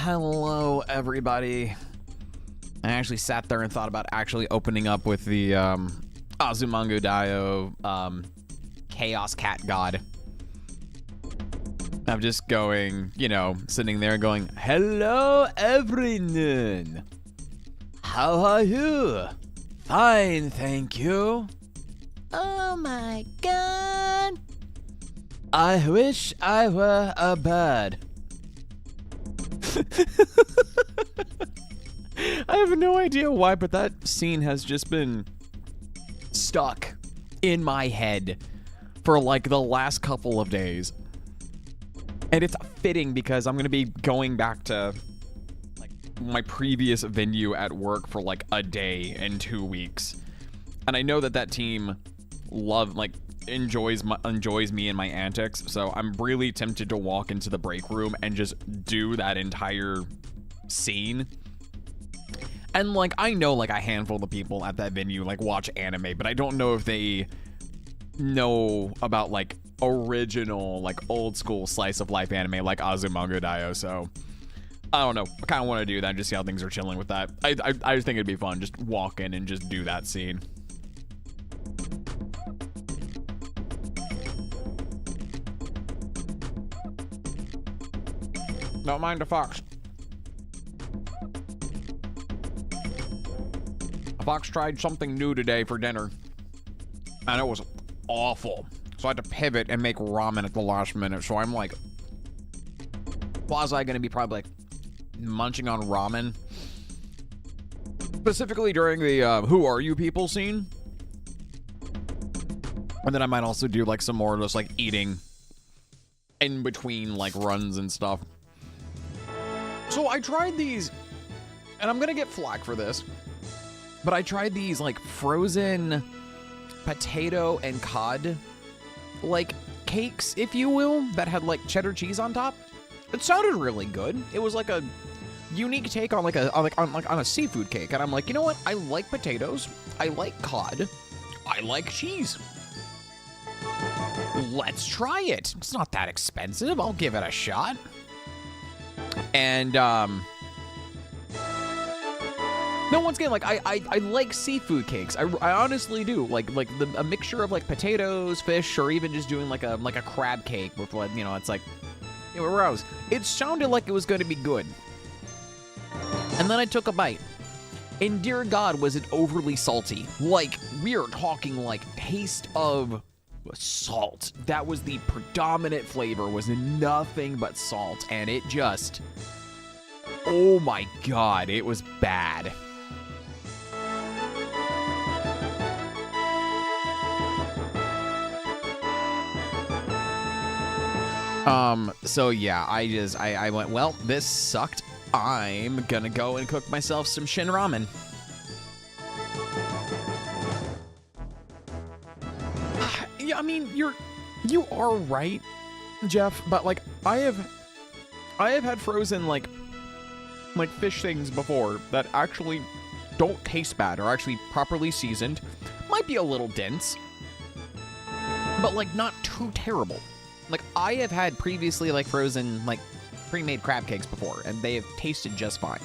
Hello, everybody. I actually sat there and thought about actually opening up with the Azumanga Daioh Chaos Cat God. I'm just going, you know, sitting there going, hello, everyone. How are you? Fine, thank you. Oh my god. I wish I were a bird. I have no idea why, but that scene has just been stuck in my head for like the last couple of days. And it's fitting because I'm going to be going back to like my previous venue at work for like a day and 2 weeks. And I know that team enjoys me and my antics, so I'm really tempted to walk into the break room and just do that entire scene. And like I know like a handful of people at that venue like watch anime, but I don't know if they know about like original like old school slice of life anime like Azumanga Daioh. So I don't know, I kind of want to do that and just see how things are chilling with that. I just think it'd be fun just walk in and just do that scene. Don't mind the fox. A fox tried something new today for dinner, and it was awful. So I had to pivot and make ramen at the last minute. So I'm like, quasi gonna be probably like munching on ramen, specifically during the "Who are you people" scene, and then I might also do like some more just like eating in between like runs and stuff. So I tried these, and I'm gonna get flack for this, but I tried these like frozen potato and cod like cakes, if you will, that had like cheddar cheese on top. It sounded really good. It was like a unique take on on a seafood cake, and I'm like, you know what? I like potatoes. I like cod. I like cheese. Let's try it. It's not that expensive. I'll give it a shot. And no, once again, like I like seafood cakes. I honestly do. Like a mixture of like potatoes, fish, or even just doing like a crab cake with like, you know, it's like, you know, where I was. It sounded like it was going to be good. And then I took a bite. And dear God, was it overly salty. Like, we are talking like taste of salt. That was the predominant flavor, was nothing but salt, and it just, oh my God, it was bad. So yeah, I went, well, this sucked. I'm gonna go and cook myself some Shin Ramen. Yeah, I mean, you are right, Jeff, but like I have had frozen like fish things before that actually don't taste bad, or actually properly seasoned. Might be a little dense, but like not too terrible. Like I have had previously like frozen like pre-made crab cakes before, and they have tasted just fine.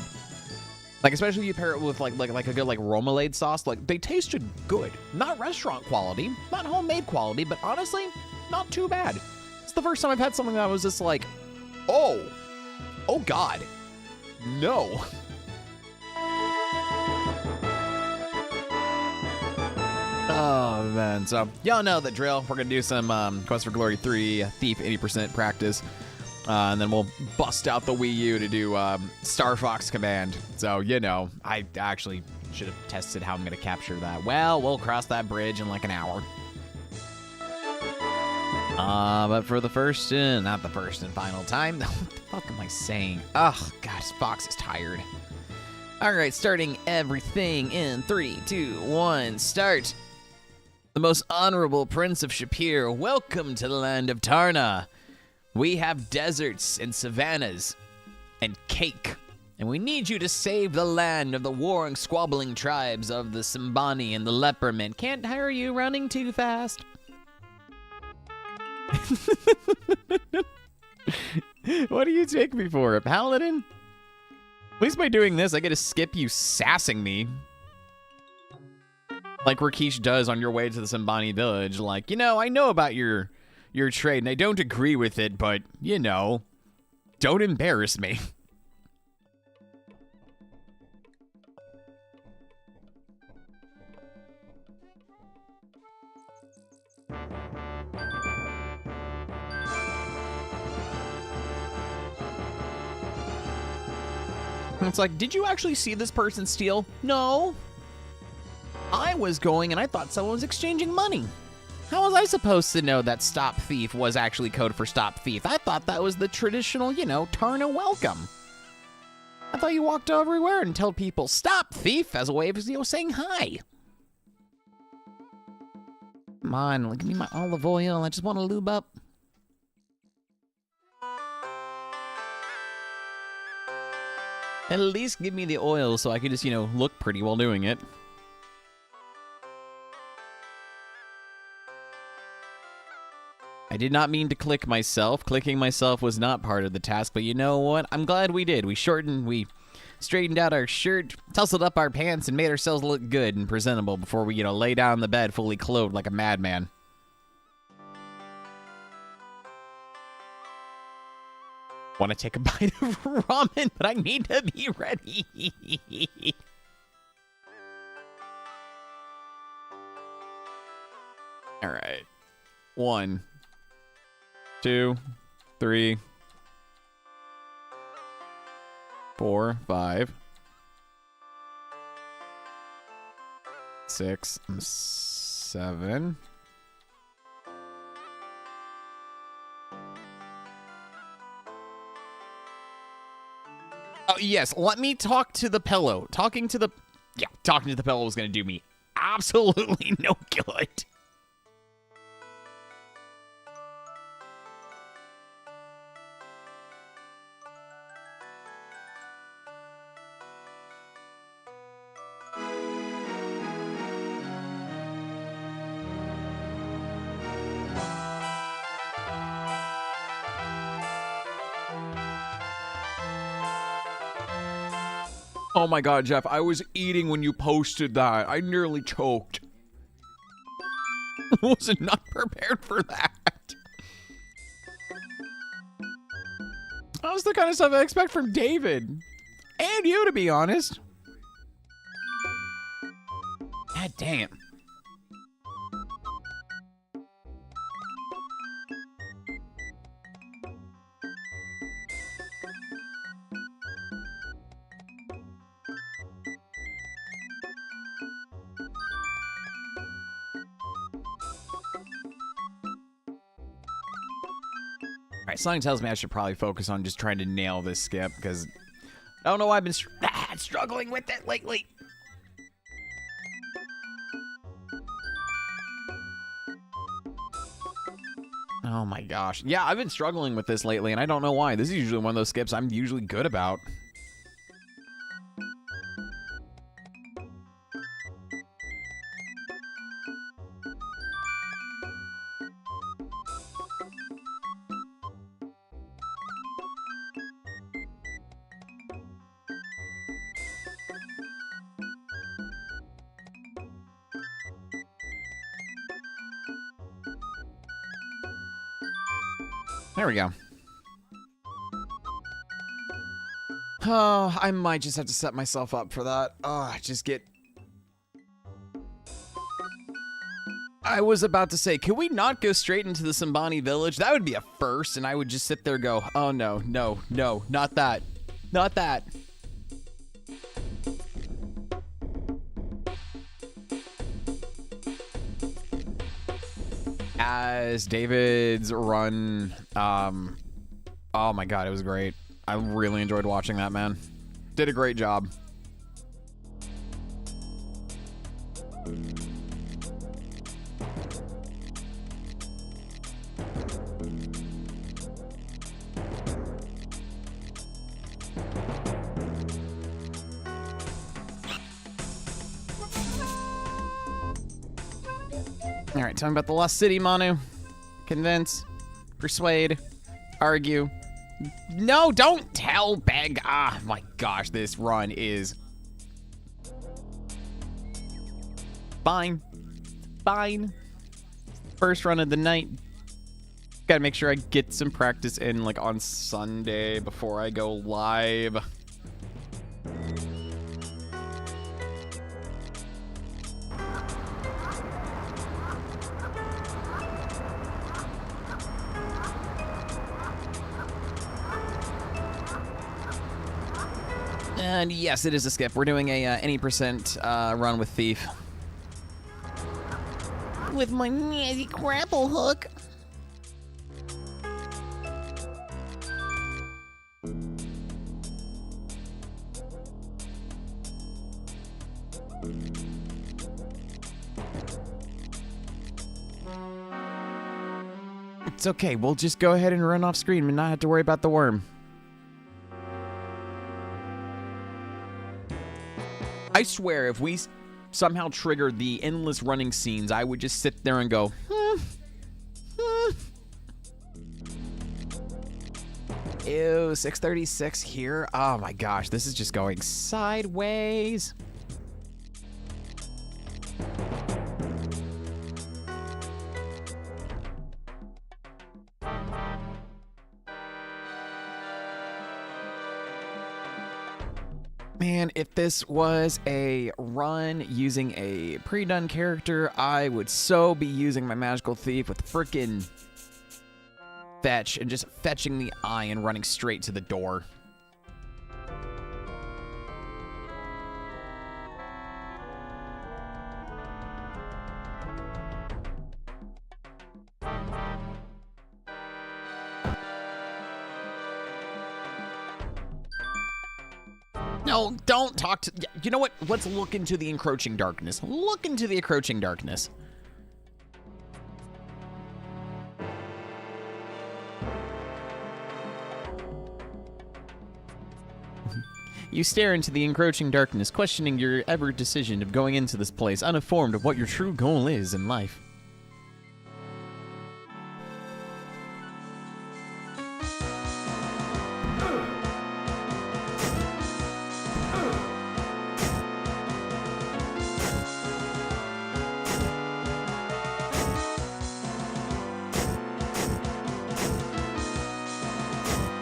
Like, especially if you pair it with like a good like remoulade sauce, like they tasted good. Not restaurant quality, not homemade quality, but honestly, not too bad. It's the first time I've had something that was just like, oh God, no. Oh man, so y'all know the drill. We're gonna do some Quest for Glory 3 Thief 80% practice. And then we'll bust out the Wii U to do Star Fox Command. So, you know, I actually should have tested how I'm going to capture that. Well, we'll cross that bridge in like an hour. But for the first, not the first and final time. What the fuck am I saying? Ugh, God, Fox is tired. All right, starting everything in 3, 2, 1, start. The most honorable Prince of Shapir, welcome to the land of Tarna. We have deserts and savannas and cake, and we need you to save the land of the warring, squabbling tribes of the Simbani and the Leperman. Can't hire you running too fast. What do you take me for, a paladin? least by doing this, I get to skip you sassing me. Like Rakeesh does on your way to the Simbani village. Like, you know, I know about your trade, and I don't agree with it, but, you know, don't embarrass me. It's like, did you actually see this person steal? No. I was going and I thought someone was exchanging money. How was I supposed to know that stop thief was actually code for stop thief? I thought that was the traditional, you know, Tarna welcome. I thought you walked everywhere and tell people stop thief as a way of, you know, saying hi. Come on, give me my olive oil. I just want to lube up. At least give me the oil so I can just, you know, look pretty while doing it. I did not mean to click myself. Clicking myself was not part of the task, but you know what? I'm glad we did. We straightened out our shirt, tousled up our pants, and made ourselves look good and presentable before we, you know, lay down in the bed fully clothed like a madman. Want to take a bite of ramen, but I need to be ready. All right. 1, 2, 3, 4, 5, 6, 7. Oh, yes, let me talk to the pillow. Talking to the pillow is going to do me absolutely no good. Oh my god, Jeff, I was eating when you posted that. I nearly choked. I was not prepared for that. That was the kind of stuff I expect from David. And you, to be honest. God damn. Alright, something tells me I should probably focus on just trying to nail this skip, because I don't know why I've been struggling with it lately. Oh my gosh. Yeah, I've been struggling with this lately, and I don't know why. This is usually one of those skips I'm usually good about. There we go. Oh, I might just have to set myself up for that. Oh, I was about to say, can we not go straight into the Simbani village? That would be a first, and I would just sit there and go, oh no, no, no, not that. Not that. As David's run, oh my god, it was great. I really enjoyed watching that, man. Did a great job. Alright, tell me about the Lost City, Manu. Convince, persuade, argue, No, don't tell Beg. Ah, my gosh, this run is fine. Fine. First run of the night. Gotta make sure I get some practice in, like, on Sunday before I go live. And yes, it is a skip. We're doing a any percent run with Thief. With my nasty grapple hook. It's okay. We'll just go ahead and run off screen and not have to worry about the worm. I swear, if we somehow triggered the endless running scenes, I would just sit there and go, Ew, 636 here? Oh my gosh, this is just going sideways. Man, if this was a run using a pre-done character, I would so be using my Magical Thief with frickin' fetch and just fetching the eye and running straight to the door. No, don't talk to... You know what? Let's look into the encroaching darkness. Look into the encroaching darkness. You stare into the encroaching darkness, questioning your ever decision of going into this place, uninformed of what your true goal is in life.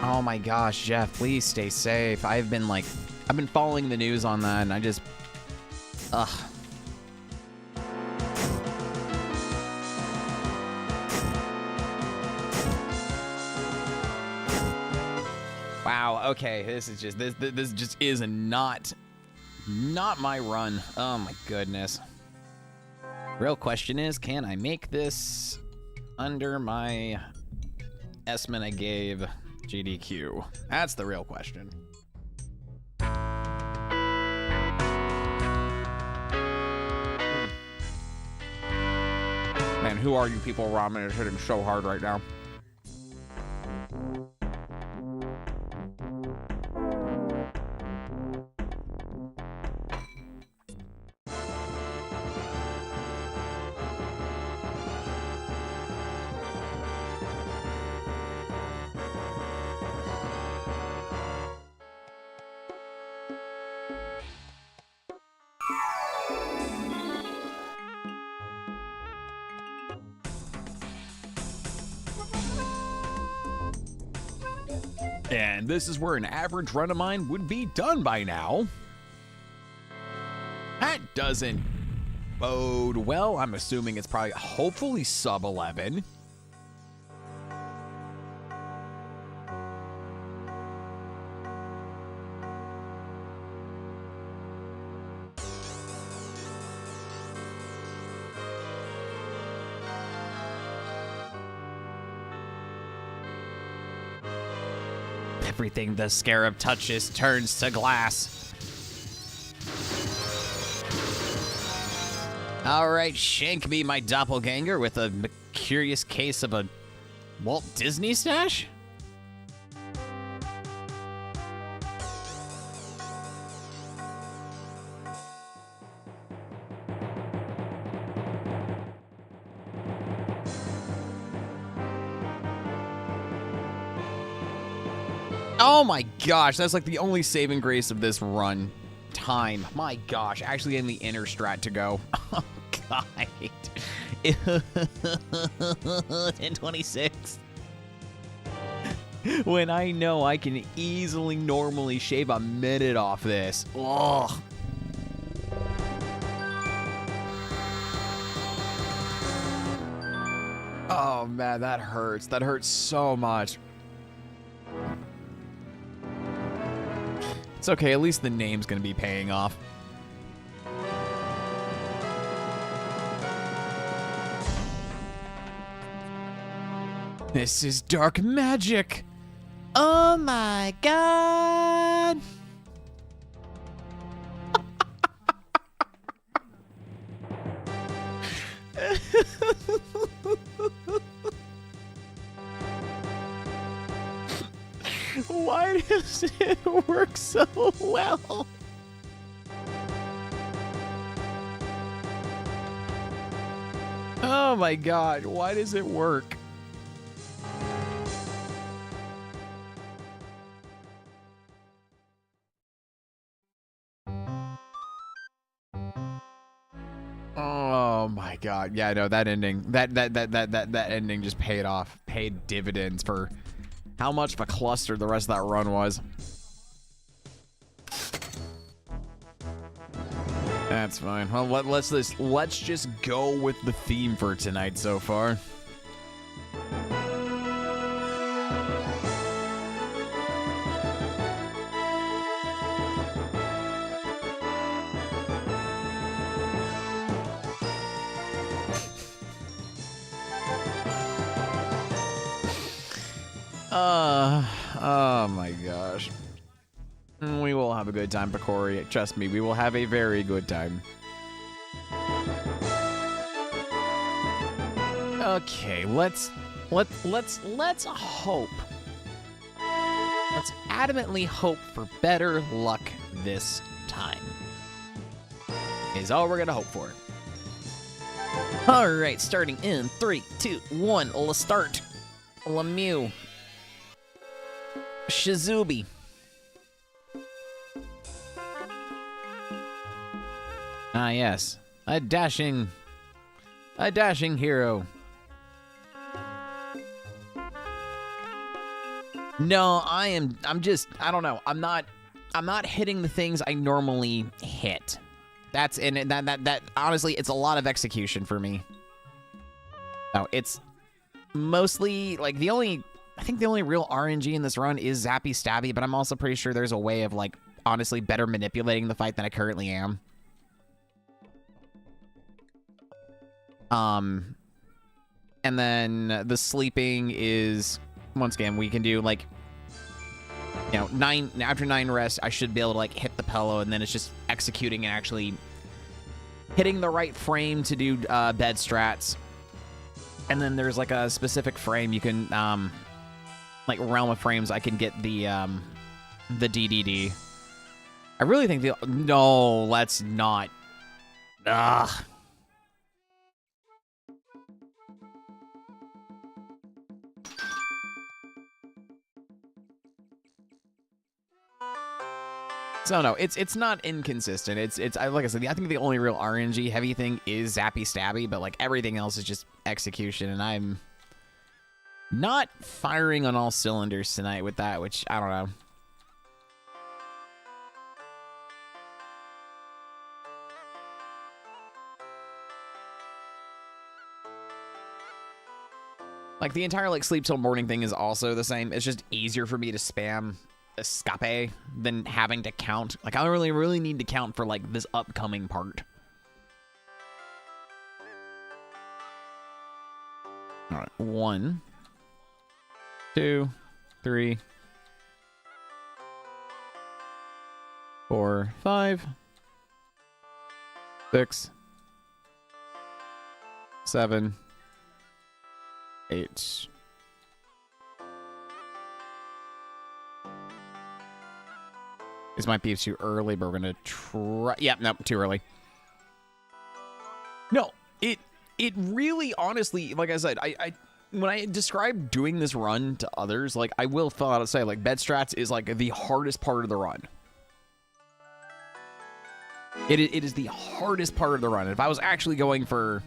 Oh my gosh, Jeff, please stay safe. I've been following the news on that, and I just, ugh. Wow, okay, this just is not my run. Oh my goodness. Real question is, can I make this under my estimate I gave GDQ? That's the real question. Man, who are you people around me that's hitting so hard right now? And this is where an average run of mine would be done by now. That doesn't bode well. I'm assuming it's probably, hopefully, sub 11. Everything the scarab touches turns to glass. All right, shank me, my doppelganger, with a curious case of a Walt Disney stash? Oh my gosh, that's like the only saving grace of this run. Time. My gosh, actually getting the inner strat to go. Oh god. 10:26. When I know I can easily normally shave a minute off this. Ugh. Oh man, that hurts. That hurts so much. It's okay, at least the name's gonna be paying off. This is dark magic. Oh my god. Why does it work so well? Oh my god, why does it work? Oh my god. Yeah, no, that ending. That ending just paid off. Paid dividends for how much of a cluster the rest of that run was. That's fine. Well, let's just go with the theme for tonight so far. Oh my gosh. We will have a good time, Picori. Trust me, we will have a very good time. Okay, let's hope. Let's adamantly hope for better luck this time. Is all we're gonna hope for. All right, starting in 3, 2, 1. Let's start. Lemieux. Shizubi. Ah, yes. A dashing hero. No, I don't know. I'm not hitting the things I normally hit. That's in that honestly, it's a lot of execution for me. No, it's mostly like I think the only real RNG in this run is Zappy Stabby, but I'm also pretty sure there's a way of, like, honestly better manipulating the fight than I currently am. And then the sleeping is, once again, we can do, like, you know, after 9 rests, I should be able to, like, hit the pillow, and then it's just executing and actually hitting the right frame to do bed strats. And then there's, like, a specific frame you can, like Realm of Frames, I can get the DDD. I really think no, let's not. Ugh. So no, it's not inconsistent. It's like I said, I think the only real RNG heavy thing is Zappy Stabby, but like everything else is just execution, and I'm not firing on all cylinders tonight with that, which I don't know. Like the entire like sleep till morning thing is also the same. It's just easier for me to spam escape than having to count. Like I really need to count for like this upcoming part. All right, 1, 2, 3, 4, 5, 6, 7, 8. This might be too early, but we're gonna try. Yeah, no, too early. No, it really, honestly, like I said, when I describe doing this run to others, like, I will fill out and say, like, bed strats is, like, the hardest part of the run. It is the hardest part of the run. If I was actually going for,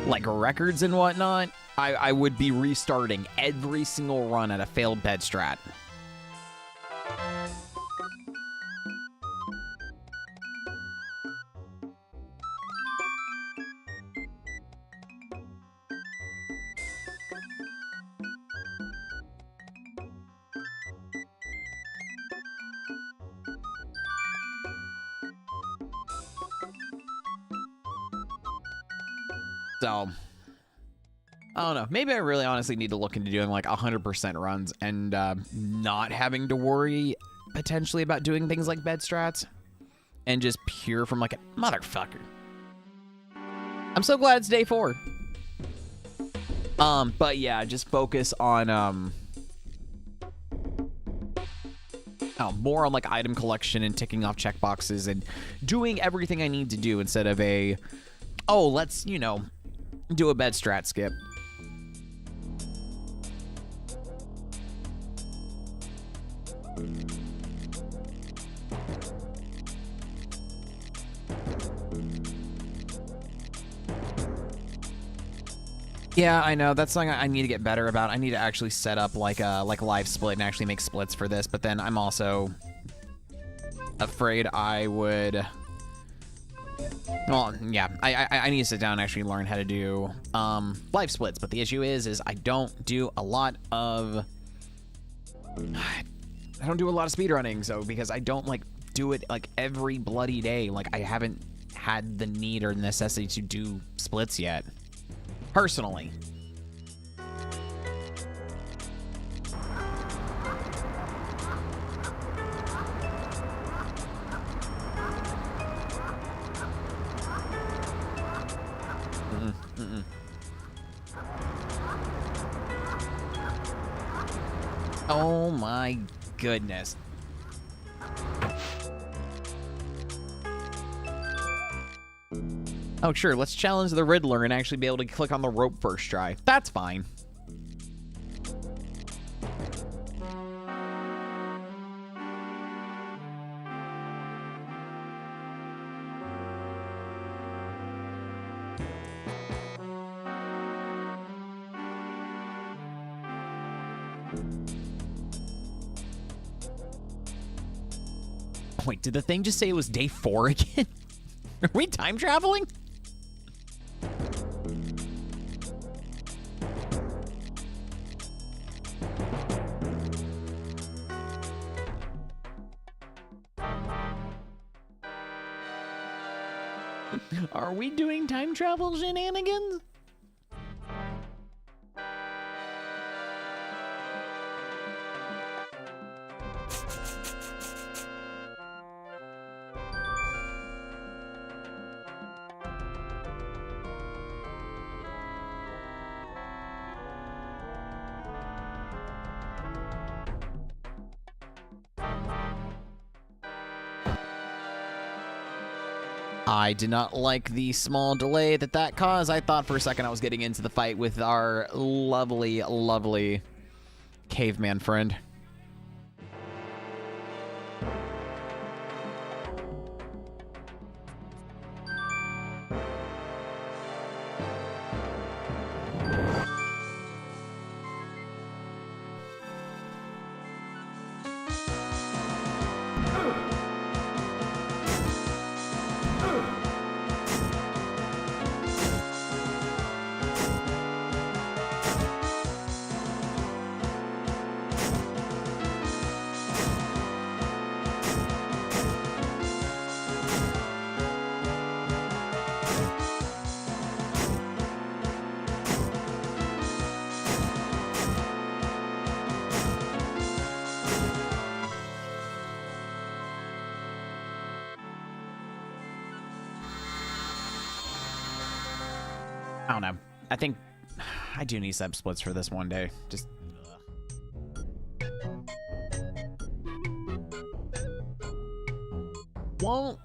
like, records and whatnot, I would be restarting every single run at a failed bed strat. So, I don't know. Maybe I really honestly need to look into doing like 100% runs and not having to worry potentially about doing things like bed strats and just pure from like a motherfucker. I'm so glad it's day 4. But yeah, just focus on more on like item collection and ticking off checkboxes and doing everything I need to do instead of a, oh, let's, you know, do a bed strat skip. Yeah, I know. That's something I need to get better about. I need to actually set up like a live split and actually make splits for this. But then I'm also afraid I would. Well, yeah, I need to sit down and actually learn how to do live splits. But the issue is I don't do a lot of speedrunning. So because I don't like do it like every bloody day. Like I haven't had the need or necessity to do splits yet. Personally. Oh my goodness. Oh, sure, let's challenge the Riddler and actually be able to click on the rope first try. That's fine. Wait, did the thing just say it was day 4 again? Are we time traveling? Are we doing time travel shenanigans? I did not like the small delay that caused. I thought for a second I was getting into the fight with our lovely, lovely caveman friend. I don't know. I think I do need sub splits for this one day. Just. Won't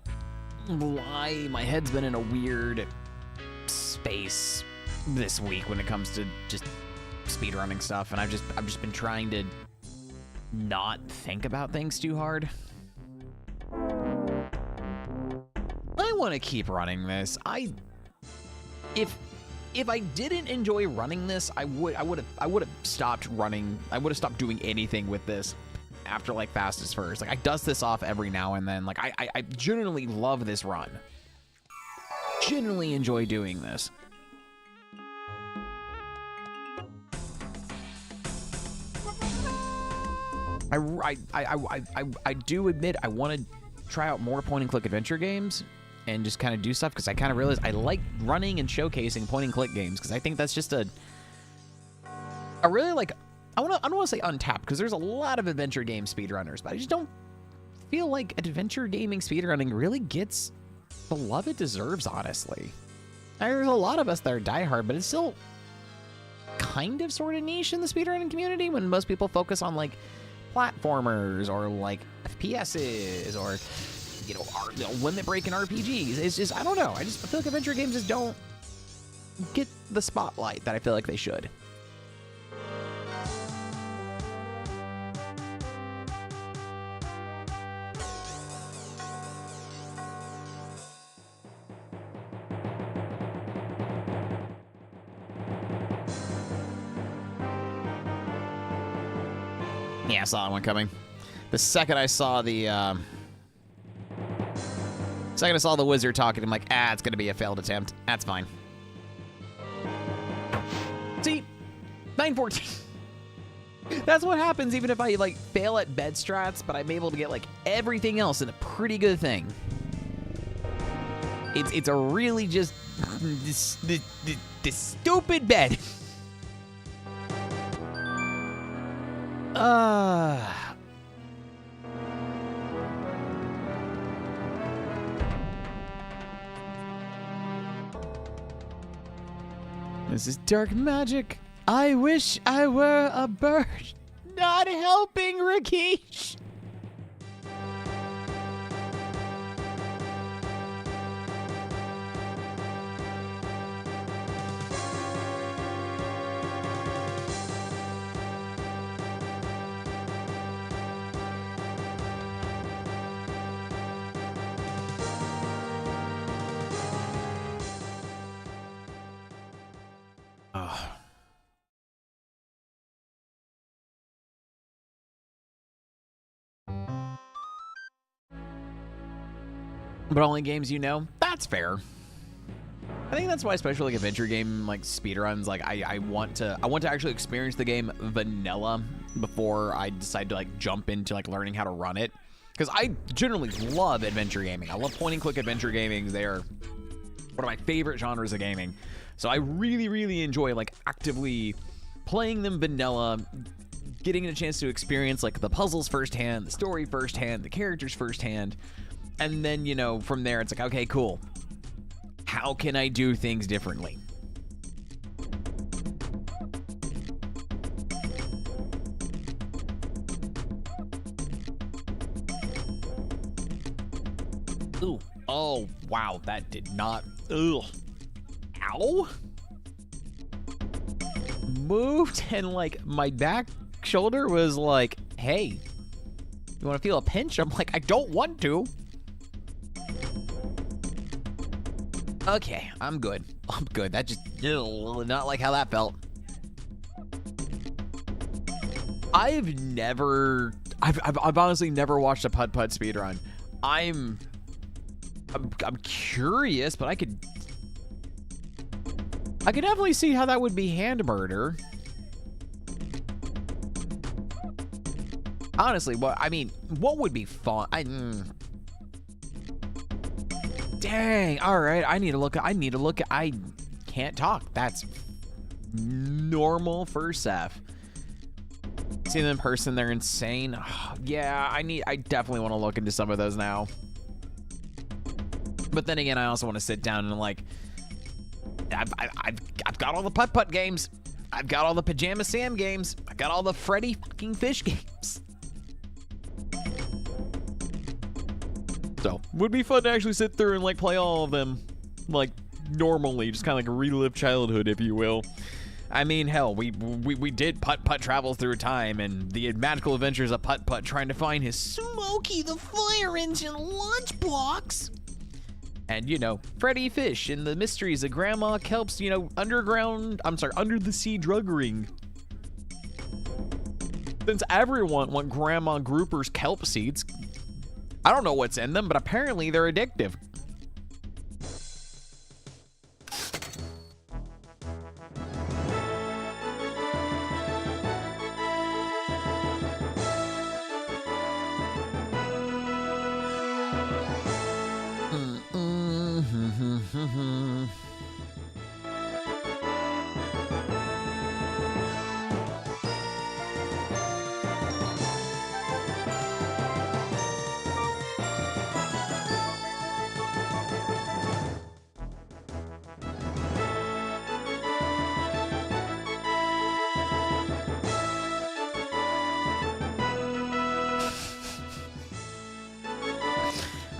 lie, my head's been in a weird space this week when it comes to just speedrunning stuff, and I've just been trying to not think about things too hard. I want to keep running this. If I didn't enjoy running this, I would have stopped running. I would have stopped doing anything with this after like Fastest First. Like I dust this off every now and then. Like I genuinely love this run. Genuinely enjoy doing this. I do admit I want to try out more point-and-click adventure games and just kind of do stuff, because I kind of realize I like running and showcasing point-and-click games, because I think that's just a really like, I don't want to say untapped, because there's a lot of adventure game speedrunners, but I just don't feel like adventure gaming speedrunning really gets the love it deserves, honestly. There's a lot of us that are diehard, but it's still kind of sort of niche in the speedrunning community when most people focus on like platformers or like FPSs or, you know, limit breaking RPGs. It's just, I don't know. I feel like adventure games just don't get the spotlight that I feel like they should. Yeah, I saw that one coming. The second I saw the wizard talking, I'm like, it's gonna be a failed attempt. That's fine. See, 914. That's what happens even if I like fail at bed strats, but I'm able to get like everything else in a pretty good thing. It's a really just this stupid bed. This is dark magic. I wish I were a bird, not helping Rakesh. But only games you know? That's fair. I think that's why, especially like adventure game like speedruns, like I want to actually experience the game vanilla before I decide to like jump into like learning how to run it. Because I generally love adventure gaming. I love point and click adventure gaming. They are one of my favorite genres of gaming. So I really, really enjoy like actively playing them vanilla, getting a chance to experience like the puzzles firsthand, the story firsthand, the characters firsthand. And then, you know, from there, it's like, okay, cool. How can I do things differently? Ooh. Oh, wow. That did not... Ugh. Ow. Moved, and, like, my back shoulder was like, hey, you want to feel a pinch? I'm like, I don't want to. Okay, I'm good. I'm good. That just not like how that felt. I've honestly never watched a Putt-Putt speedrun. I'm curious, but I could definitely see how that would be hand murder. Honestly, what would be fun? Dang, all right, I need to look, I can't talk. That's normal for Seth. See them in person, they're insane. Oh, yeah, I definitely want to look into some of those now. But then again, I also want to sit down and like, I've got all the Putt-Putt games. I've got all the Pajama Sam games. I got all the Freddy fucking Fish games. So, would be fun to actually sit through and like play all of them, like normally, just kind of like relive childhood, if you will. I mean, hell, we did Putt-Putt travel through time and the magical adventures of Putt-Putt trying to find his Smokey the Fire Engine lunchbox. And, you know, Freddy Fish and the mysteries of Grandma Kelp's, you know, under the sea drug ring. Since everyone want Grandma Grouper's kelp seeds, I don't know what's in them, but apparently they're addictive.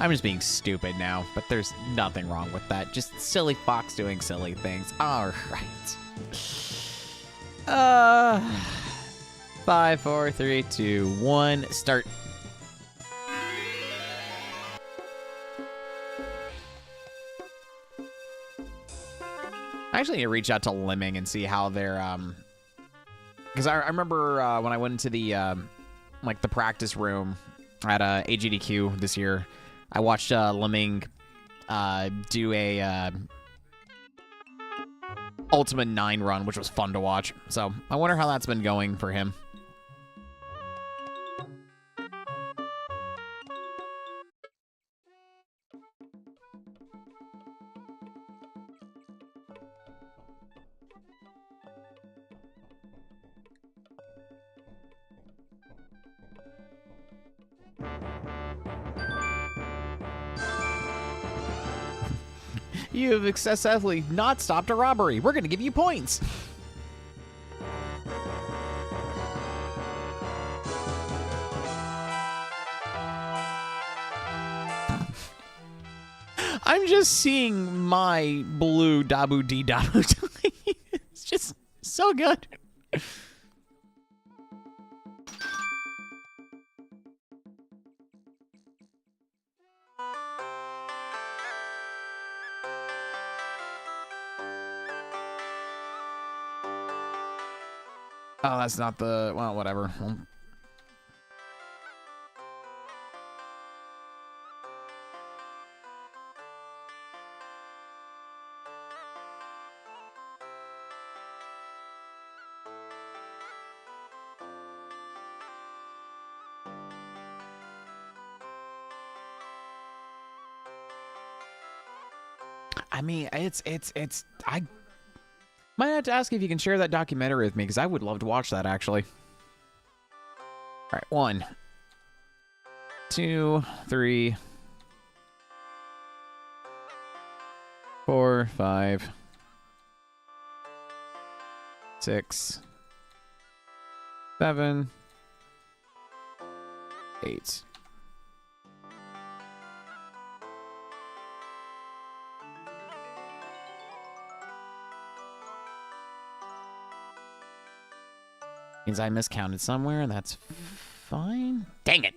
I'm just being stupid now, but there's nothing wrong with that. Just silly fox doing silly things. All right. 5, 4, 3, 2, 1, start. I actually need to reach out to Lemming and see how they're, because I remember when I went into the, like the practice room at AGDQ this year, I watched Lemming do a Ultimate 9 run, which was fun to watch. So I wonder how that's been going for him. You have successfully not stopped a robbery. We're going to give you points. I'm just seeing my blue Dabu D Dabu. It's just so good. Oh, that's not the... Well, whatever. I mean, I might have to ask if you can share that documentary with me, because I would love to watch that, actually. All right, 1, 2, 3, 4, 5, 6, 7, 8. Means I miscounted somewhere, and that's fine. Dang it.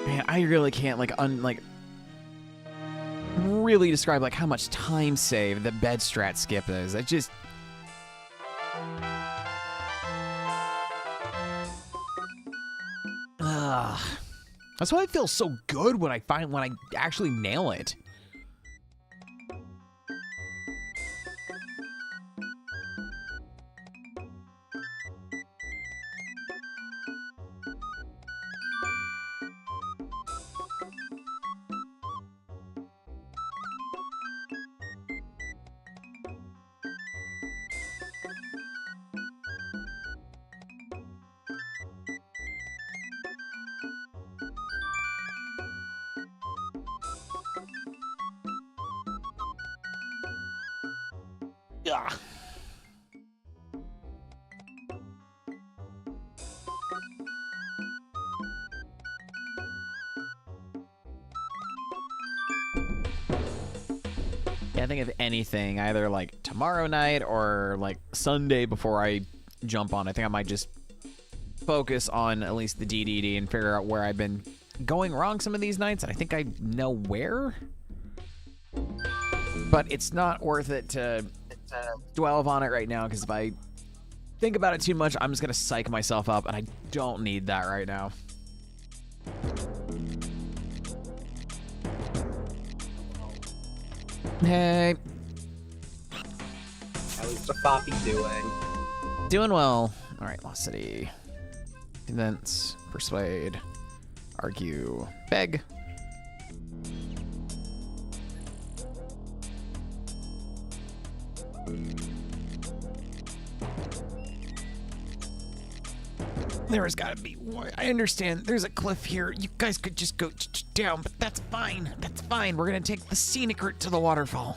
Man, I really can't really describe like how much time saved the bed strat skip is. It just... That's why it feels so good when I actually nail it. Ugh. I think if anything, either like tomorrow night or like Sunday before I jump on, I think I might just focus on at least the DDD and figure out where I've been going wrong some of these nights. I think I know where, but it's not worth it to dwell on it right now, because if I think about it too much, I'm just gonna psych myself up, and I don't need that right now. Hey. How's the Foppy doing? Doing well. All right, Lost City. Convince, persuade, argue, beg. There has got to be one. I understand there's a cliff here. You guys could just go down, but that's fine. That's fine. We're going to take the scenic route to the waterfall.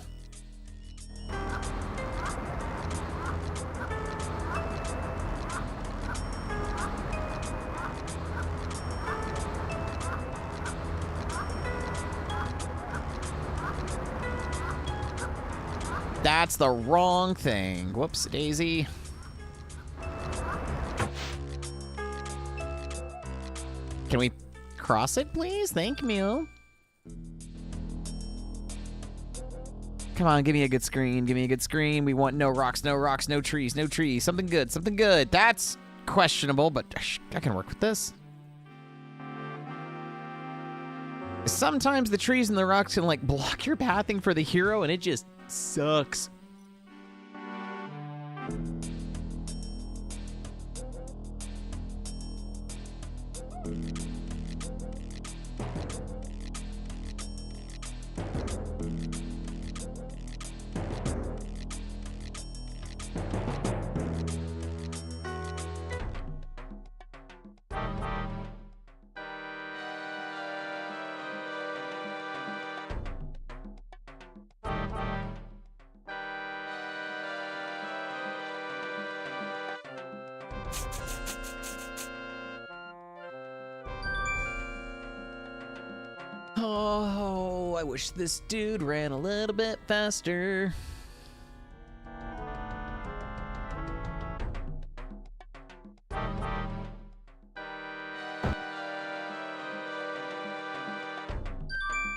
That's the wrong thing. Whoops, daisy. Can we cross it, please? Thank you. Come on, give me a good screen. Give me a good screen. We want no rocks, no rocks, no trees, no trees. Something good, something good. That's questionable, but I can work with this. Sometimes the trees and the rocks can, like, block your pathing for the hero, and it just sucks. Oh, I wish this dude ran a little bit faster.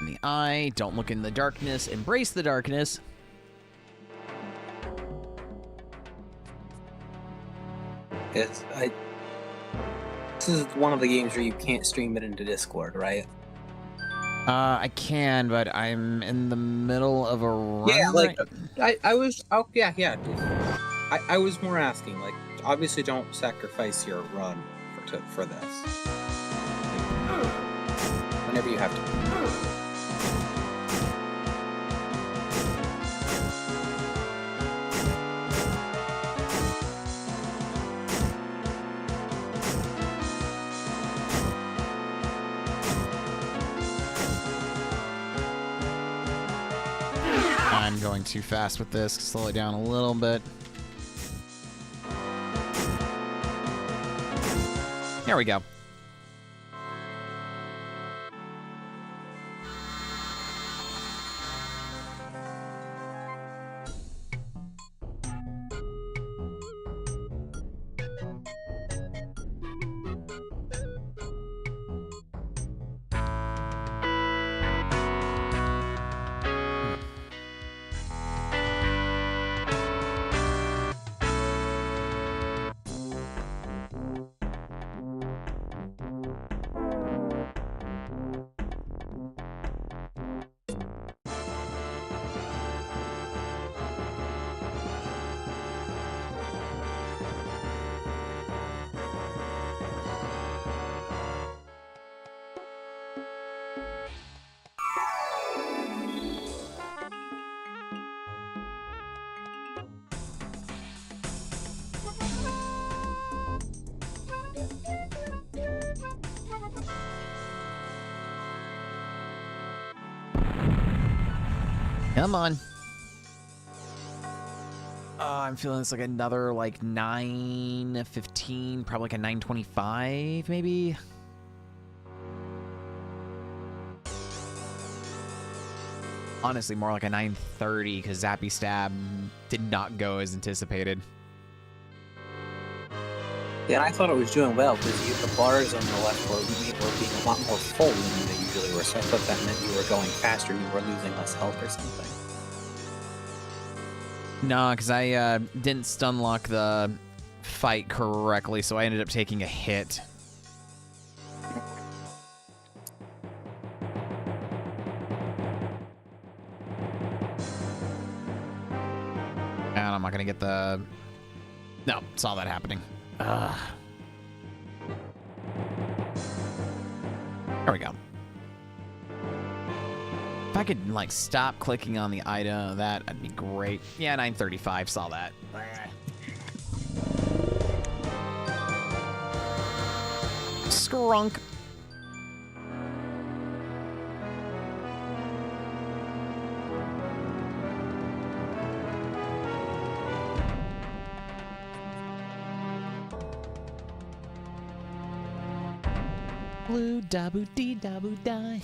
In the eye, don't look in the darkness, embrace the darkness. This is one of the games where you can't stream it into Discord, right? I can, but I'm in the middle of a run. Yeah, like I was. Oh, yeah. I was more asking, like, obviously don't sacrifice your run for this. Like, whenever you have to. I'm going too fast with this. Slow it down a little bit. There we go. Come on. I'm feeling it's like another like 9:15, probably like a 9:25 maybe. Honestly, more like a 9:30 because Zappy Stab did not go as anticipated. Yeah, and I thought it was doing well because the bars on the left were being a lot more full than they usually were. So I thought that meant you were going faster, you were losing less health or something. No, because I didn't stun lock the fight correctly, so I ended up taking a hit. And I'm not gonna get the... No, saw that happening. There we go. If I could, like, stop clicking on the item, that'd be great. Yeah, 9:35, saw that. Skrunk. Blue dabu dee dabu die.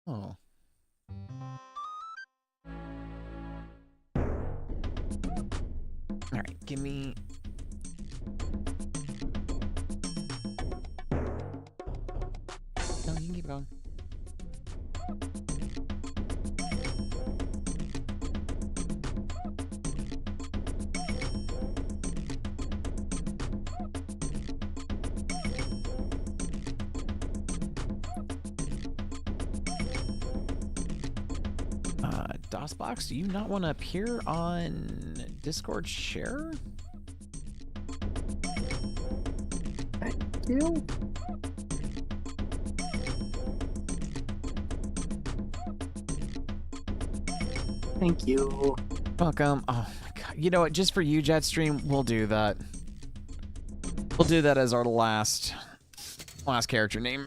Oh. All right, give me... No, you can keep going. DOSBox, do you not want to appear on Discord share? Thank you. Thank you. Welcome. Oh my god. You know what? Just for you, Jetstream, we'll do that. We'll do that as our last character name.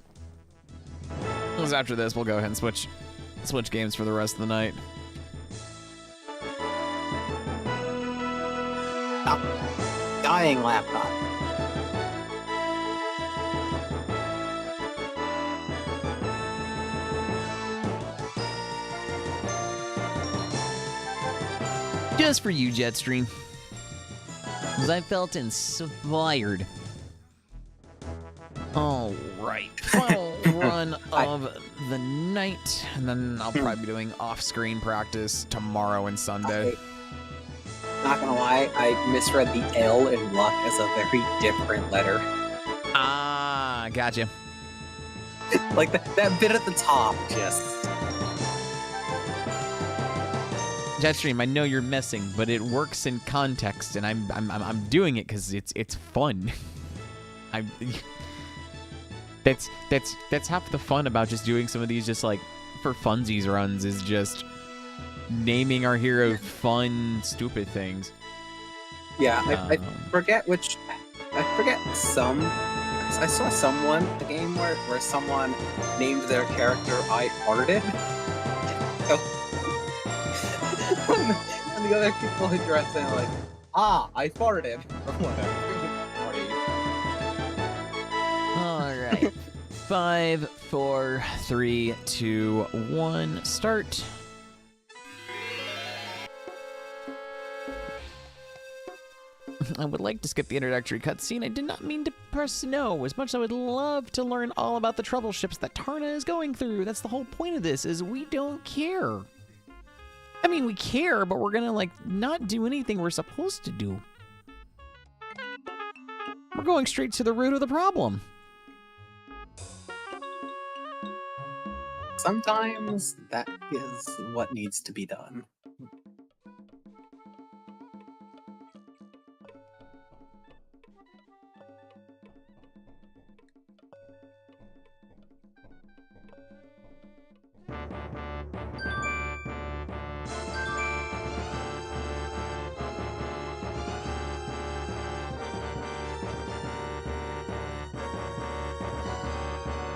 Because after this, we'll go ahead and switch games for the rest of the night. Dying laptop. Just for you, Jetstream. Because I felt inspired. All right. Final run of the night. And then I'll probably be doing off-screen practice tomorrow and Sunday. Not gonna lie, I misread the L in luck as a very different letter. Ah, gotcha. Like that bit at the top, just... Jetstream, I know you're messing, but it works in context, and I'm doing it because it's fun. That's half the fun about just doing some of these just like for funsies runs is just naming our hero fun, stupid things. Yeah, I forget which. I forget some. I saw someone a game where someone named their character I farted. So, and the other people addressed it like, I farted or whatever. All right. 5, 4, 3, 2, 1, start. I would like to skip the introductory cutscene. I did not mean to press no. As much as I would love to learn all about the troubleships that Tarna is going through. That's the whole point of this, is we don't care. I mean, we care, but we're gonna, like, not do anything we're supposed to do. We're going straight to the root of the problem. Sometimes that is what needs to be done.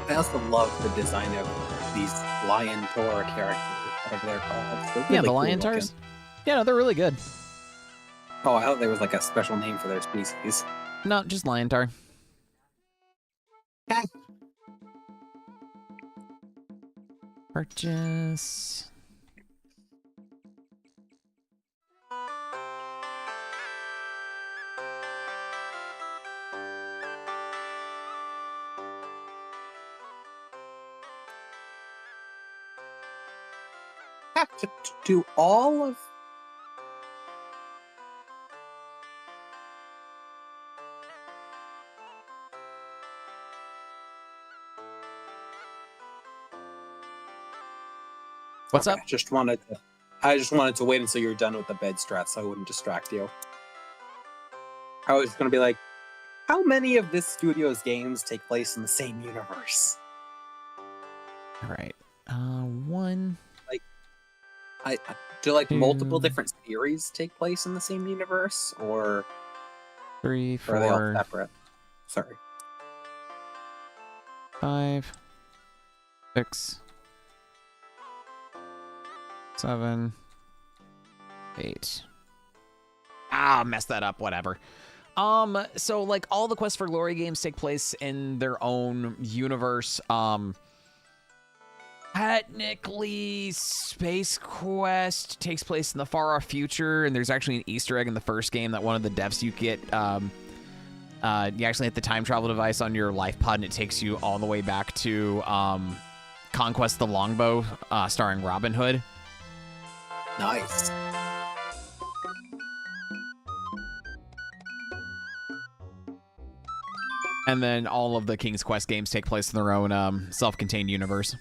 I also love the design of these Lion Tor characters, whatever they're called. They're really Yeah, the cool lion looking. tars. Yeah, no, they're really good. Oh, I thought there was like a special name for their species. No, just lion tar. Okay. Purchase. To do all of What's Okay, up? I just wanted to wait until you were done with the bed strat so I wouldn't distract you. I was gonna be like, how many of this studio's games take place in the same universe? All right. One. I do like multiple Two. different series take place in the same universe, or 3, are they all 4, separate? Sorry. 5, 6, 7, 8. Ah, messed that up. Whatever. So like all the Quest for Glory games take place in their own universe. Technically, Space Quest takes place in the far off future, and there's actually an Easter egg in the first game that one of the devs you get. You actually hit the time travel device on your life pod, and it takes you all the way back to Conquest the Longbow, starring Robin Hood. Nice. And then all of the King's Quest games take place in their own self-contained universe.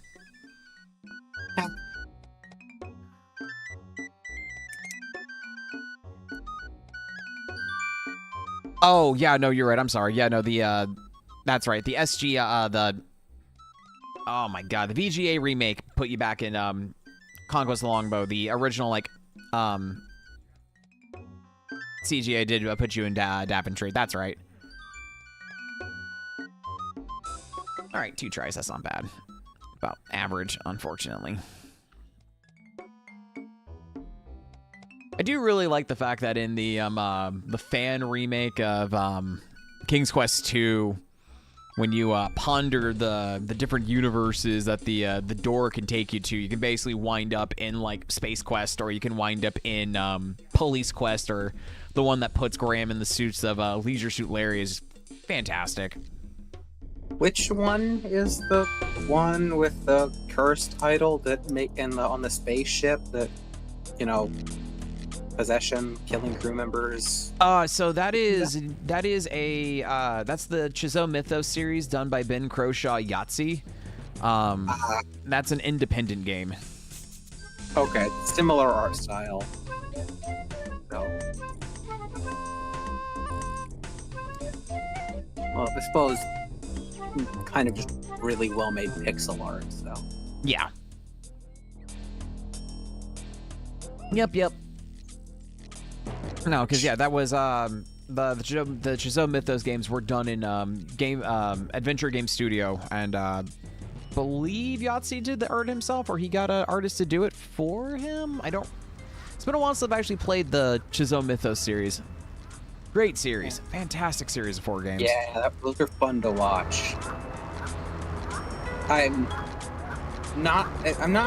Oh, yeah, no, you're right. I'm sorry. Yeah, no, that's right. The SG, oh my god, the VGA remake put you back in, Conquest of the Longbow. The original, like, CGA did put you in Daventry. That's right. Alright, 2 tries. That's not bad. About average, unfortunately. I do really like the fact that in the fan remake of King's Quest 2, when you ponder the different universes that the door can take you to, you can basically wind up in like Space Quest, or you can wind up in Police Quest, or the one that puts Graham in the suits of Leisure Suit Larry is fantastic. Which one is the one with the cursed title that on the spaceship that, you know, possession, killing crew members? So that's the Chazot Mythos series done by Ben Croshaw Yahtzee. That's an independent game. Okay, similar art style. So. Well, I suppose kind of just really well made pixel art, so. Yeah. Yep. No, because yeah, that was the Chazot Mythos games were done in Adventure Game Studio, and believe Yahtzee did the art himself, or he got an artist to do it for him. It's been a while since I've actually played the Chazot Mythos series. Great series, fantastic series of 4 games. Yeah, those are fun to watch. I'm not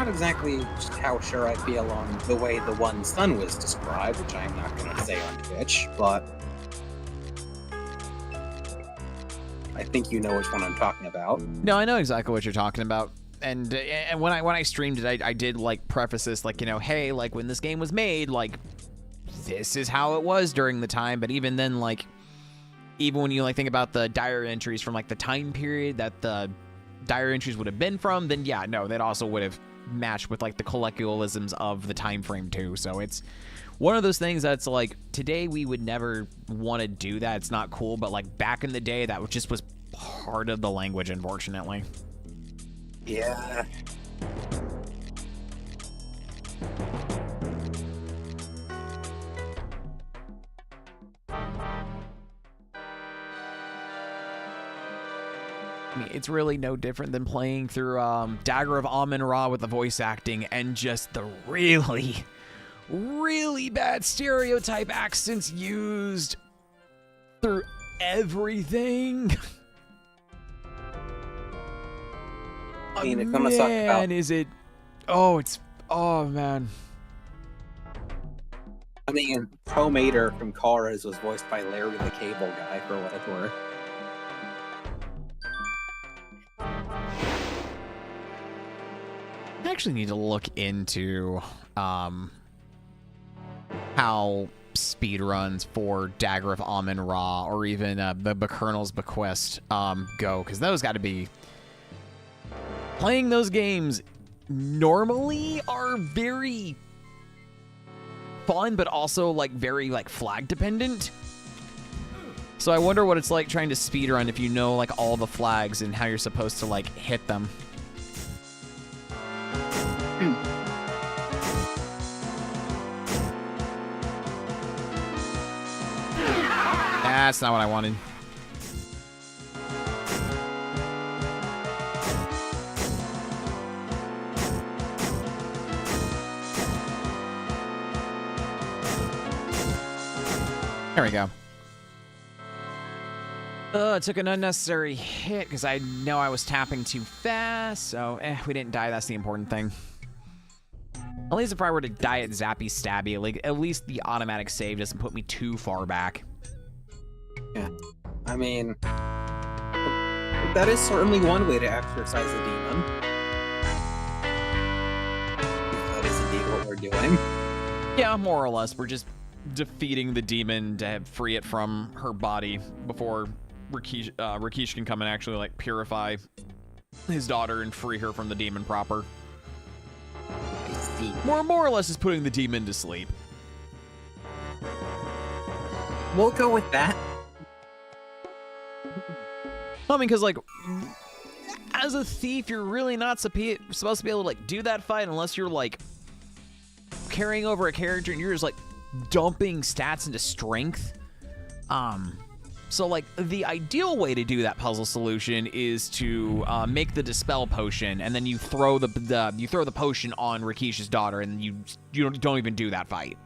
exactly just how sure I feel on the way the One Sun was described, which I'm not going to say on Twitch, but I think you know which one I'm talking about. No, I know exactly what you're talking about. And when I streamed it, I did like preface this, like, you know, hey, like when this game was made, like this is how it was during the time. But even then, like, even when you like think about the diary entries from like the time period that the diary entries would have been from, then yeah, no, that also would have matched with like the colloquialisms of the time frame too. So it's one of those things that's like today we would never want to do that. It's not cool, but like back in the day, that just was part of the language, unfortunately. Yeah. I mean, it's really no different than playing through Dagger of Amun-Ra with the voice acting and just the really, really bad stereotype accents used through everything. I mean, if I'm gonna talk about... Man, is it... Oh, it's... Oh, man. I mean, Pro Mater from Cars was voiced by Larry the Cable Guy, for what it's worth. I actually need to look into how speedruns for Dagger of Amun-Ra or even the Colonel's Bequest go, because those got to be... Playing those games normally are very fun, but also like very like flag dependent. So I wonder what it's like trying to speedrun if you know like all the flags and how you're supposed to like hit them. That's not what I wanted. There we go. I took an unnecessary hit because I know I was tapping too fast, so we didn't die. That's the important thing. At least if I were to die at Zappy Stabby, like at least the automatic save doesn't put me too far back. Yeah, I mean, that is certainly one way to exercise a demon. If that is indeed what we're doing. Yeah, more or less. We're just defeating the demon to free it from her body before Rikishi can come and actually like purify his daughter and free her from the demon proper. I see. More or less is putting the demon to sleep. We'll go with that. I mean, because like, as a thief, you're really not supposed to be able to like do that fight unless you're like carrying over a character and you're just like dumping stats into strength. So like the ideal way to do that puzzle solution is to make the dispel potion, and then you throw the potion on Rikishi's daughter, and you don't even do that fight.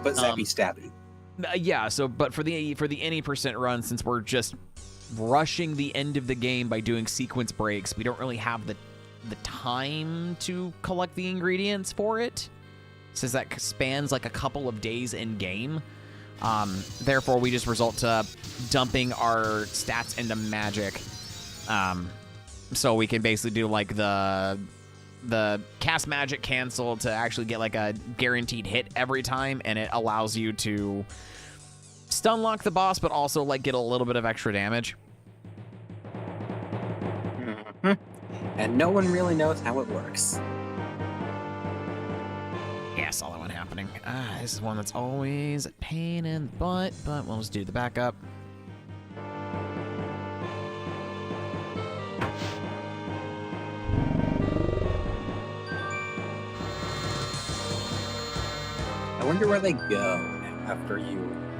But Zappy Stabby. Yeah. So, but for the any percent run, since we're just rushing the end of the game by doing sequence breaks, we don't really have the time to collect the ingredients for it, since that spans like a couple of days in game. Therefore, we just result to dumping our stats into magic. So we can basically do like the cast magic cancel to actually get like a guaranteed hit every time, and it allows you to stun lock the boss, but also like get a little bit of extra damage. Mm-hmm. And no one really knows how it works. Yeah, I saw that one happening. This is one that's always a pain in the butt, but we'll just do the backup. I wonder where they go after you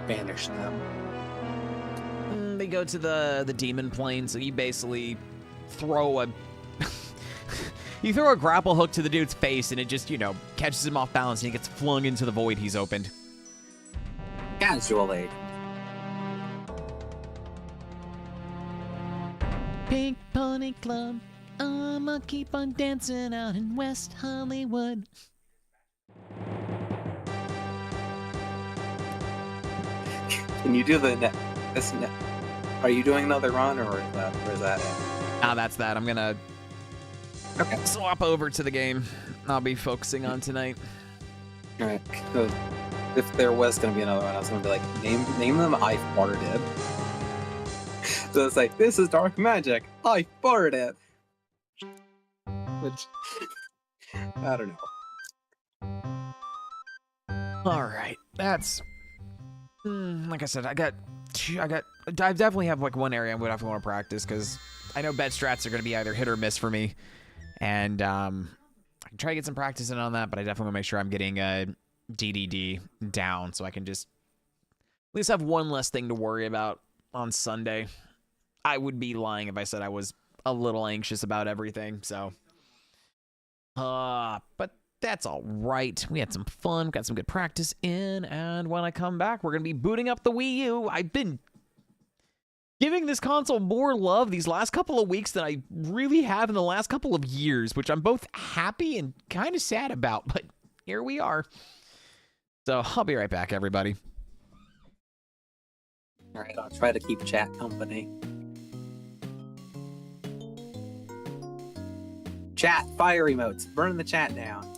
banish them. They go to the demon plane, so you basically throw a you throw a grapple hook to the dude's face, and it just, you know, catches him off balance, and he gets flung into the void he's opened. Casually. Pink Pony Club, I'ma keep on dancing out in West Hollywood. Can you do the Are you doing another run, or is that it? That's that. I'm gonna swap over to the game I'll be focusing on tonight. Alright. So if there was gonna be another one, I was gonna be like, name them I farted. So it's like, this is dark magic. I farted. Which I don't know. All right, that's like I said. I definitely have like one area I'm gonna have to want to practice, because I know bed strats are gonna be either hit or miss for me, and I can try to get some practice in on that. But I definitely want to make sure I'm getting a DDD down, so I can just at least have one less thing to worry about on Sunday. I would be lying if I said I was a little anxious about everything. So, but that's all right. We had some fun, got some good practice in, and when I come back, we're gonna be booting up the Wii U. I've been giving this console more love these last couple of weeks than I really have in the last couple of years, which I'm both happy and kind of sad about, but here we are. So I'll be right back, everybody. All right, I'll try to keep chat company. Chat, fire emotes, burn the chat down.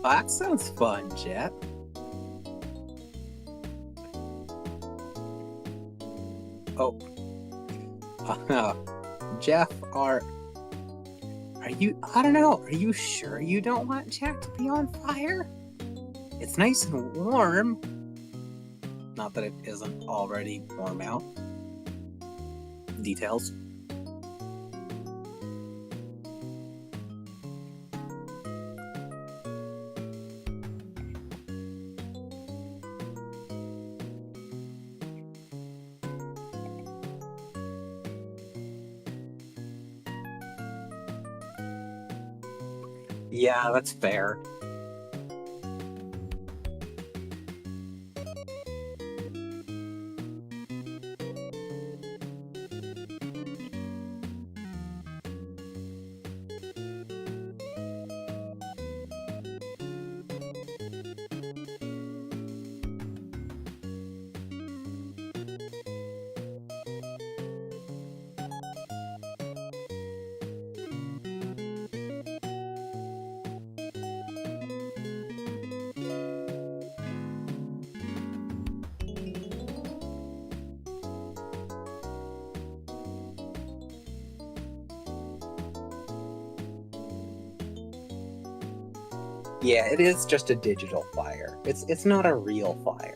Oh, that sounds fun, Jeff. Oh. Jeff, are you, I don't know, are you sure you don't want Jack to be on fire? It's nice and warm. Not that it isn't already warm out. Details. Yeah, that's fair. Yeah, it is just a digital fire. It's not a real fire.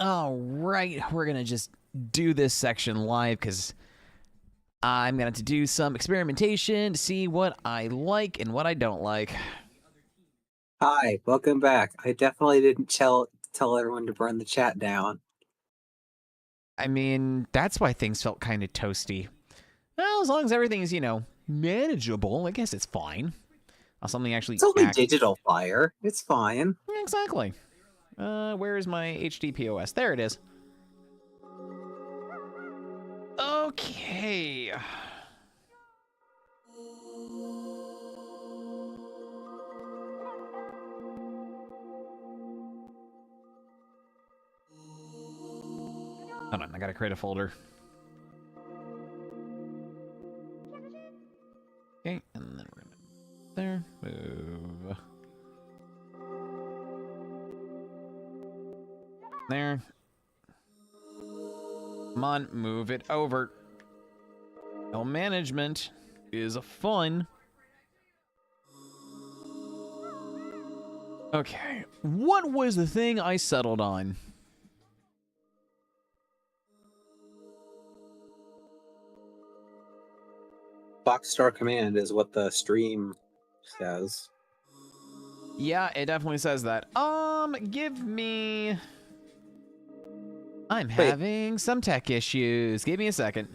All right, we're gonna just do this section live because I'm gonna have to do some experimentation to see what I like and what I don't like. Hi, welcome back. I definitely didn't tell everyone to burn the chat down. I mean, that's why things felt kind of toasty. Well, as long as everything's, manageable, I guess it's fine. Something actually It's only digital fire. It's fine. Yeah, exactly. Where is my HD POS? There it is. Okay. Hold on, I gotta create a folder. Okay, and then we're gonna there. Move. There. Come on, move it over. Well, management is fun. Okay, what was the thing I settled on? Boxstar Command is what the stream says. Yeah, it definitely says that. Give me... I'm having some tech issues. Give me a second.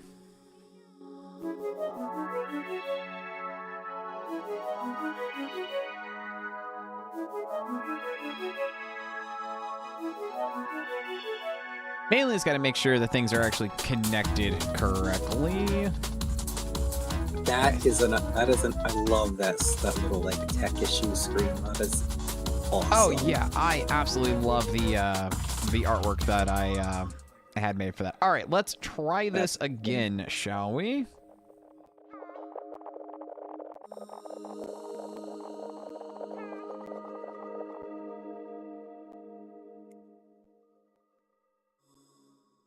Mainly, it's got to make sure the things are actually connected correctly. I love that little like tech issue screen. That is awesome. Oh yeah, I absolutely love the artwork that I had made for that. All right, let's try this again, shall we?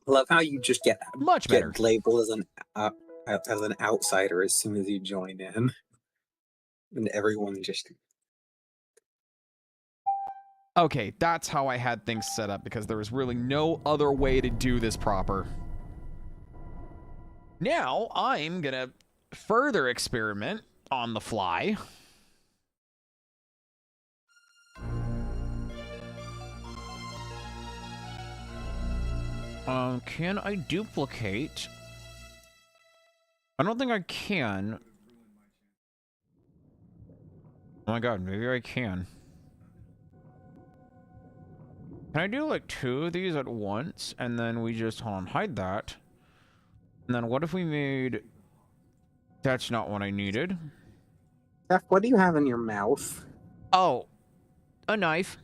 Love how you just get Much better. Labeled as an outsider as soon as you join in, and everyone just. Okay, that's how I had things set up because there was really no other way to do this proper. Now I'm gonna further experiment on the fly. Can I duplicate? I don't think I can. Oh my god, maybe I can. Can I do like 2 of these at once? And then we just, hold on, hide that. And then what if we made... That's not what I needed. Steph, what do you have in your mouth? Oh, a knife.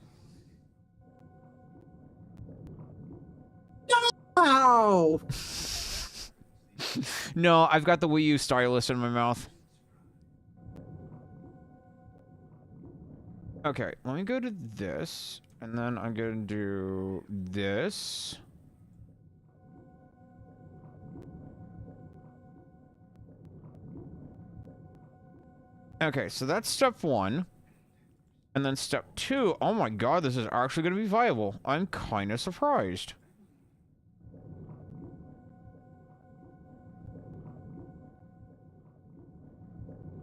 Oh! No, I've got the Wii U stylus in my mouth. Okay, let me go to this. And then I'm going to do this. Okay, so that's step 1. And then step 2. Oh my god, this is actually going to be viable. I'm kind of surprised.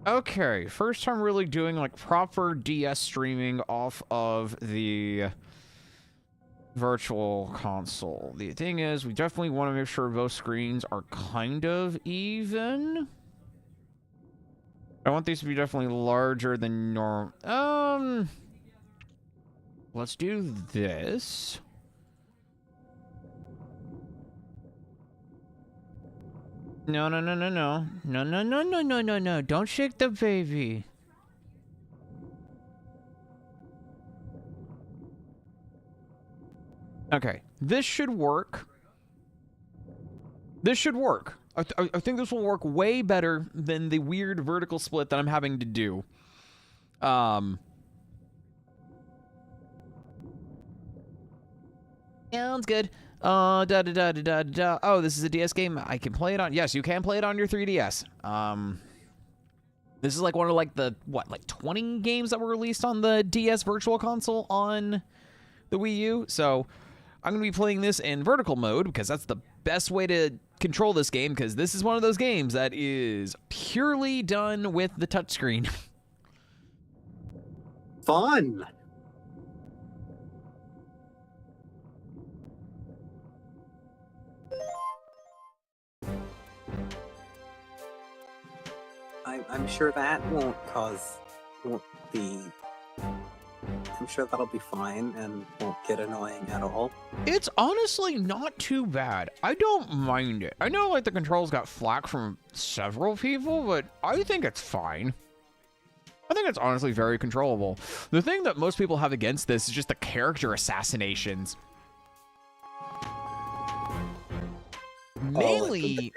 Okay, first time really doing like proper DS streaming off of the virtual console. The thing is, we definitely want to make sure both screens are kind of even. I want these to be definitely larger than normal. Let's do this. No, no, no, no, no. No, no, no, no, no, no, no. Don't shake the baby. Okay, this should work. This should work. I think this will work way better than the weird vertical split that I'm having to do. Sounds good. Oh, this is a DS game. I can play it on... Yes, you can play it on your 3DS. This is like one of like the, like 20 games that were released on the DS Virtual Console on the Wii U. So, I'm going to be playing this in vertical mode because that's the best way to control this game, because this is one of those games that is purely done with the touchscreen. Fun. I'm sure that won't be. I'm sure that'll be fine and won't get annoying at all. It's honestly not too bad. I don't mind it. I know like the controls got flack from several people, but I think it's fine. I think it's honestly very controllable. The thing that most people have against this is just the character assassinations. Mainly,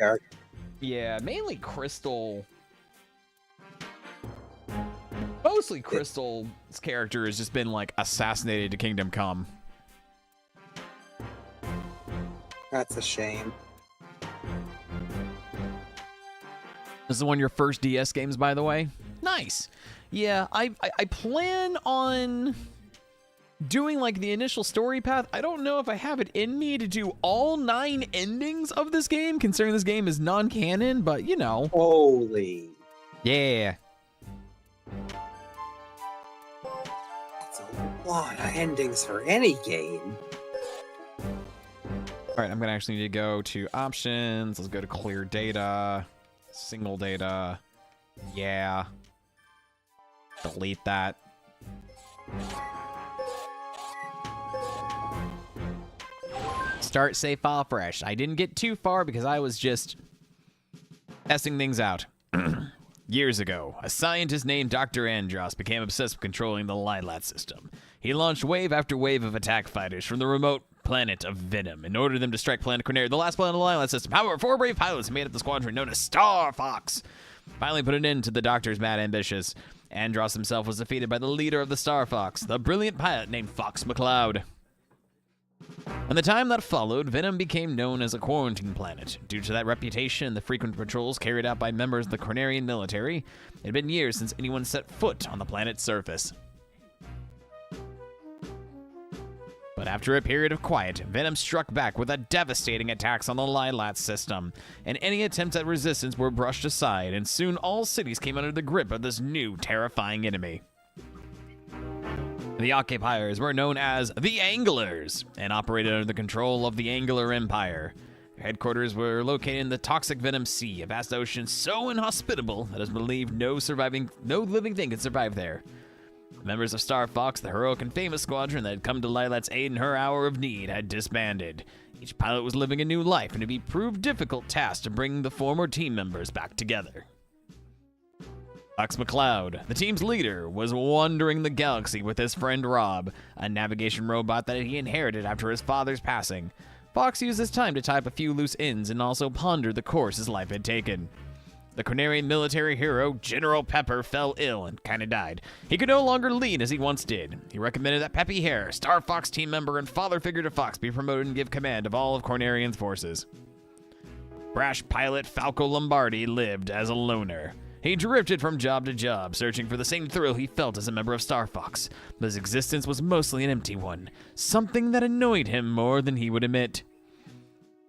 yeah, mainly Crystal. Mostly Crystal's character has just been like assassinated to Kingdom Come. That's a shame. This is one of your first DS games, by the way. Nice. Yeah, I plan on doing like the initial story path. I don't know if I have it in me to do all 9 endings of this game, considering this game is non-canon, but you know. Holy. Yeah. That's a lot of endings for any game. All right, I'm gonna actually need to go to options. Let's go to clear data, single data. Yeah. Delete that. Start save file fresh. I didn't get too far because I was just testing things out. Years ago, a scientist named Dr. Andros became obsessed with controlling the Lylat system. He launched wave after wave of attack fighters from the remote planet of Venom in order for them to strike planet Corneria, the last planet of the Lylat system. However, 4 brave pilots made up the squadron known as Star Fox. Finally put an end to the Doctor's mad ambitions. Andros himself was defeated by the leader of the Star Fox, the brilliant pilot named Fox McCloud. In the time that followed, Venom became known as a quarantine planet. Due to that reputation and the frequent patrols carried out by members of the Cornerian military, it had been years since anyone set foot on the planet's surface. But after a period of quiet, Venom struck back with a devastating attacks on the Lylat system, and any attempts at resistance were brushed aside, and soon all cities came under the grip of this new, terrifying enemy. The occupiers were known as the Anglers, and operated under the control of the Angler Empire. Their headquarters were located in the toxic Venom Sea, a vast ocean so inhospitable that it is believed no living thing could survive there. Members of Star Fox, the heroic and famous squadron that had come to Lylat's aid in her hour of need, had disbanded. Each pilot was living a new life, and it would proved difficult task to bring the former team members back together. Fox McCloud, the team's leader, was wandering the galaxy with his friend Rob, a navigation robot that he inherited after his father's passing. Fox used his time to tie up a few loose ends and also ponder the course his life had taken. The Cornerian military hero, General Pepper, fell ill and kinda died. He could no longer lead as he once did. He recommended that Peppy Hare, Star Fox team member and father figure to Fox, be promoted and give command of all of Cornerian's forces. Brash pilot Falco Lombardi lived as a loner. He drifted from job to job, searching for the same thrill he felt as a member of Star Fox, but his existence was mostly an empty one, something that annoyed him more than he would admit.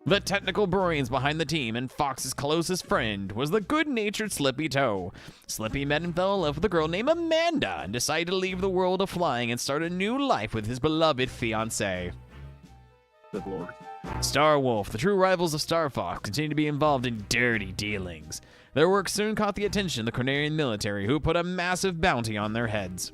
The technical brains behind the team and Fox's closest friend was the good-natured Slippy Toe. Slippy met and fell in love with a girl named Amanda and decided to leave the world of flying and start a new life with his beloved fiancée. Good lord. Star Wolf, the true rivals of Star Fox, continued to be involved in dirty dealings. Their work soon caught the attention of the Cornerian military, who put a massive bounty on their heads.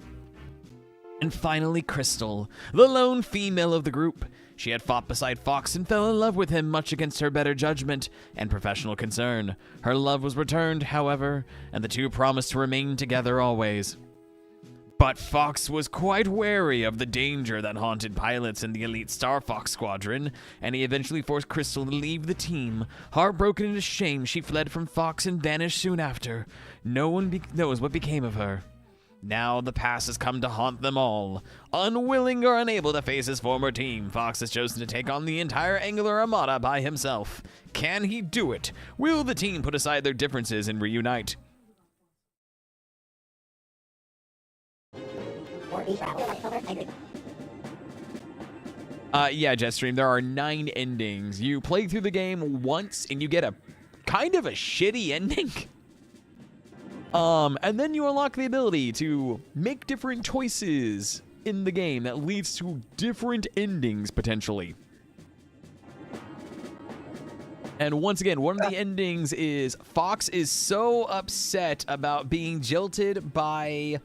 And finally, Crystal, the lone female of the group. She had fought beside Fox and fell in love with him much against her better judgment and professional concern. Her love was returned, however, and the two promised to remain together always. But Fox was quite wary of the danger that haunted pilots in the elite Star Fox squadron, and he eventually forced Crystal to leave the team. Heartbroken and ashamed, she fled from Fox and vanished soon after. No one knows what became of her. Now the past has come to haunt them all. Unwilling or unable to face his former team, Fox has chosen to take on the entire Angler Armada by himself. Can he do it? Will the team put aside their differences and reunite? Yeah, Jetstream, there are 9 endings. You play through the game once and you get a kind of a shitty ending. And then you unlock the ability to make different choices in the game that leads to different endings, potentially. And once again, one of the endings is Fox is so upset about being jilted by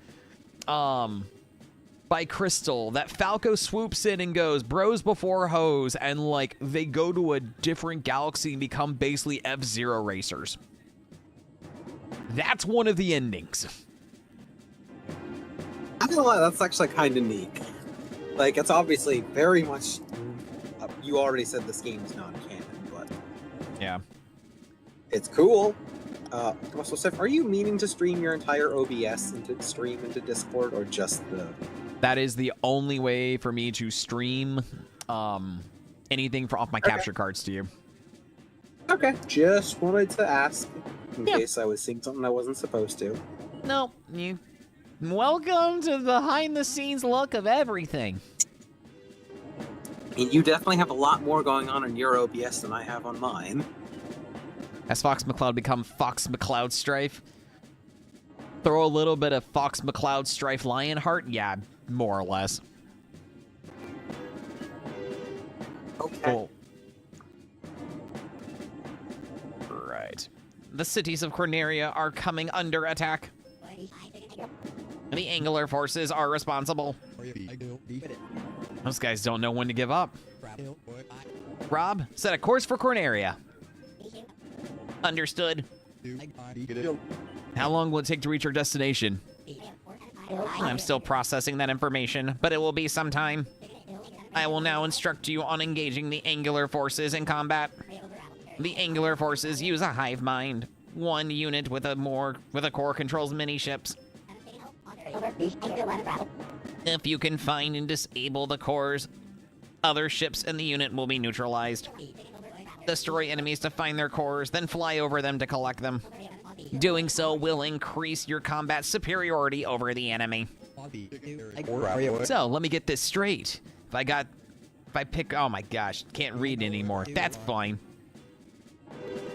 Crystal that Falco swoops in and goes, bros before hoes, and like they go to a different galaxy and become basically F-Zero racers. That's one of the endings. I don't know, that's actually kind of neat. Like, it's obviously very much. You already said this game is non-canon, but Yeah. it's cool. So, Seth, are you meaning to stream your entire OBS into Discord, or just the? That is the only way for me to stream anything off my capture cards to you. Okay, just wanted to ask in case I was seeing something I wasn't supposed to. No, you. Welcome to the behind-the-scenes look of everything. And you definitely have a lot more going on your OBS than I have on mine. Has Fox McCloud become Fox McCloud Strife? Throw a little bit of Fox McCloud Strife Lionheart? Yeah, more or less. Okay. Cool. Right. The cities of Corneria are coming under attack. The Angular forces are responsible. Those guys don't know when to give up. Rob, set a course for Corneria. Understood. How long will it take to reach our destination? I'm still processing that information, but it will be some time. I will now instruct you on engaging the Angular forces in combat. The Angular forces use a hive mind. One unit with a core controls many ships. If you can find and disable the cores, other ships in the unit will be neutralized. Destroy enemies to find their cores, then fly over them to collect them. Doing so will increase your combat superiority over the enemy. So, let me get this straight. If I pick, oh my gosh, can't read anymore. That's fine.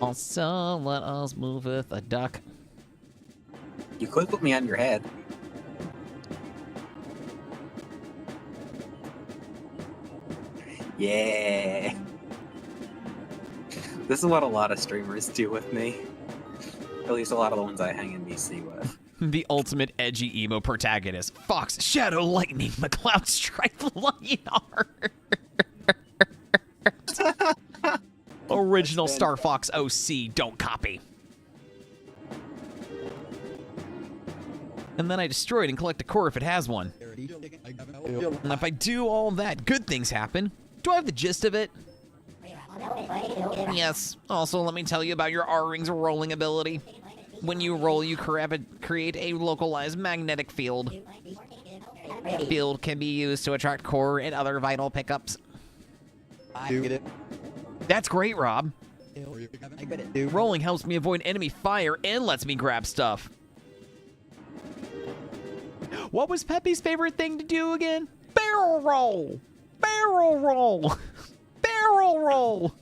Also, let us move with a duck. You could put me on your head. Yeah. This is what a lot of streamers do with me. At least a lot of the ones I hang in DC with. The ultimate edgy emo protagonist. Fox, Shadow Lightning, McCloud Strife, Lionheart. Original Star Fox OC, don't copy. And then I destroy it and collect a core if it has one. And if I do all that, good things happen. Do I have the gist of it? Yes. Also, let me tell you about your R-Ring's rolling ability. When you roll, you create a localized magnetic field. Field can be used to attract core and other vital pickups. That's great, Rob. Rolling helps me avoid enemy fire and lets me grab stuff. What was Peppy's favorite thing to do again? Barrel roll! Barrel roll! Barrel roll!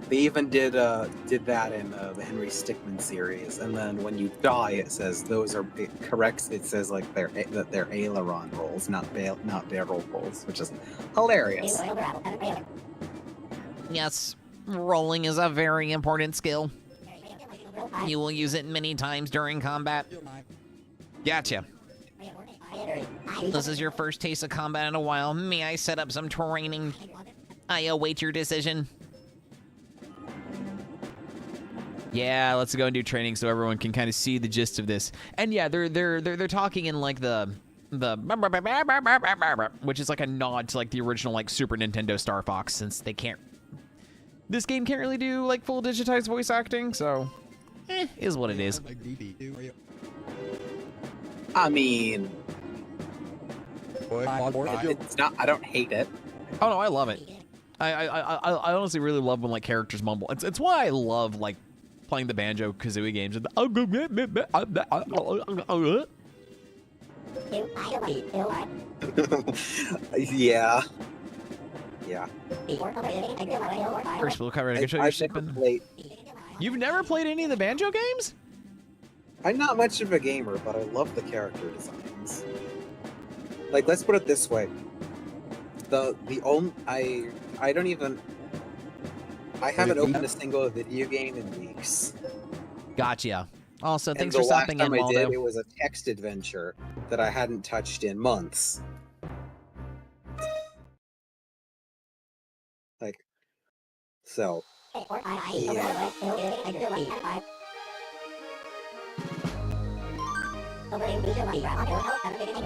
They even did that in the Henry Stickmin series, and then when you die, it says it corrects. It says like that they're aileron rolls, not barrel rolls, which is hilarious. Yes, rolling is a very important skill. You will use it many times during combat. Gotcha. This is your first taste of combat in a while. May I set up some training? I await your decision. Yeah, let's go and do training so everyone can kind of see the gist of this. And yeah, they're talking in like the which is like a nod to like the original like Super Nintendo Star Fox, since they can't. This game can't really do like full digitized voice acting, so is what it is. I mean, it's not. I don't hate it. Oh no, I love it. I honestly really love when like characters mumble. It's why I love like playing the Banjo-Kazooie games. Yeah. Yeah. First, we'll cover it. I can show you I've ship never and- played. You've never played any of the Banjo games? I'm not much of a gamer, but I love the character designs. Like, let's put it this way: the only I don't even I haven't opened a single video game in weeks. Gotcha. Also, And thanks the for stopping last in, time I Waldo. did, it was a text adventure that I hadn't touched in months. Like, so yeah.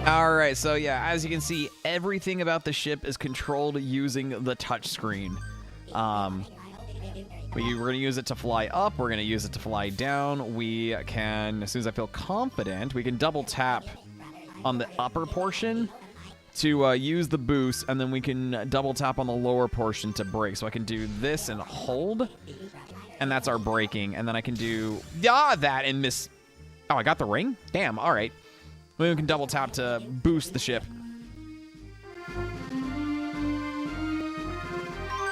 All right, so yeah, as you can see, everything about the ship is controlled using the touchscreen. We're going to use it to fly up. We're going to use it to fly down. We can, as soon as I feel confident, we can double tap on the upper portion to use the boost, and then we can double tap on the lower portion to brake. So I can do this and hold, and that's our braking. And then I can do that and miss. Oh, I got the ring? Damn, all right. Then we can double tap to boost the ship.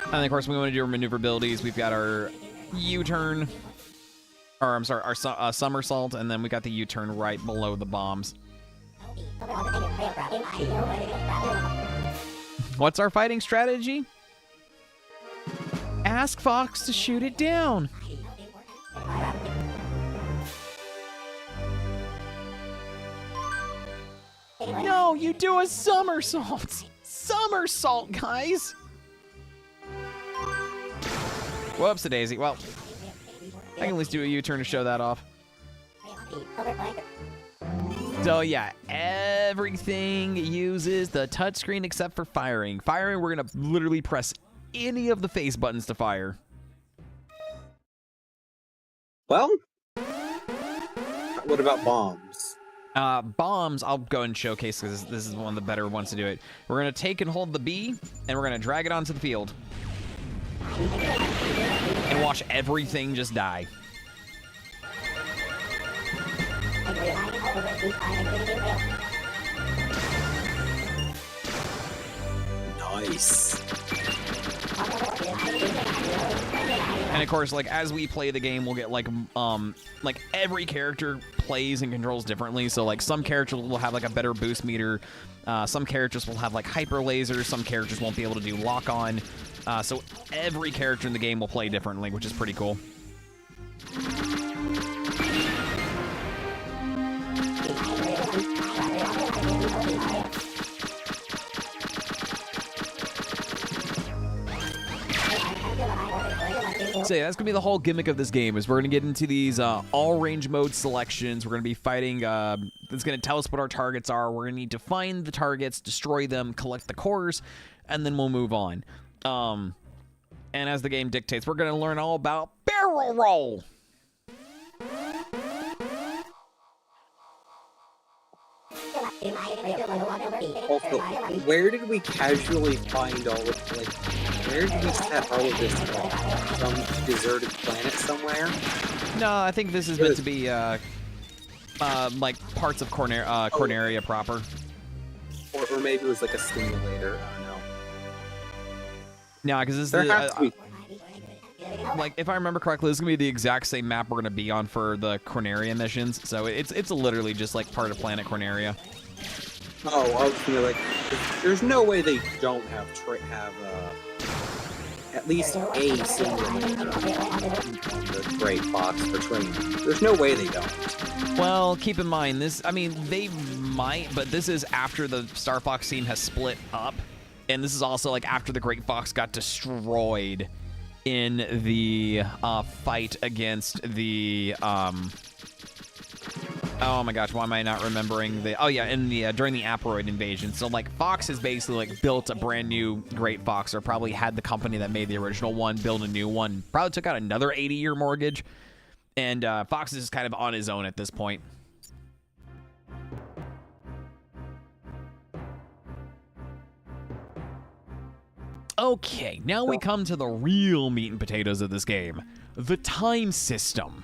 And then, of course, we want to do our maneuverabilities. We've got our U-turn, or I'm sorry, our somersault, and then we got the U-turn right below the bombs. What's our fighting strategy? Ask Fox to shoot it down. No, you do a somersault. Somersault, guys. Whoops, a daisy. Well, I can at least do a U-turn to show that off. So yeah, everything uses the touchscreen except for firing. Firing, we're gonna literally press any of the face buttons to fire. Well, what about bombs? Bombs, I'll go and showcase because this is one of the better ones to do it. We're gonna take and hold the B, and we're gonna drag it onto the field. And watch everything just die. Nice. And of course, like as we play the game, we'll get like every character plays and controls differently. So like some characters will have like a better boost meter. Some characters will have like hyper lasers. Some characters won't be able to do lock on. So every character in the game will play differently, which is pretty cool. So yeah, that's gonna be the whole gimmick of this game. Is we're gonna get into these all range mode selections. We're gonna be fighting. It's gonna tell us what our targets are. We're gonna need to find the targets, destroy them, collect the cores, and then we'll move on. And as the game dictates, we're gonna learn all about barrel roll. Also, where did we casually find all of, like, where did we set all of this up? Some deserted planet somewhere? No, I think this is meant to be like parts of Corneria proper. Or maybe it was like a simulator. I don't know. No, because this is There has to be. like, if I remember correctly, this is gonna be the exact same map we're gonna be on for the Corneria missions. So it's literally just like part of Planet Corneria. Oh, I was thinking, like, there's no way they don't have at least a simulator on the Great Fox for training. There's no way they don't. Well, keep in mind this. I mean, they might, but this is after the Star Fox scene has split up, and this is also like after the Great Fox got destroyed in the fight against the oh my gosh, why am I not remembering the? Oh yeah, in the during the Aperoid invasion. So like Fox has basically like built a brand new Great Fox, or probably had the company that made the original one build a new one. Probably took out another 80-year mortgage, and Fox is just kind of on his own at this point. Okay, now we come to the real meat and potatoes of this game, the time system.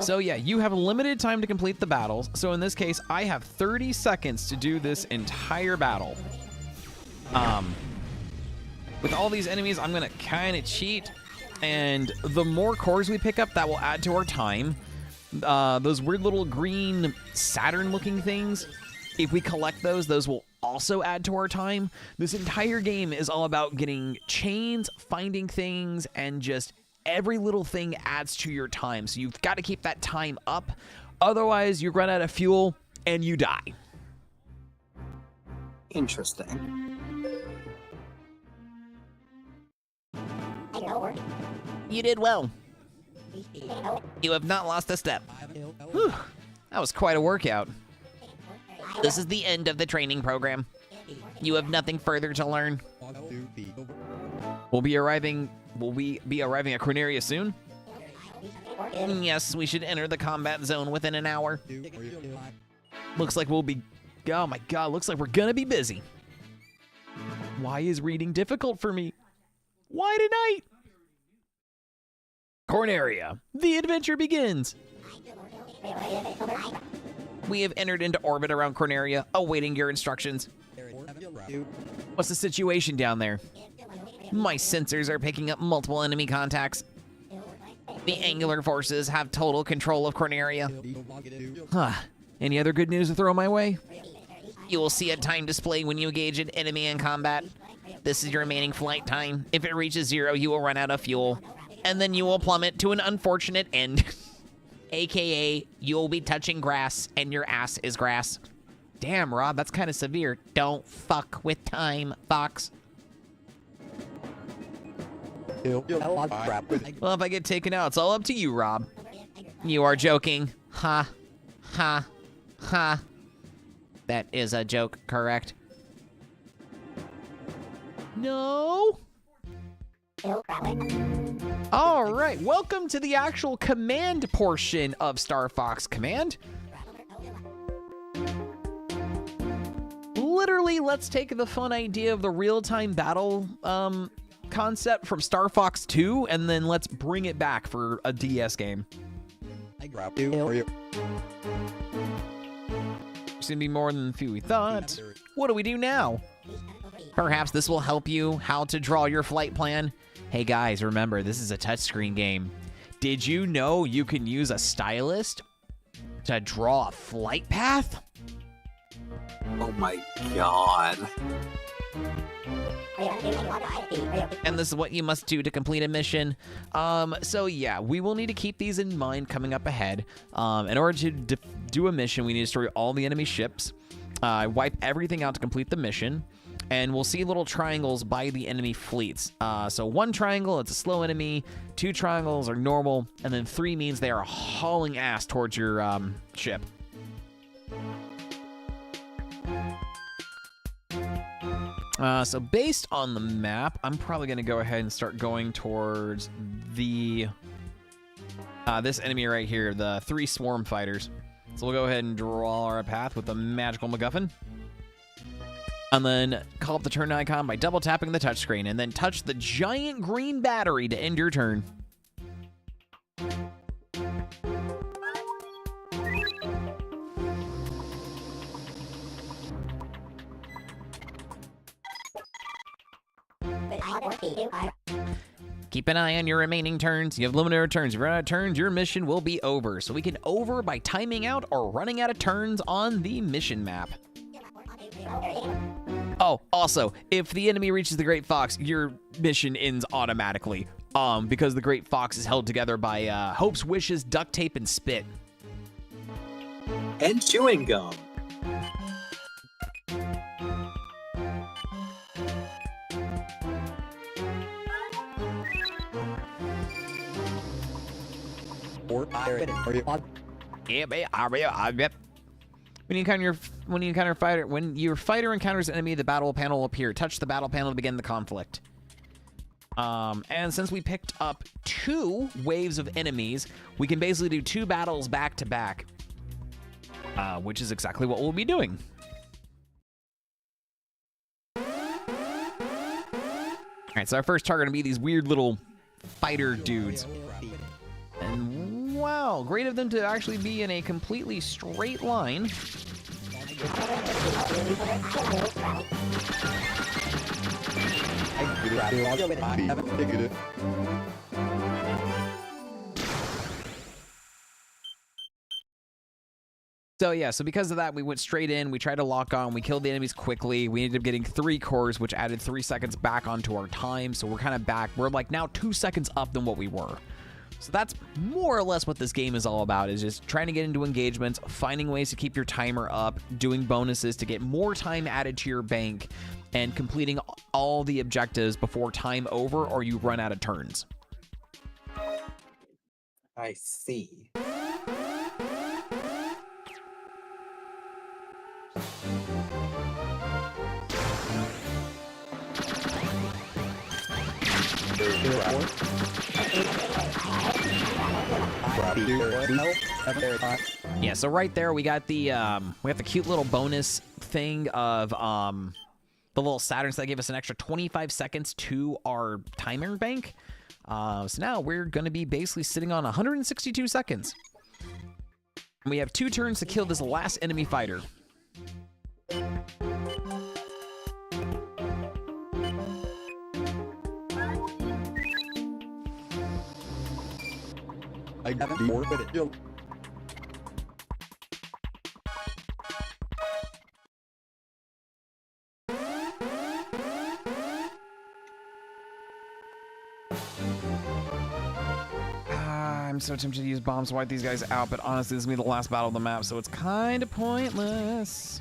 So yeah, you have limited time to complete the battles. So in this case, I have 30 seconds to do this entire battle. With all these enemies, I'm gonna kind of cheat. And the more cores we pick up, that will add to our time. Those weird little green Saturn-looking things, if we collect those will also add to our time. This entire game is all about getting chains, finding things, and just every little thing adds to your time. So you've got to keep that time up. Otherwise, you run out of fuel and you die. Interesting. You did well. You have not lost a step. Whew, that was quite a workout. This is the end of the training program. You have nothing further to learn. Will we be arriving at Corneria soon? Yes, we should enter the combat zone within an hour. Looks like we'll be... Oh my god, looks like we're gonna be busy. Why is reading difficult for me? Why tonight? Corneria, the adventure begins. We have entered into orbit around Corneria, awaiting your instructions. What's the situation down there? My sensors are picking up multiple enemy contacts. The Angular forces have total control of Corneria. Huh. Any other good news to throw my way? You will see a time display when you engage an enemy in combat. This is your remaining flight time. If it reaches 0, you will run out of fuel. And then you will plummet to an unfortunate end. AKA, you'll be touching grass, and your ass is grass. Damn, Rob, that's kind of severe. Don't fuck with time, Fox. Well, if I get taken out, it's all up to you, Rob. You are joking. Ha. Ha. Ha. That is a joke, correct? No? All right, welcome to the actual command portion of Star Fox Command. Literally, let's take the fun idea of the real-time battle concept from Star Fox 2, and then let's bring it back for a DS game. I grabbed you for you. It's gonna be more than a few we thought. What do we do now? Perhaps this will help you how to draw your flight plan. Hey guys, remember, this is a touchscreen game. Did you know you can use a stylus to draw a flight path? Oh my god. And this is what you must do to complete a mission. So yeah, we will need to keep these in mind coming up ahead. In order to do a mission, we need to destroy all the enemy ships, wipe everything out to complete the mission, and we'll see little triangles by the enemy fleets. So 1 triangle, it's a slow enemy, 2 triangles are normal, and then 3 means they are hauling ass towards your ship. So based on the map, I'm probably going to go ahead and start going towards the this enemy right here, the 3 swarm fighters. So we'll go ahead and draw our path with the magical MacGuffin. And then call up the turn icon by double tapping the touchscreen, and then touch the giant green battery to end your turn. Keep an eye on your remaining turns. You have limited turns. If you run out of turns, your mission will be over. So we can over by timing out or running out of turns on the mission map. Oh, also, if the enemy reaches the Great Fox, your mission ends automatically. Because the Great Fox is held together by hopes, wishes, duct tape, and spit. And chewing gum. When your fighter encounters an enemy, the battle panel will appear. Touch the battle panel to begin the conflict. And since we picked up 2 waves of enemies, we can basically do 2 battles back to back, which is exactly what we'll be doing. All right, so our first target will be these weird little fighter dudes. And wow, great of them to actually be in a completely straight line. So yeah, so because of that, we went straight in, we tried to lock on, we killed the enemies quickly, we ended up getting 3 cores, which added 3 seconds back onto our time, so we're kind of back. We're like now 2 seconds up than what we were. So that's more or less what this game is all about, is just trying to get into engagements, finding ways to keep your timer up, doing bonuses to get more time added to your bank, and completing all the objectives before time over or you run out of turns. I see. Yeah, so right there we got the cute little bonus thing of the little Saturns that gave us an extra 25 seconds to our timer bank. So now we're going to be basically sitting on 162 seconds. And we have 2 turns to kill this last enemy fighter. I haven't more with it. I'm so tempted to use bombs to wipe these guys out, but honestly, this is going to be the last battle of the map, so it's kind of pointless.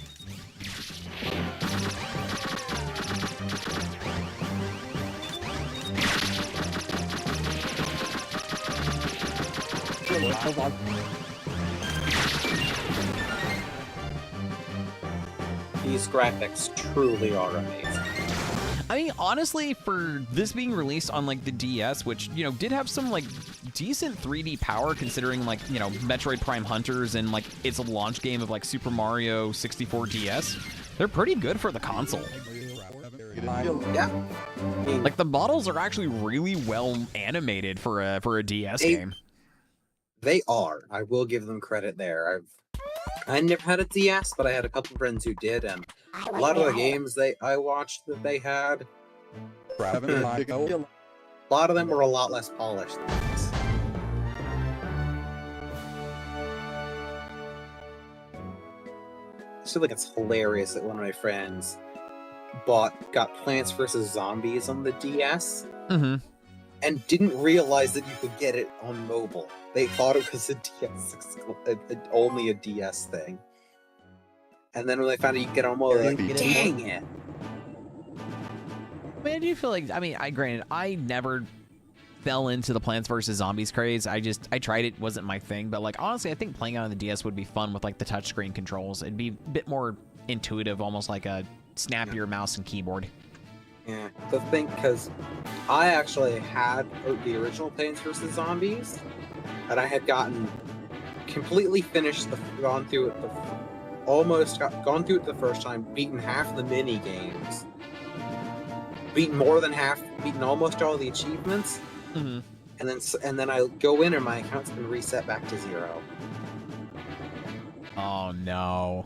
These graphics truly are amazing. I mean, honestly, for this being released on, like, the DS, which, you know, did have some, like, decent 3D power considering, like, you know, Metroid Prime Hunters and, like, its launch game of, like, Super Mario 64 DS, they're pretty good for the console. Yeah. I mean, Like, the models are actually really well animated for a DS game. they are. I will give them credit there. I never had a DS, but I had a couple friends who did, and a lot of the games I watched that they had, a lot of them were a lot less polished than this. I feel like it's hilarious that one of my friends got Plants vs. Zombies on the DS Mm-hmm. and didn't realize that you could get it on mobile. They thought it was a DS, only a DS thing. And then when they found out you could get it on mobile, they're like, dang it! I mean, I do feel like, I mean, granted, I never fell into the Plants vs. Zombies craze. I tried it, wasn't my thing, but, like, honestly, I think playing it on the DS would be fun with, like, the touchscreen controls. It'd be a bit more intuitive, almost like a snappier mouse and keyboard. Yeah, the thing, because I actually had the original Plants vs. Zombies, and I had completely finished gone through it the first time, beaten half the mini games, beaten almost all the achievements, Mm-hmm. and then I go in and my account's been reset back to 0. Oh, no.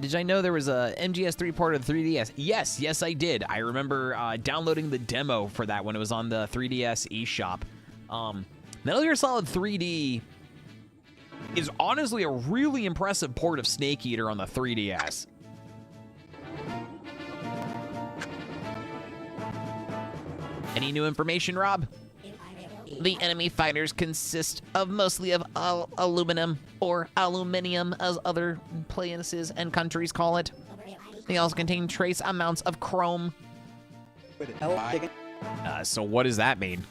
Did I know there was a MGS3 port of the 3DS? Yes, I did. I remember downloading the demo for that when it was on the 3DS eShop. Metal Gear Solid 3D is honestly a really impressive port of Snake Eater on the 3DS. Any new information, Rob? The enemy fighters consist of mostly of aluminum, or aluminium as other places and countries call it. They also contain trace amounts of chrome. So what does that mean?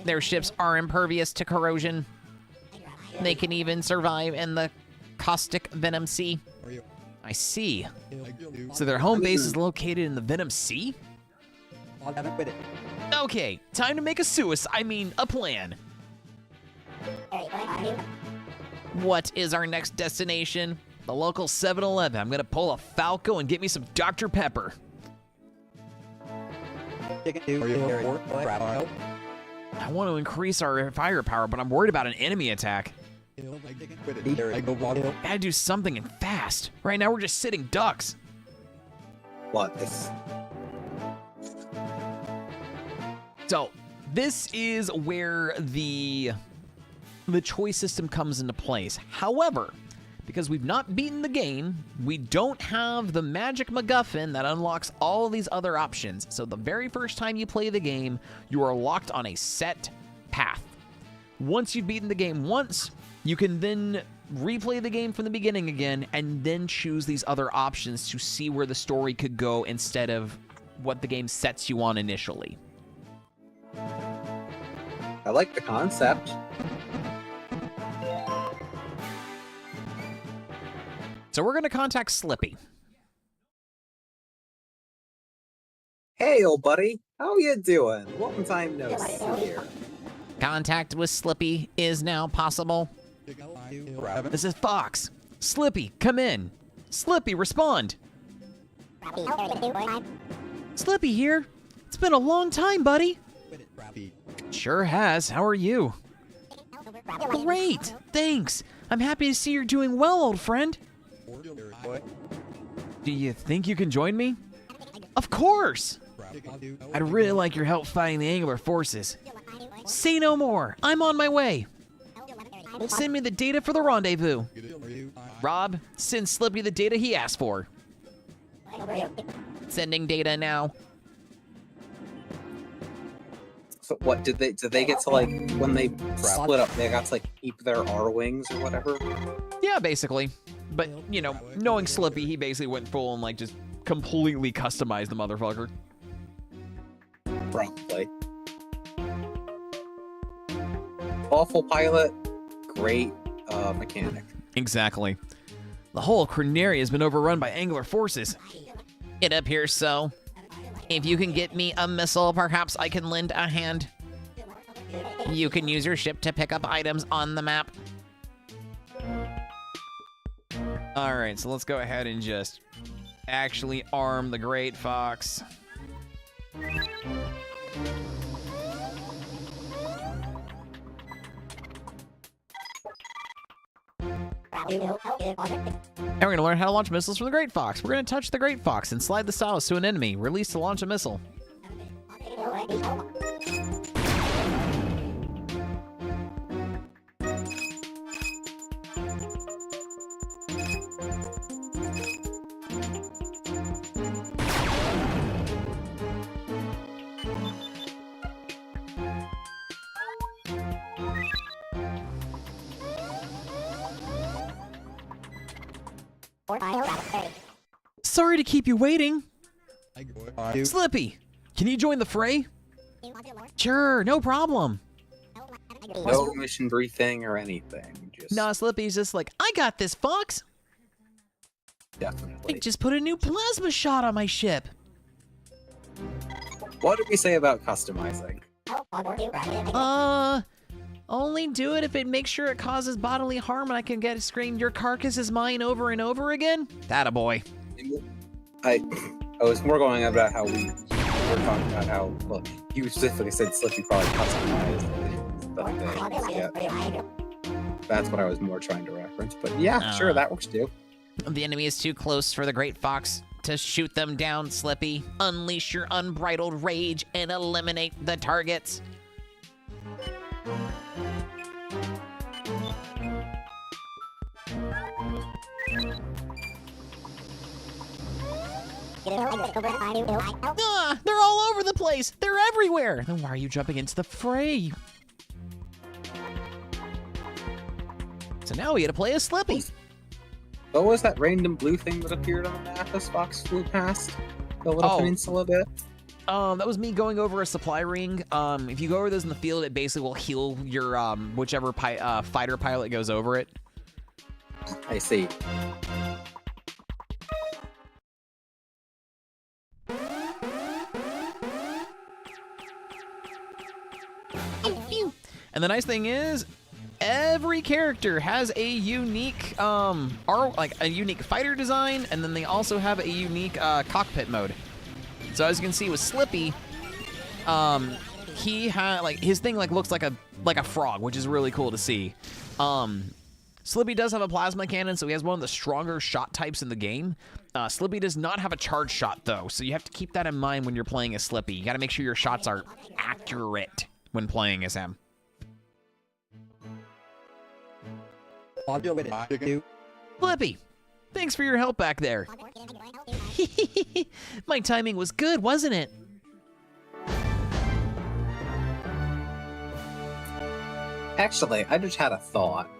Their ships are impervious to corrosion. They can even survive in the caustic Venom Sea. I see. So their home base is located in the Venom Sea? Okay, time to make a plan. What is our next destination? The local 7-Eleven. I'm gonna pull a Falco and get me some Dr. Pepper. I want to increase our firepower, but I'm worried about an enemy attack. Gotta do something and fast. Right now we're just sitting ducks. What this? So this is where the choice system comes into place. However, because we've not beaten the game, we don't have the magic MacGuffin that unlocks all of these other options. So the very first time you play the game, you are locked on a set path. Once you've beaten the game once, you can then replay the game from the beginning again and then choose these other options to see where the story could go instead of what the game sets you on initially. I like the concept. So we're going to contact Slippy. Hey, old buddy, how you doing? Long time no see here. Contact with Slippy is now possible. This is Fox. Slippy, come in. Slippy, respond. Slippy here. It's been a long time, buddy. Sure has. How are you? Great, thanks. I'm happy to see you're doing well, old friend. Do you think you can join me? Of course! I'd really like your help fighting the Angler forces. Say no more. I'm on my way. Send me the data for the rendezvous. Rob, send Slippy the data he asked for. Sending data now. So what did they get to, like, when they split up, they got to like keep their R wings or whatever? Yeah, basically. But, you know, knowing Slippy, he basically went full and, like, just completely customized the motherfucker. Probably. Awful pilot, great mechanic. Exactly. The whole Croneria has been overrun by Angler forces. It appears so. If you can get me a missile, perhaps I can lend a hand. You can use your ship to pick up items on the map. Alright, so let's go ahead and just actually arm the Great Fox. And we're going to learn how to launch missiles from the Great Fox. We're going to touch the Great Fox and slide the stylus to an enemy. Release to launch a missile. Sorry to keep you waiting. Slippy, can you join the fray? Sure, no problem. No mission briefing or anything. Just Nah, Slippy's just like, I got this, Fox. I definitely. just put a new plasma shot on my ship. What did we say about customizing? Only do it if it makes sure it causes bodily harm and I can get a scream, your carcass is mine over and over again. That-a-boy. I was more going about how we were talking about how, well, you specifically said Slippy probably customized the things. Yeah. That's what I was more trying to reference. But yeah, sure, that works too. The enemy is too close for the Great Fox to shoot them down, Slippy. Unleash your unbridled rage and eliminate the targets. They're all over the place. They're everywhere. Then why are you jumping into the fray? So now we get to play as Slippy. What was that random blue thing that appeared on the map as Fox flew past the little peninsula bit? That was me going over a supply ring. If you go over those in the field, it basically will heal your whichever fighter pilot goes over it. I see. And the nice thing is, every character has a unique a unique fighter design, and then they also have a unique cockpit mode. So as you can see with Slippy, he had like his thing like looks like a frog, which is really cool to see. Slippy does have a plasma cannon, so he has one of the stronger shot types in the game. Slippy does not have a charge shot though, so you have to keep that in mind when you're playing as Slippy. You got to make sure your shots are accurate when playing as him. Slippy, thanks for your help back there. My timing was good, wasn't it? Actually, I just had a thought.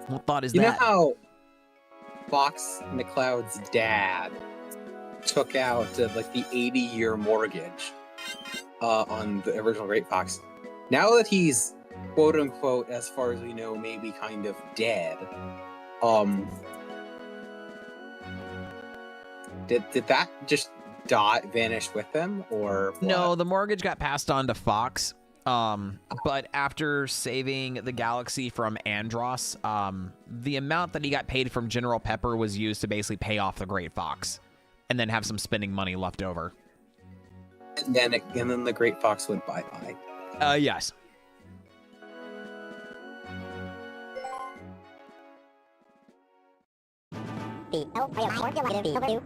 What thought is You know that? how Fox McCloud's dad took out like the 80-year mortgage on the original Great Fox? Now that he's quote unquote, as far as we know, maybe kind of dead. Did that just vanish with him, or what? No, the mortgage got passed on to Fox. But after saving the galaxy from Andros, the amount that he got paid from General Pepper was used to basically pay off the Great Fox, and then have some spending money left over. And then the Great Fox went bye-bye. Yes.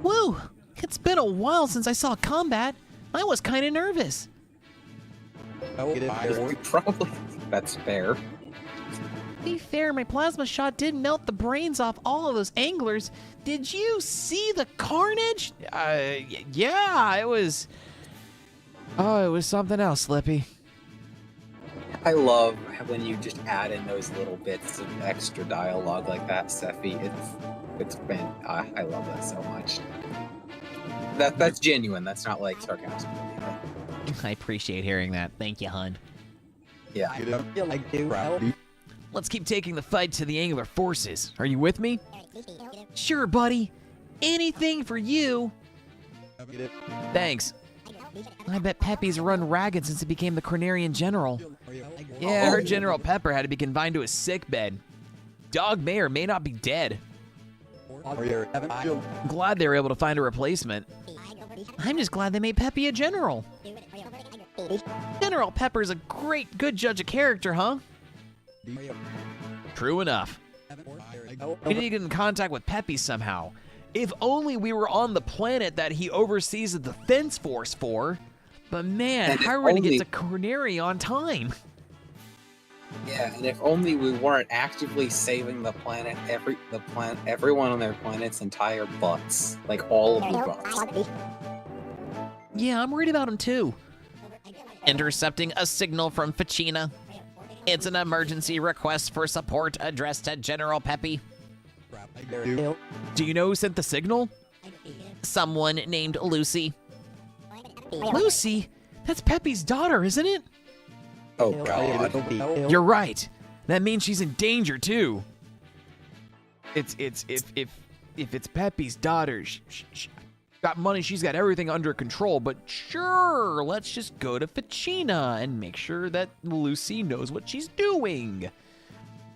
Woo! It's been a while since I saw combat. I was kind of nervous. You probably that's fair. To be fair, my plasma shot did melt the brains off all of those anglers. Did you see the carnage? Yeah, it was... Oh, it was something else, Slippy. I love when you just add in those little bits of extra dialogue like that, Sephi. It's been I love that so much. That's genuine. That's not like sarcastic. I appreciate hearing that. Thank you, hun. Yeah. Let's keep taking the fight to the Angler forces. Are you with me? Sure, buddy. Anything for you. Thanks. I bet Peppy's run ragged since he became the Cornerian General. Yeah, I heard General Pepper had to be confined to his sickbed. Dog may or may not be dead. I'm glad they were able to find a replacement. I'm just glad they made Peppy a general. General Pepper's a good judge of character, huh? True enough. We need to get in contact with Peppy somehow. If only we were on the planet that he oversees the defense force for. But man, how are we gonna get to Corneria on time? Yeah, and if only we weren't actively saving the planet, everyone on their planet's entire butts, like all of the butts. Yeah, I'm worried about him too. Intercepting a signal from Ficina. It's an emergency request for support addressed to General Peppy. Do you know who sent the signal? Someone named Lucy. Lucy? That's Peppy's daughter, isn't it? Oh God. You're right. That means she's in danger too. If it's Peppy's daughter, she got money, she's got everything under control, but sure, let's just go to Ficina and make sure that Lucy knows what she's doing.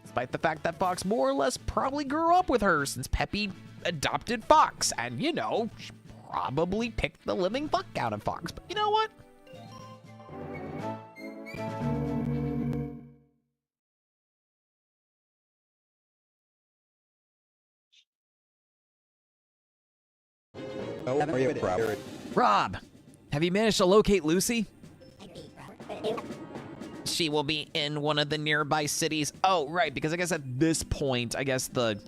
Despite the fact that Fox more or less probably grew up with her since Peppy adopted Fox, and you know, she probably picked the living fuck out of Fox, but you know what? Rob, have you managed to locate Lucy? She will be in one of the nearby cities. Oh, right, because I guess at this point, I guess the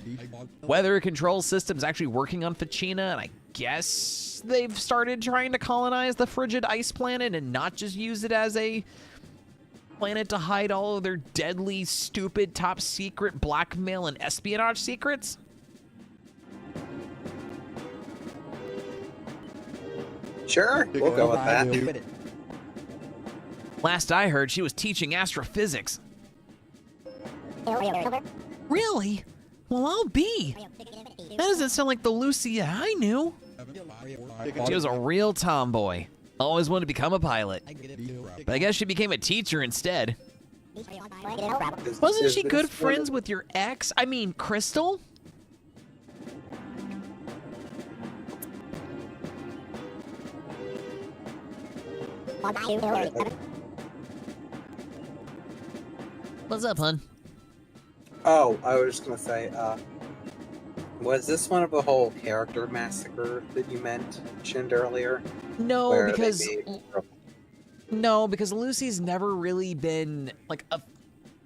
weather control system is actually working on Ficina, and I guess they've started trying to colonize the frigid ice planet and not just use it as a planet to hide all of their deadly, stupid, top secret blackmail and espionage secrets. Sure, we'll go with that. Last I heard, she was teaching astrophysics. Really? Well, I'll be. That doesn't sound like the Lucia I knew. She was a real tomboy. Always wanted to become a pilot. But I guess she became a teacher instead. Wasn't she good friends with your ex? I mean, Crystal? What's up, hun? Oh, I was just gonna say, was this one of the whole character massacre that you mentioned earlier? No, Where they because made- no, because Lucy's never really been like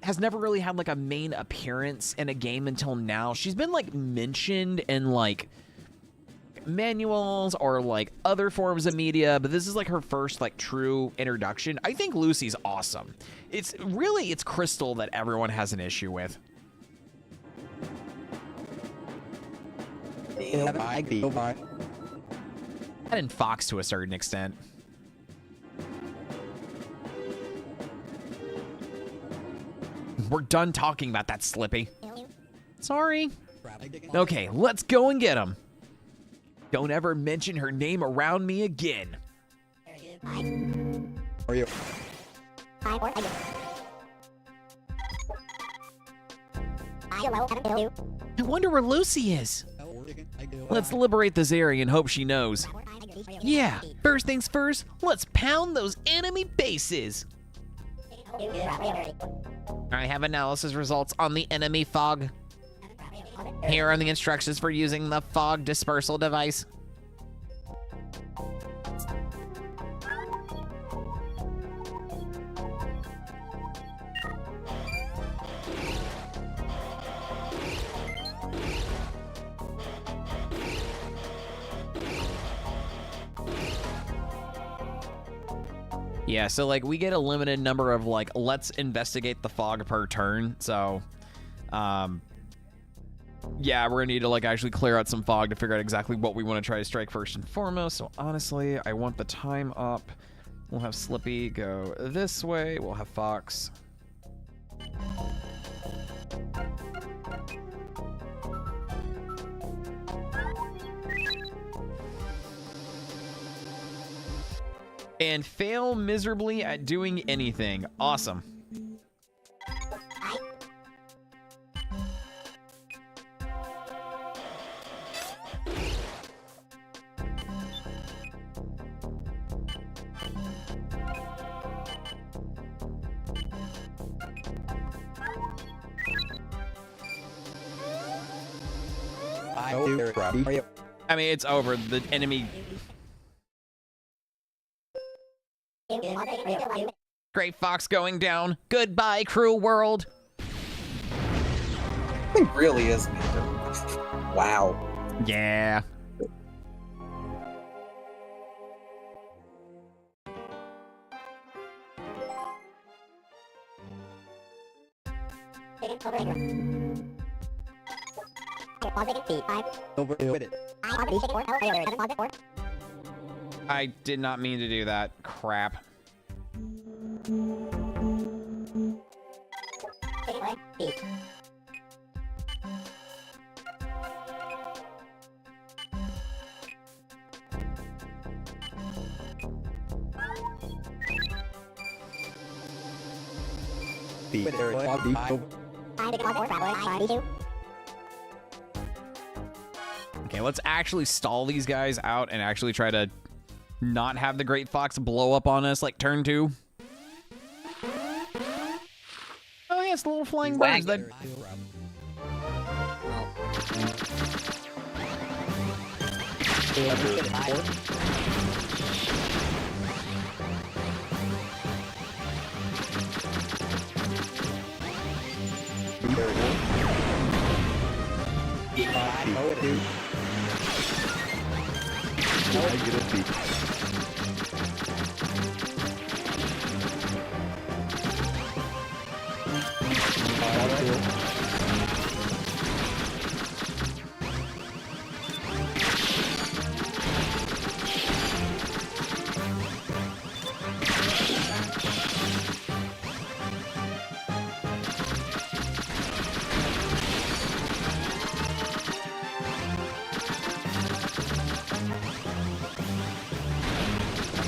has never really had like a main appearance in a game until now. She's been like mentioned in like manuals or like other forms of media, but this is like her first like true introduction. I think Lucy's awesome. It's Crystal that everyone has an issue with. And Fox to a certain extent. We're done talking about that, Slippy. Sorry. Okay, let's go and get him. Don't ever mention her name around me again. Are you? I wonder where Lucy is. Let's liberate this area and hope she knows. Yeah, first things first, let's pound those enemy bases. I have analysis results on the enemy fog. Here are the instructions for using the fog dispersal device. Yeah, so like we get a limited number of like let's investigate the fog per turn. So yeah, we're gonna need to like actually clear out some fog to figure out exactly what we want to try to strike first and foremost. So honestly, I want the time up. We'll have Slippy go this way. We'll have Fox. And fail miserably at doing anything. Awesome. I mean, it's over. The enemy... Great Fox going down. Goodbye, cruel world. It really is. Wow. Yeah. I did not mean to do that. Crap. Okay, let's actually stall these guys out and actually try to not have the Great Fox blow up on us like turn 2. Oh yeah, it's the little flying birds that...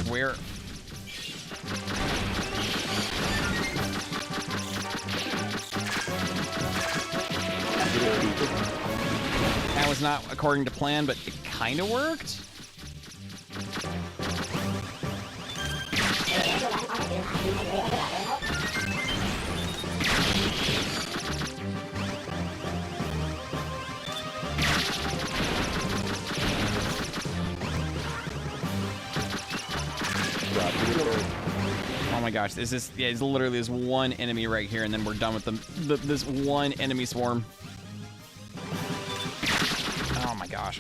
Where? That was not according to plan, but it kind of worked. Oh my gosh, this is yeah, it's literally this one enemy right here, and then we're done with this one enemy swarm. Oh my gosh.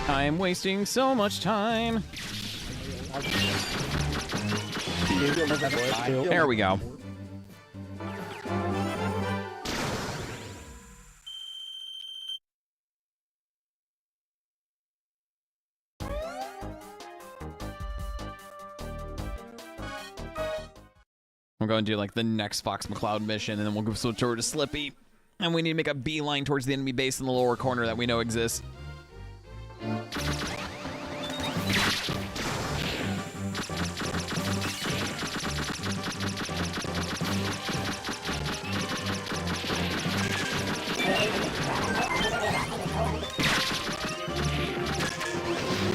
I'm wasting so much time. There we go. We'll go and do like the next Fox McCloud mission, and then we'll go switch over to Slippy. And we need to make a beeline towards the enemy base in the lower corner that we know exists.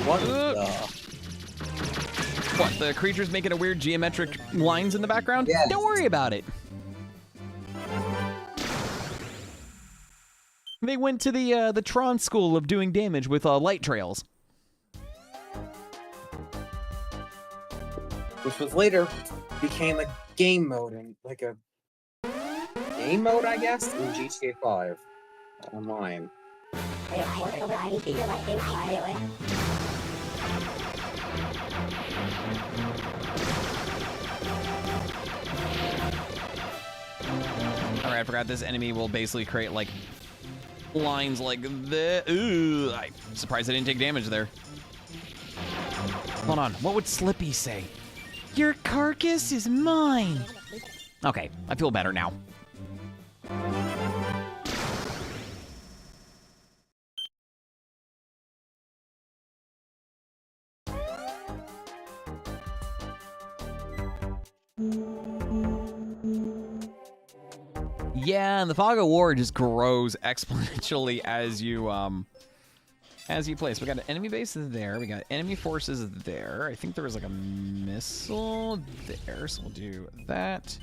What the? What, the creature's making a weird geometric lines in the background? Yes. Don't worry about it. They went to the Tron school of doing damage with light trails. Which was later became a game mode and like a game mode, I guess, in GTA 5 online. Alright, I forgot this enemy will basically create like lines like this. Ooh, I'm surprised I didn't take damage there. Hold on, what would Slippy say? Your carcass is mine. Okay, I feel better now. Yeah, and the Fog of War just grows exponentially as you play. So we got an enemy base there, we got enemy forces there. I think there was like a missile there, so we'll do that.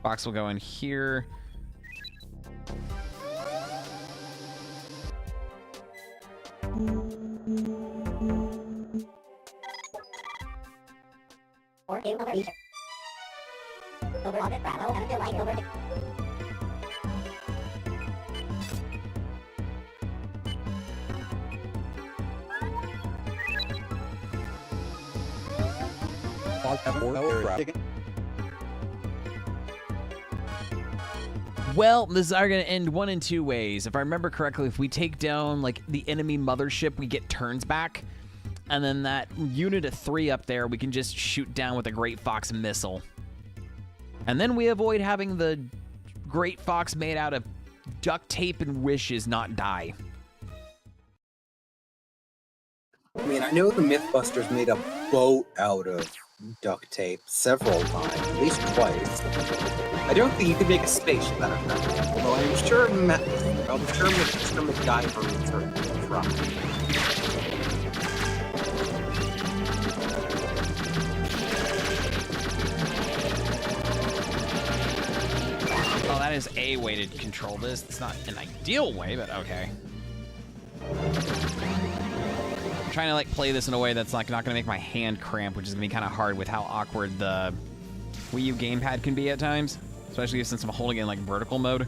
Box will go in here. Well, this is going to end one in two ways. If I remember correctly, if we take down like the enemy mothership, we get turns back. And then that unit of 3 up there, we can just shoot down with a Great Fox missile. And then we avoid having the Great Fox made out of duct tape and wishes not die. I mean, I know the Mythbusters made a boat out of duct tape several times, at least twice. I don't think you could make a spaceship out of that. Although I'm sure Mr. MacGyver would certainly try. Well, that is a way to control this. It's not an ideal way, but okay. I'm trying to like play this in a way that's like not gonna make my hand cramp, which is gonna be kind of hard with how awkward the Wii U gamepad can be at times, especially since I'm holding it in like vertical mode.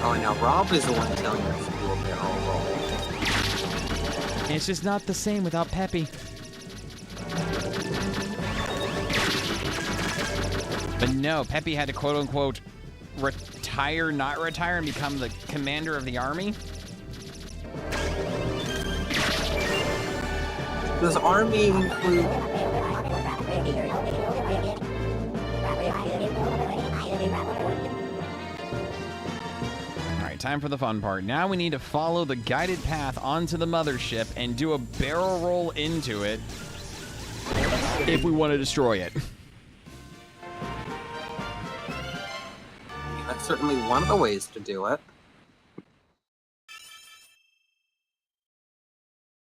Oh, now Rob is the one telling us to do a barrel roll. It's just not the same without Peppy. But no, Peppy had to quote-unquote retire, not retire, and become the commander of the army. Does army include... Alright, time for the fun part. Now we need to follow the guided path onto the mothership and do a barrel roll into it if we want to destroy it. That's certainly one of the ways to do it.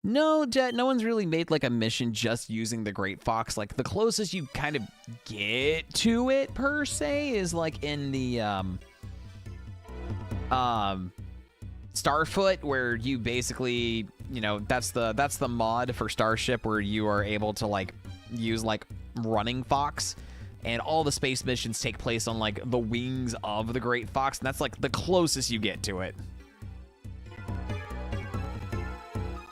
No, Jet, no one's really made like a mission just using the Great Fox. Like the closest you kind of get to it per se is like in the Starfoot, where you basically, you know, that's the mod for Starship where you are able to like use like running fox, and all the space missions take place on like the wings of the Great Fox, and that's like the closest you get to it.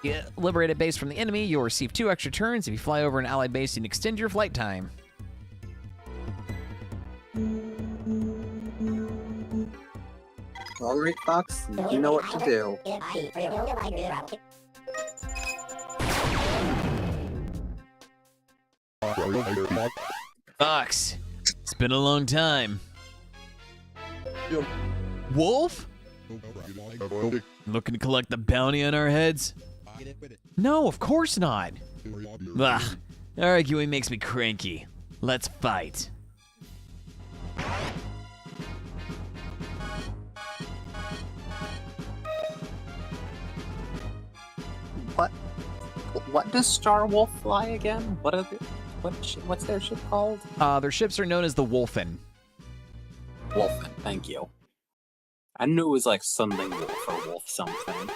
You liberate a base from the enemy, you'll receive 2 extra turns. If you fly over an allied base, you can extend your flight time. All right, Fox, you know what to do. Fox, it's been a long time. Wolf? Looking to collect the bounty on our heads? No, of course not. Ugh, arguing makes me cranky. Let's fight. What does Star Wolf fly again? What's their ship called? Their ships are known as the Wolfen. Wolfen, thank you. I knew it was like something wolf or wolf something.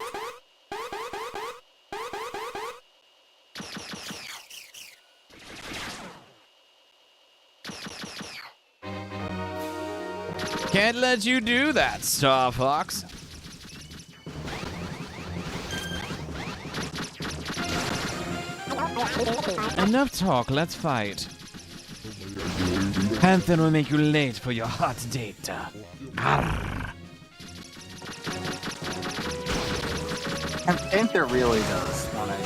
Can't let you do that, Star Fox. Enough talk, let's fight. Panther will make you late for your hot date. Arr. And Panther really does want to.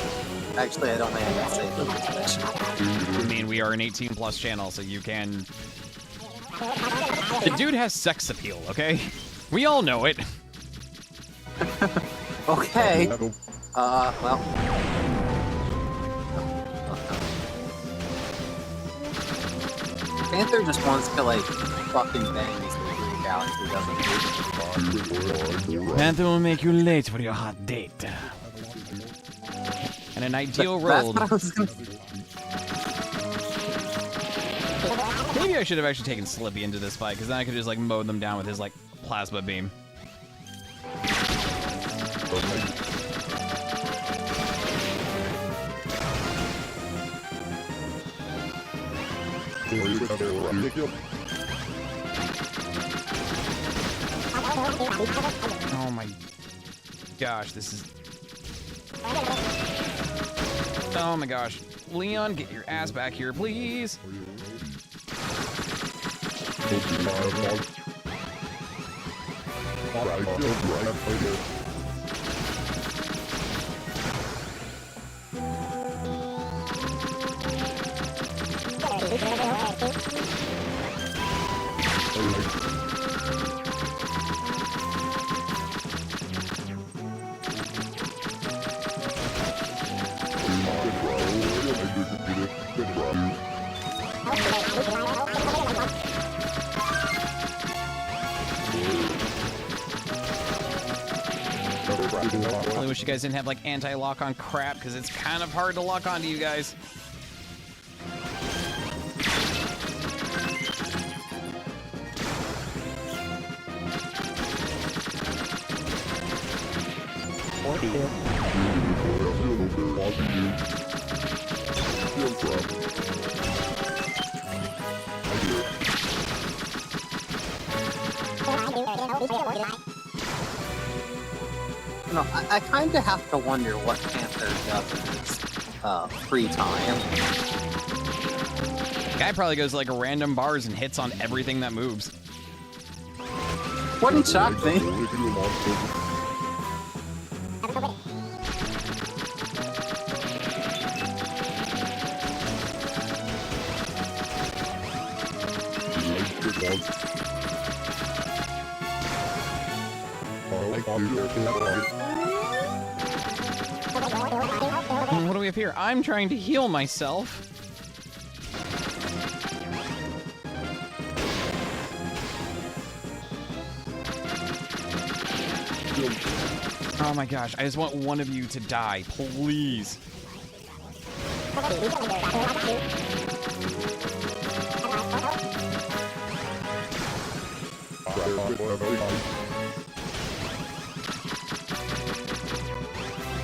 Actually, I don't think I can say that. I mean, we are an 18+ channel, so you can. The dude has sex appeal, okay? We all know it. Okay. Well. Panther just wants to, like, fucking bang these people in the galaxy, doesn't he? Panther will make you late for your hot date. And an ideal That's roll. what I was gonna Maybe I should have actually taken Slippy into this fight, because then I could just like mow them down with his like plasma beam. Oh my gosh, this is... Oh my gosh. Leon, get your ass back here, please. I really wish you guys didn't have like anti-lock on crap, because it's kind of hard to lock onto you guys. No, I kind of have to wonder what Panther does in his free time. Guy probably goes to like random bars and hits on everything that moves. Wouldn't shock me. What do we have here? I'm trying to heal myself. Oh my gosh, I just want one of you to die, please.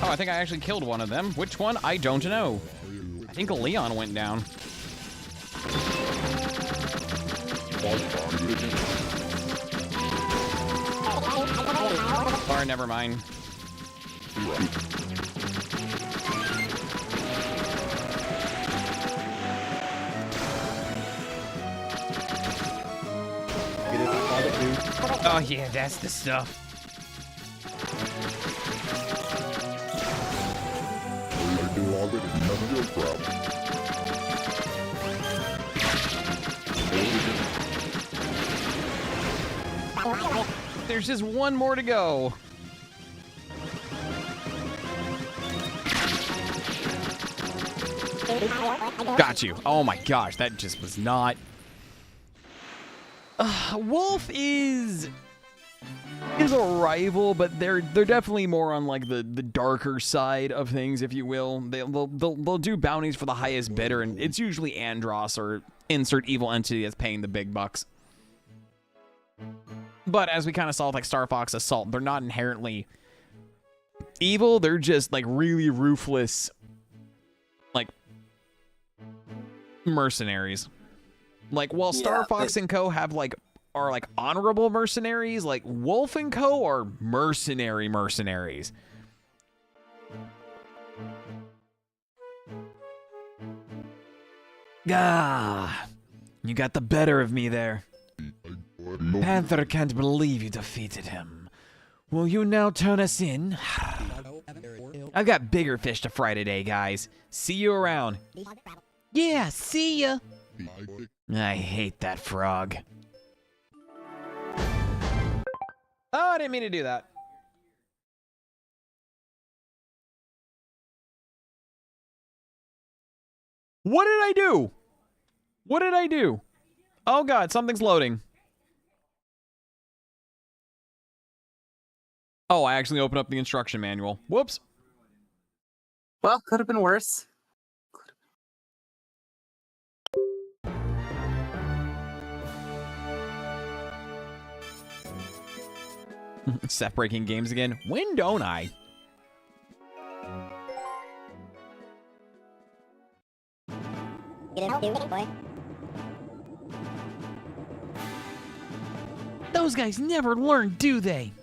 Oh, I think I actually killed one of them. Which one? I don't know. I think Leon went down. Or never mind. Oh yeah, that's the stuff. There's just one more to go. Got you. Oh my gosh, that just was not. Wolf is a rival, but they're definitely more on like the darker side of things, if you will. They'll do bounties for the highest bidder, and it's usually Andross or insert evil entity that's paying the big bucks. But as we kind of saw with like Star Fox Assault, they're not inherently evil. They're just like really ruthless, like mercenaries. Like while Star Fox and Co. have are honorable mercenaries, like Wolf and Co. are mercenaries. Ah, you got the better of me there. Panther can't believe you defeated him. Will you now turn us in? I've got bigger fish to fry today, guys. See you around. Yeah, see ya. I hate that frog. Oh, I didn't mean to do that. What did I do? What did I do? Oh god, something's loading. Oh, I actually opened up the instruction manual. Whoops. Well, could have been worse. Seth breaking games again. When don't I? Those guys never learn, do they?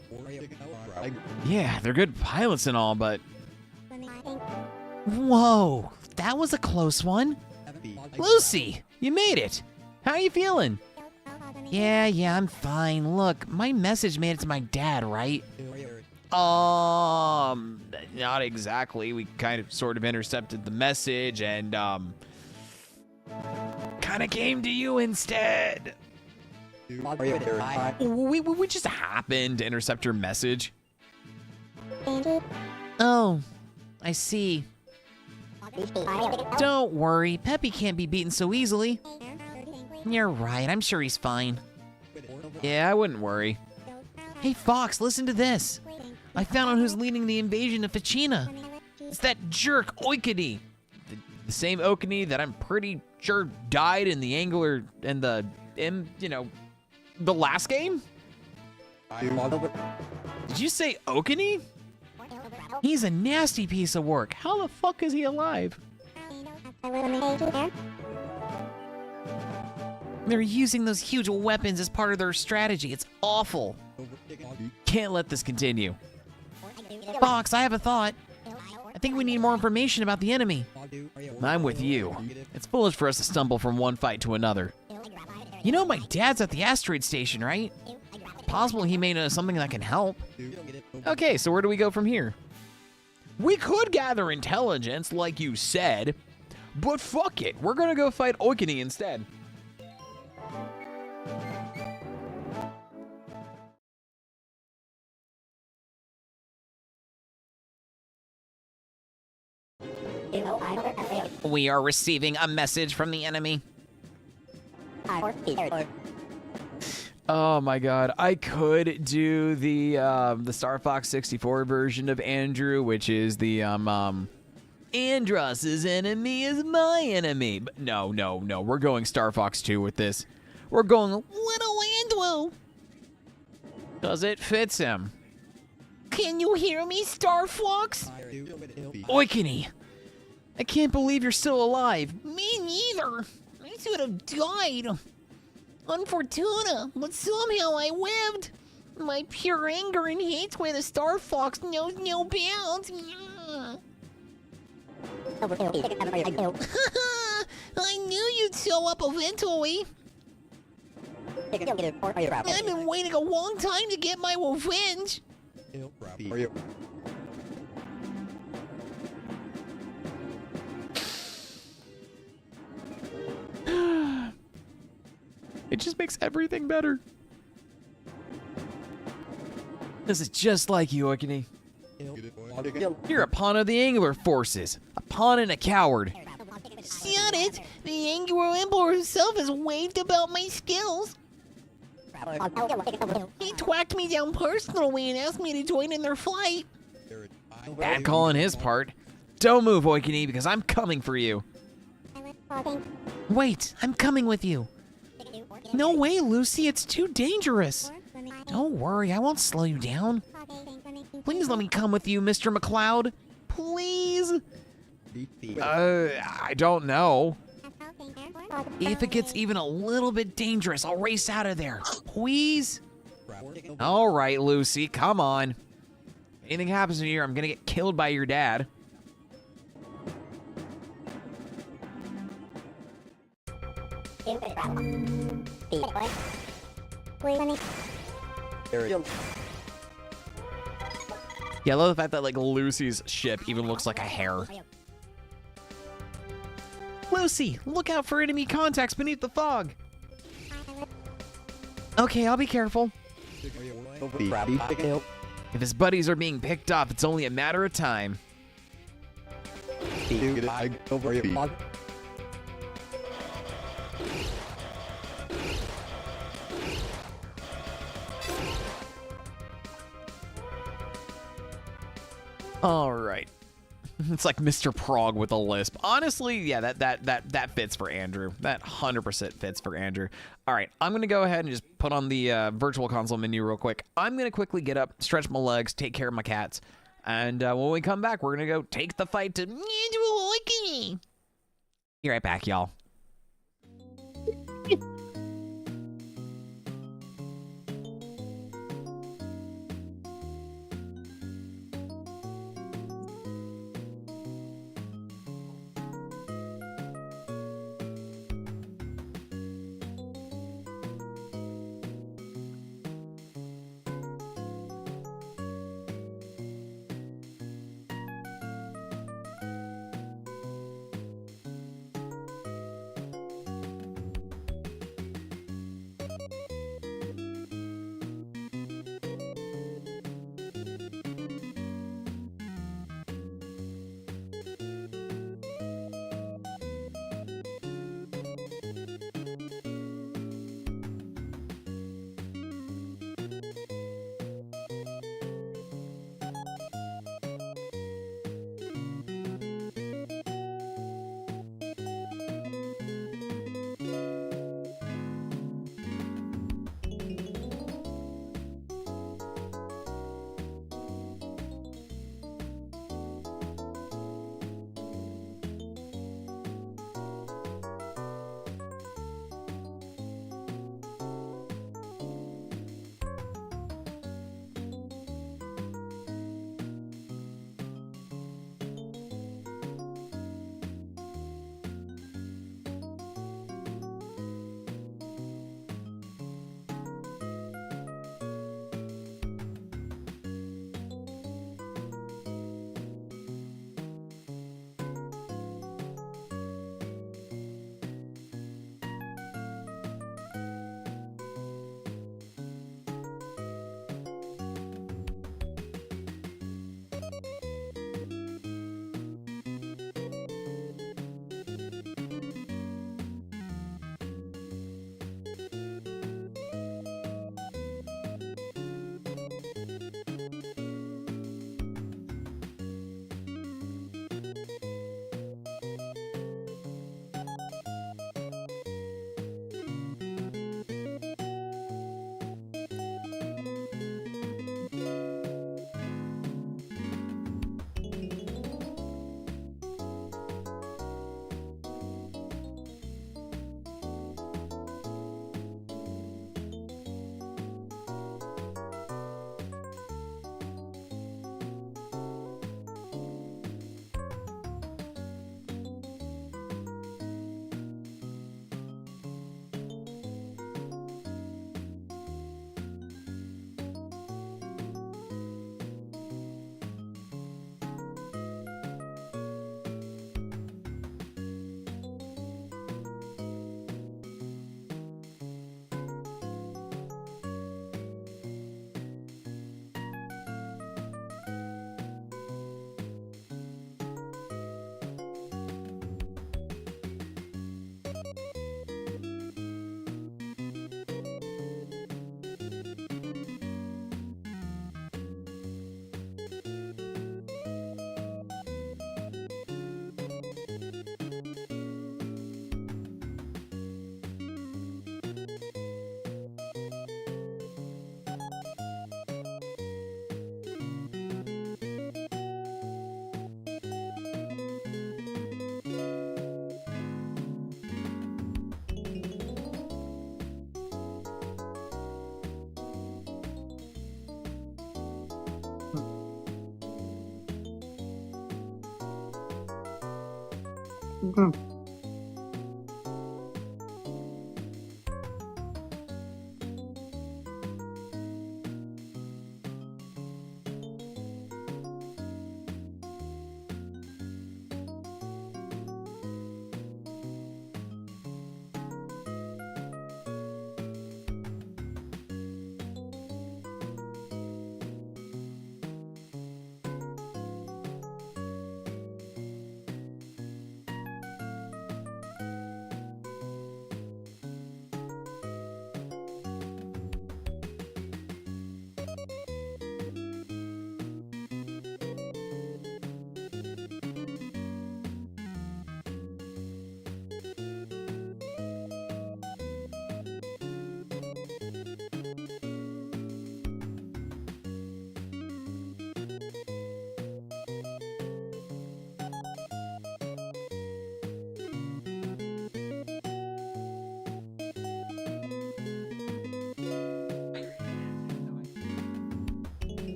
Yeah, they're good pilots and all, but... Whoa, that was a close one. Lucy, you made it. How are you feeling? Yeah, I'm fine. Look, my message made it to my dad, right? Not exactly. We kind of sort of intercepted the message and, kind of came to you instead. We just happened to intercept your message. Oh, I see. Don't worry, Peppy can't be beaten so easily. You're right, I'm sure he's fine. Yeah, I wouldn't worry. Hey Fox, listen to this. I found out who's leading the invasion of Ficina. It's that jerk Oikini. The same Oikini that I'm pretty sure died in the Angler and the last game? Did you say Oikini? He's a nasty piece of work. How the fuck is he alive? They're using those huge weapons as part of their strategy. It's awful. Can't let this continue. Fox, I have a thought. I think we need more information about the enemy. I'm with you. It's foolish for us to stumble from one fight to another. You know my dad's at the asteroid station, right? Possible he may know something that can help. Okay, so where do we go from here? We could gather intelligence, like you said, but fuck it. We're gonna go fight Oikini instead. We are receiving a message from the enemy. Oh my god, I could do the Star Fox 64 version of Andrew, which is the Andross's enemy is my enemy. But no, we're going Star Fox 2 with this. We're going Little Andrew. Cause it fits him. Can you hear me, Star Fox? Oikini! I can't believe you're still alive. Me neither. I should have died. Unfortuna, but somehow I lived. My pure anger and hate where the Star Fox knows no bounds. I knew you'd show up eventually. I've been waiting a long time to get my revenge. It just makes everything better. This is just like you, Oikini. You're a pawn of the Angular forces. A pawn and a coward. Shut it! The Angular Emperor himself has waved about my skills. He twacked me down personally and asked me to join in their fight. Bad call on his part. Don't move, Oikini, because I'm coming for you. Wait, I'm coming with you. No way, Lucy, it's too dangerous. Don't worry, I won't slow you down. Please let me come with you, Mr. McCloud. Please? I don't know. If it gets even a little bit dangerous, I'll race out of there. Please? All right, Lucy, come on. Anything happens to you, I'm gonna get killed by your dad. Yeah, I love the fact that like Lucy's ship even looks like a hair. Lucy, look out for enemy contacts beneath the fog. Okay, I'll be careful. If his buddies are being picked off, it's only a matter of time. All right. It's like Mr. Prog with a lisp. Honestly, yeah, that fits for Andrew. That 100% fits for Andrew. All right, I'm gonna go ahead and just put on the virtual console menu real quick. I'm gonna quickly get up, stretch my legs, take care of my cats, and when we come back, we're gonna go take the fight to Andrew Oikini. Be right back, y'all.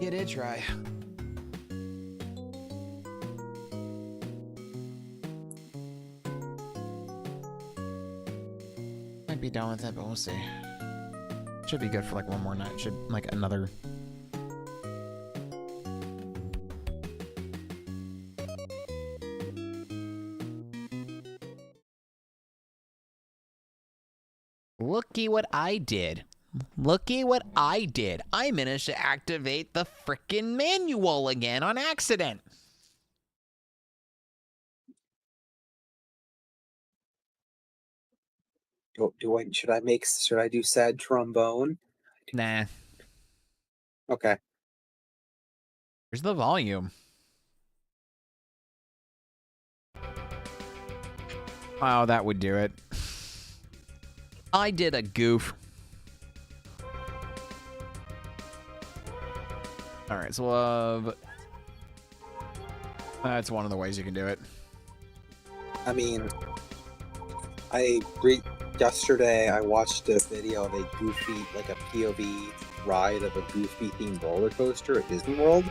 You did try. Might be done with it, but we'll see. Should be good for like one more night. Should like another. Looky what I did. Looky what I did. I managed to activate the frickin' manual again on accident. Should I do sad trombone? Nah. Okay. Where's the volume? Oh, that would do it. I did a goof. All right, so that's one of the ways you can do it. I mean, yesterday I watched a video of a Goofy, like a POV ride of a Goofy themed roller coaster at Disney World,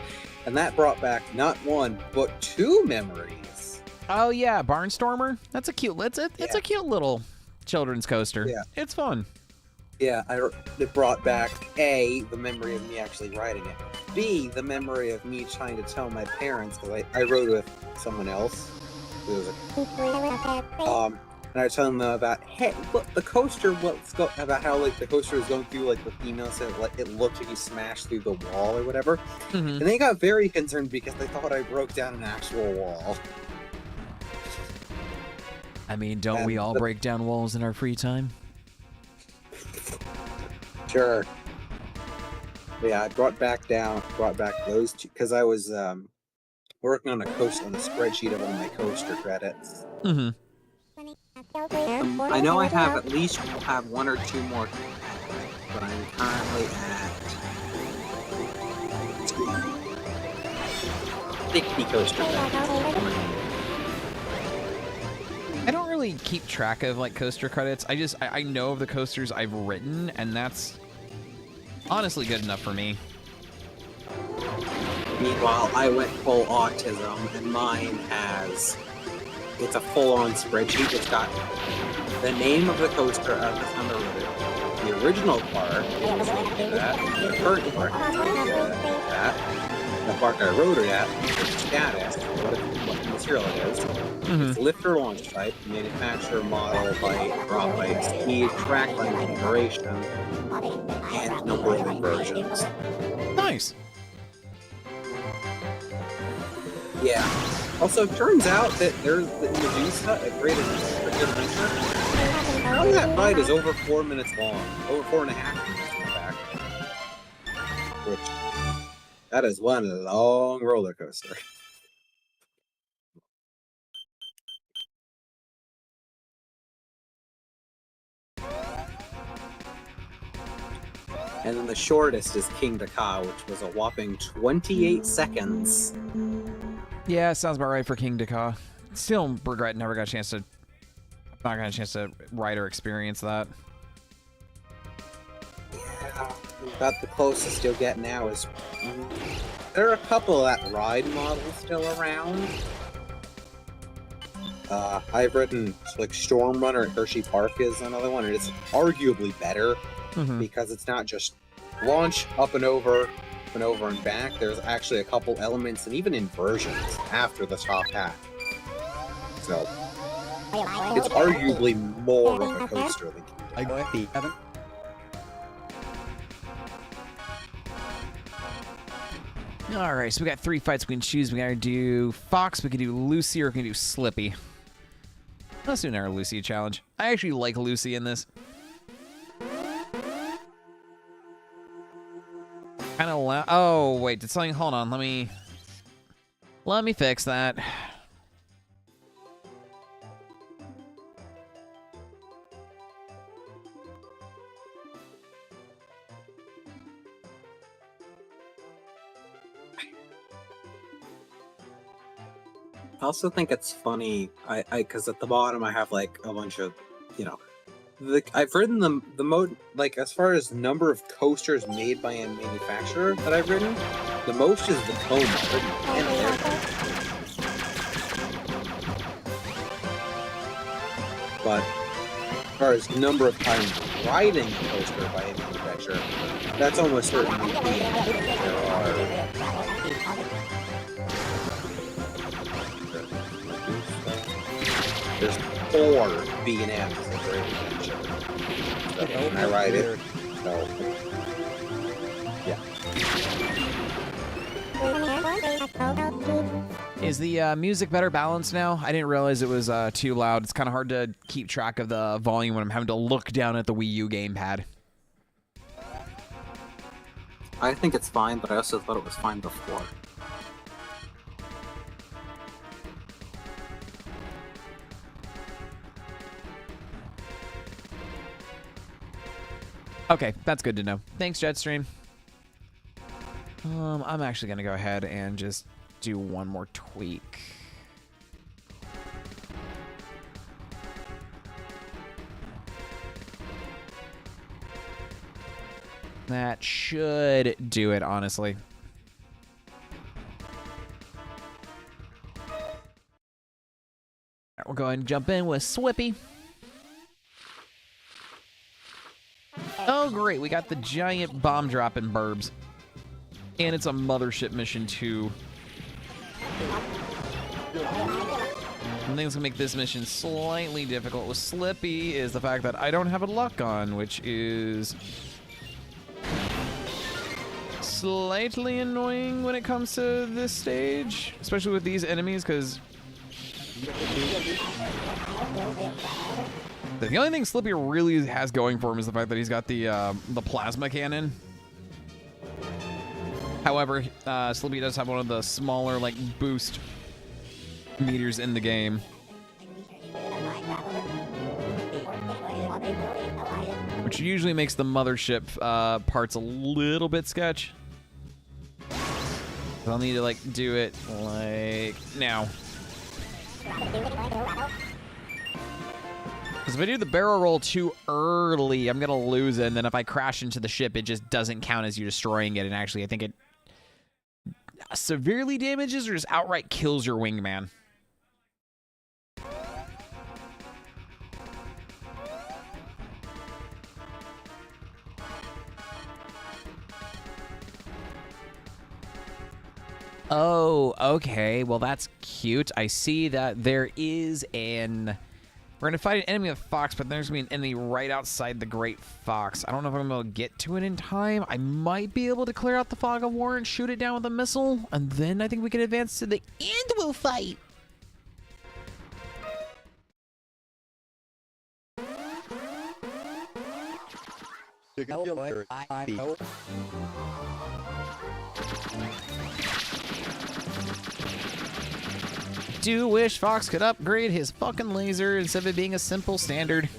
and that brought back not one but two memories. Oh yeah, Barnstormer. That's a cute. It's a Yeah. cute little children's coaster. Yeah. It's fun. Yeah, it brought back A, the memory of me actually writing it. B, the memory of me trying to tell my parents, because I wrote with someone else. Who was and I was telling them about, hey, look, the coaster, about how like the coaster was going through like the female said like it looked like you smashed through the wall or whatever. Mhm. And they got very concerned because they thought I broke down an actual wall. I mean, don't we all break down walls in our free time? Sure. Yeah, I brought back those two because I was working on a spreadsheet of all my coaster credits. Mm-hmm. I know I at least have one or two more, but I'm currently at 60 coaster credits. I don't really keep track of like coaster credits. I know of the coasters I've written, and that's honestly good enough for me. Meanwhile, I went full autism, and mine it's a full-on spreadsheet. It's got the name of the coaster at the time I wrote it, the original part, the current part, the part I wrote it at, the status, what material it is, its lift or launch type, manufacturer, model, height, drop height, speed, track length, duration, and number of inversions. Nice. Yeah. Also, it turns out that there's the Medusa at Great Adventure. That ride is over 4 minutes long. Over 4.5 minutes in fact. Which, that is one long roller coaster. And then the shortest is King Dakar, which was a whopping 28 seconds. Yeah, sounds about right for King Dakar. Still regret not got a chance to ride or experience that. Yeah, about the closest you'll get now is there are a couple of that ride models still around. I've ridden like Storm Runner at Hershey Park is another one, and it's arguably better because it's not just launch up and over and back. There's actually a couple elements and even inversions after the top hat. So it's arguably more of a coaster than I go ahead, Evan. All right, so we got 3 fights we can choose. We gotta do Fox, we can do Lucy, or we can do Slippy. Let's do another Lucy challenge. I actually like Lucy in this. Kind of loud. Oh wait, did something? Hold on, let me fix that. I also think it's funny, because at the bottom I have like a bunch of, I've ridden the mode, like as far as number of coasters made by a manufacturer that I've ridden, the most is the Tacoma. I've ridden 10 of theirs. But as far as number of times riding a coaster by a manufacturer, that's almost certainly there are. There's 4 B&Ms at Great Adventure. So when I ride it, so yeah. Is the music better balanced now? I didn't realize it was too loud. It's kind of hard to keep track of the volume when I'm having to look down at the Wii U gamepad. I think it's fine, but I also thought it was fine before. Okay, that's good to know. Thanks, Jetstream. I'm actually gonna go ahead and just do one more tweak. That should do it, honestly. Alright, we'll go ahead and jump in with Swippy. Oh, great. We got the giant bomb drop in Burbs. And it's a mothership mission, too. One thing that's gonna make this mission slightly difficult with Slippy is the fact that I don't have a luck on, which is slightly annoying when it comes to this stage, especially with these enemies, because the only thing Slippy really has going for him is the fact that he's got the plasma cannon. However, Slippy does have one of the smaller, like, boost meters in the game. Which usually makes the mothership parts a little bit sketch. So I'll need to, like, do it, like, now. Because if I do the barrel roll too early, I'm going to lose it. And then if I crash into the ship, it just doesn't count as you destroying it. And actually, I think it severely damages or just outright kills your wingman. Oh, okay. Well, that's cute. I see that there is an... We're going to fight an enemy with Fox, but there's going to be an enemy right outside the Great Fox. I don't know if I'm able to get to it in time. I might be able to clear out the Fog of War and shoot it down with a missile, and then I think we can advance to the end. We'll fight. Do wish Fox could upgrade his fucking laser instead of it being a simple standard.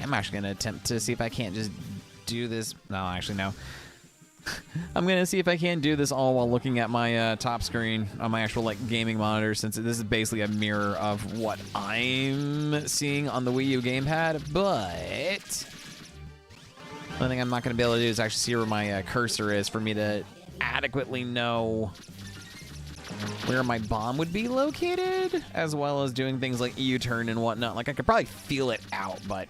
I'm actually going to attempt to see if I can't just do this. No, actually, no. I'm going to see if I can do this all while looking at my top screen on my actual, like, gaming monitor, since this is basically a mirror of what I'm seeing on the Wii U gamepad, but one thing I'm not going to be able to do is actually see where my cursor is for me to adequately know where my bomb would be located, as well as doing things like U-turn and whatnot. Like, I could probably feel it out, but...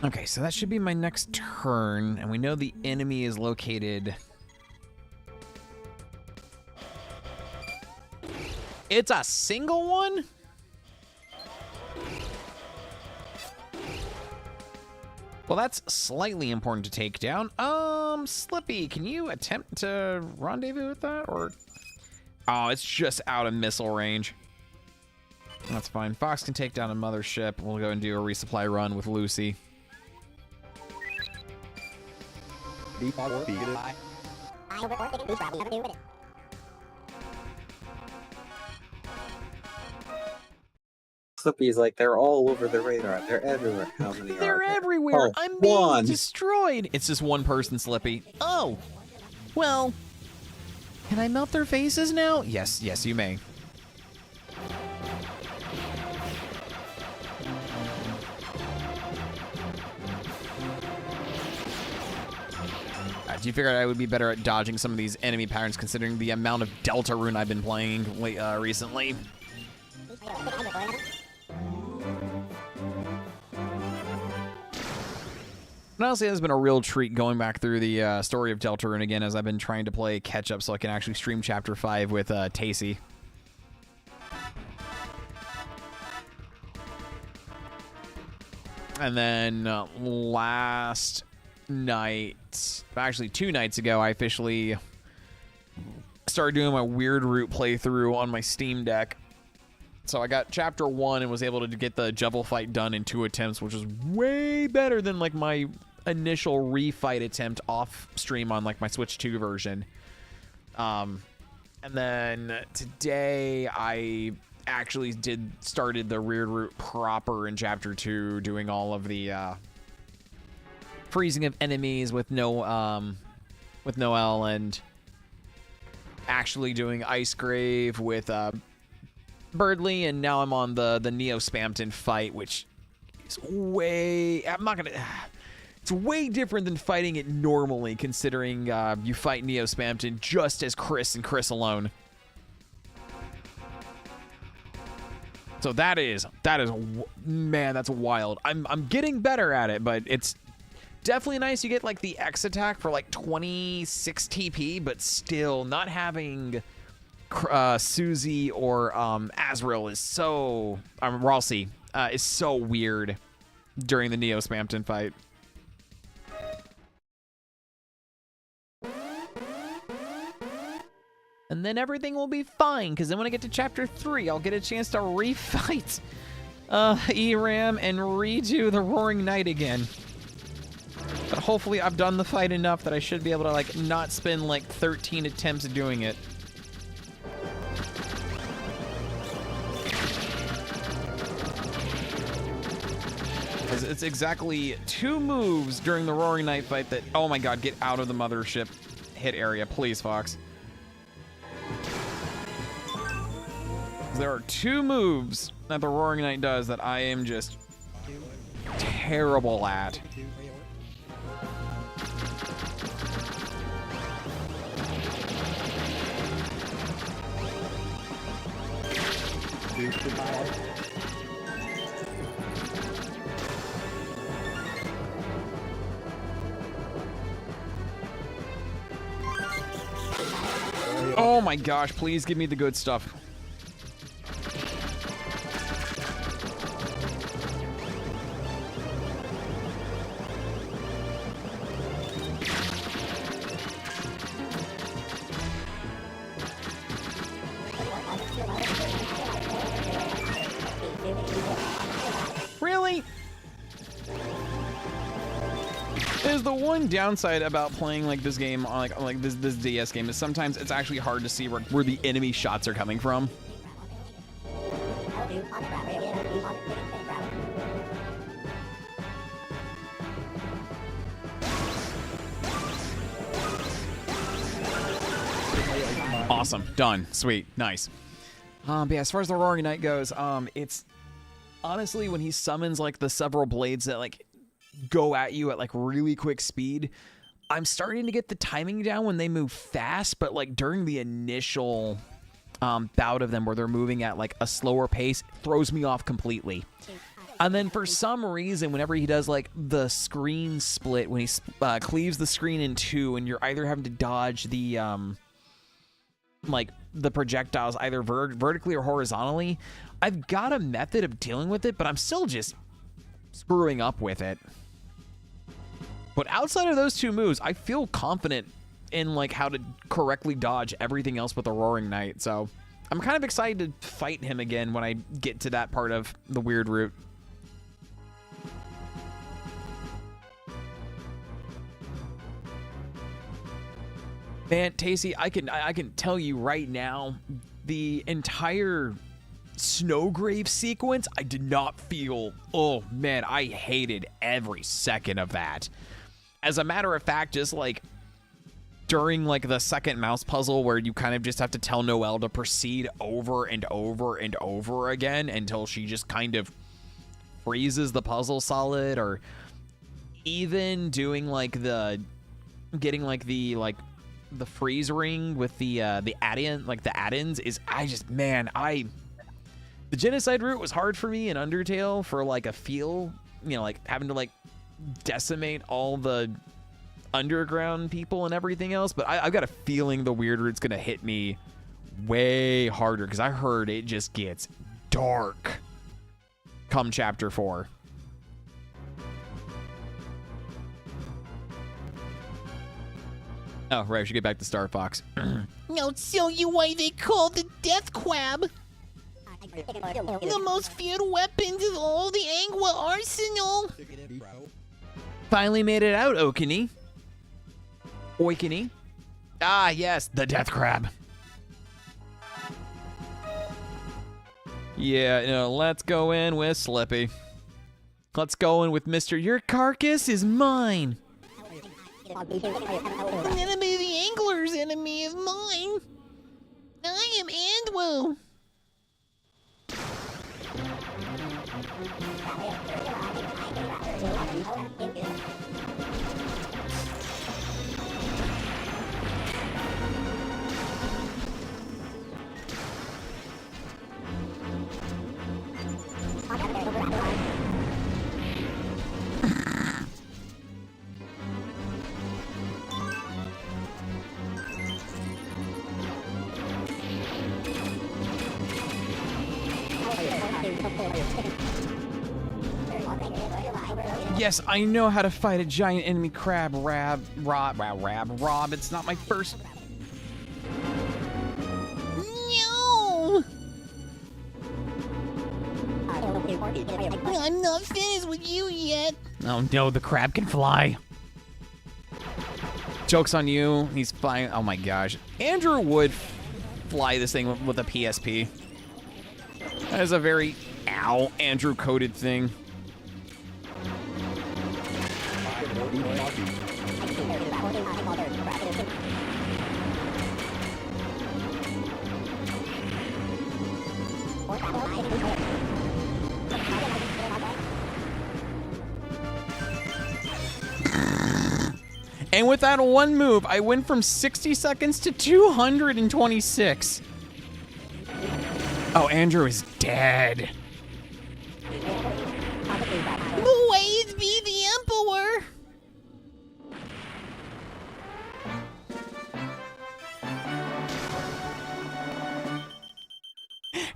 Okay, so that should be my next turn, and we know the enemy is located... It's a single one? Well, that's slightly important to take down. Slippy, can you attempt to rendezvous with that, or... Oh, it's just out of missile range. That's fine. Fox can take down a mothership. We'll go and do a resupply run with Lucy. Slippy's like, they're all over the radar. They're everywhere. How many They're are there? everywhere. Oh, I'm being one. destroyed. It's just one person, Slippy. Oh, well, can I melt their faces now? Yes, yes, you may. Do you figure I would be better at dodging some of these enemy patterns, considering the amount of Deltarune I've been playing recently? And honestly, it's been a real treat going back through the story of Deltarune again, as I've been trying to play catch-up so I can actually stream Chapter 5 with Tacey. And then last night, actually 2 nights ago, I officially started doing my Weird Root playthrough on my Steam Deck. So I got Chapter 1 and was able to get the Jubble fight done in 2 attempts, which is way better than, like, my initial refight attempt off stream on like my Switch 2 version. And then today I actually started the Weird Route proper in Chapter 2, doing all of the freezing of enemies with Noelle, and actually doing Ice Grave with Birdly, and now I'm on the Neo Spamton fight, which is it's way different than fighting it normally, considering you fight Neo Spamton just as Chris and Chris alone. So that is man, that's wild. I'm getting better at it, but it's definitely nice. You get like the X attack for like 26 TP, but still not having Susie or Azrael is so Ralsei is so weird during the Neo Spamton fight. And then everything will be fine, because then when I get to Chapter 3, I'll get a chance to refight ERAM and redo the Roaring Knight again. But hopefully I've done the fight enough that I should be able to like not spend like 13 attempts doing it. It's exactly 2 moves during the Roaring Knight fight that, oh my god, get out of the mothership hit area, please, Fox. There are 2 moves that the Roaring Knight does that I am just terrible at. Oh my gosh, please give me the good stuff. Really? There's the one downside about playing like this game on like this DS game is sometimes it's actually hard to see where the enemy shots are coming from. Awesome. Done. Sweet. Nice. But yeah, as far as the Roaring Knight goes, it's honestly when he summons like the several blades that like go at you at like really quick speed, I'm starting to get the timing down when they move fast, but like during the initial bout of them where they're moving at like a slower pace, it throws me off completely. And then for some reason, whenever he does like the screen split, when he cleaves the screen in 2 and you're either having to dodge the like the projectiles either vertically or horizontally, I've got a method of dealing with it, but I'm still just screwing up with it. But outside of those 2 moves, I feel confident in like how to correctly dodge everything else with the Roaring Knight. So I'm kind of excited to fight him again when I get to that part of the Weird Route. Man, Tacey, I can tell you right now, the entire Snowgrave sequence, I did not feel, oh man, I hated every second of that. As a matter of fact, just like during like the second mouse puzzle where you kind of just have to tell Noelle to proceed over and over and over again until she just kind of freezes the puzzle solid, or even doing like the freeze ring with the add-ins is, the genocide route was hard for me in Undertale for like a feel, you know, like having to like decimate all the underground people and everything else, but I've got a feeling the Weird Route's gonna hit me way harder, because I heard it just gets dark come Chapter 4. Oh, right, we should get back to Star Fox. I'll tell you why they call the Death Quab the most feared weapons of all the Angua arsenal. Finally made it out, Okini. Oikini. Ah, yes, the death crab. Yeah, no, let's go in with Slippy. Let's go in with Mr. Your carcass is mine. An enemy of the angler's enemy is mine. I am Andwo. Yes, I know how to fight a giant enemy crab, Rob. It's not my first. No! I'm not finished with you yet. Oh no, the crab can fly. Joke's on you. He's flying. Oh my gosh. Andrew would fly this thing with a PSP. That is a very Andrew coded thing. And with that one move, I went from 60 seconds to 226. Oh, Andrew is dead. Always be the emperor.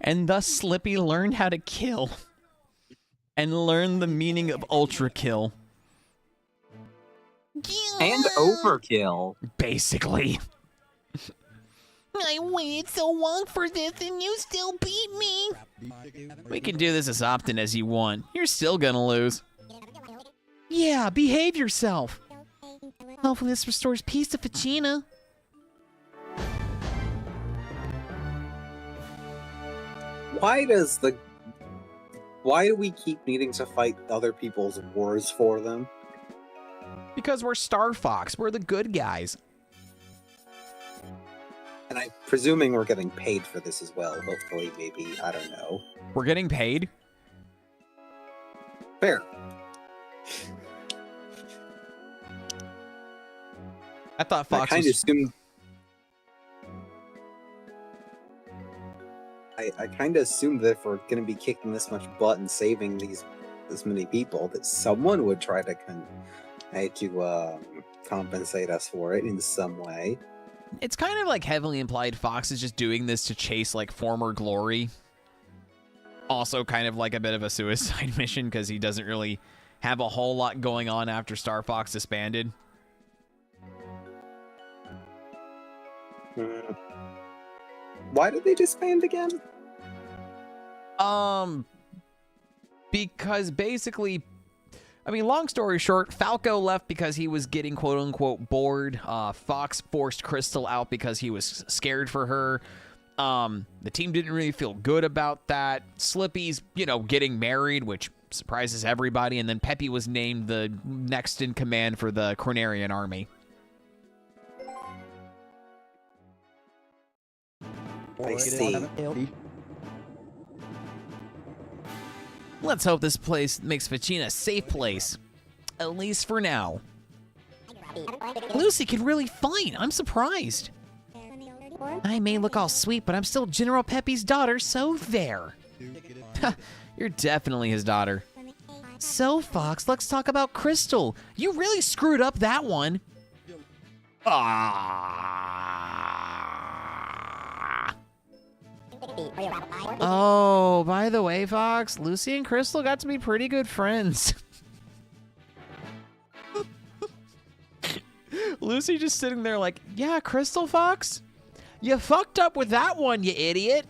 And thus Slippy learned how to kill. And learned the meaning of ultra kill. And overkill. Basically. I waited so long for this and you still beat me. We can do this as often as you want. You're still gonna lose. Yeah, behave yourself. Hopefully this restores peace to Fachina. Why do we keep needing to fight other people's wars for them? Because we're Star Fox. We're the good guys. And I'm presuming we're getting paid for this as well. Hopefully, maybe, I don't know. We're getting paid? Fair. I thought Fox I kind of was... assumed. I kind of assumed that if we're going to be kicking this much butt and saving this many people, that someone would try to compensate us for it in some way. It's kind of like heavily implied Fox is just doing this to chase like former glory. Also kind of like a bit of a suicide mission because he doesn't really have a whole lot going on after Star Fox disbanded. Why did they disband again? Because basically, I mean, long story short, Falco left because he was getting quote-unquote bored. Fox forced Crystal out because he was scared for her. The team didn't really feel good about that. Slippy's, getting married, which surprises everybody. And then Peppy was named the next in command for the Cornerian army. I see. Let's hope this place makes Fachina a safe place. At least for now. Lucy can really fight. I'm surprised. I may look all sweet, but I'm still General Peppy's daughter, so there. You're definitely his daughter. So, Fox, let's talk about Crystal. You really screwed up that one. Oh, by the way, Fox, Lucy and Crystal got to be pretty good friends. Lucy just sitting there like, yeah, Crystal Fox? You fucked up with that one, you idiot.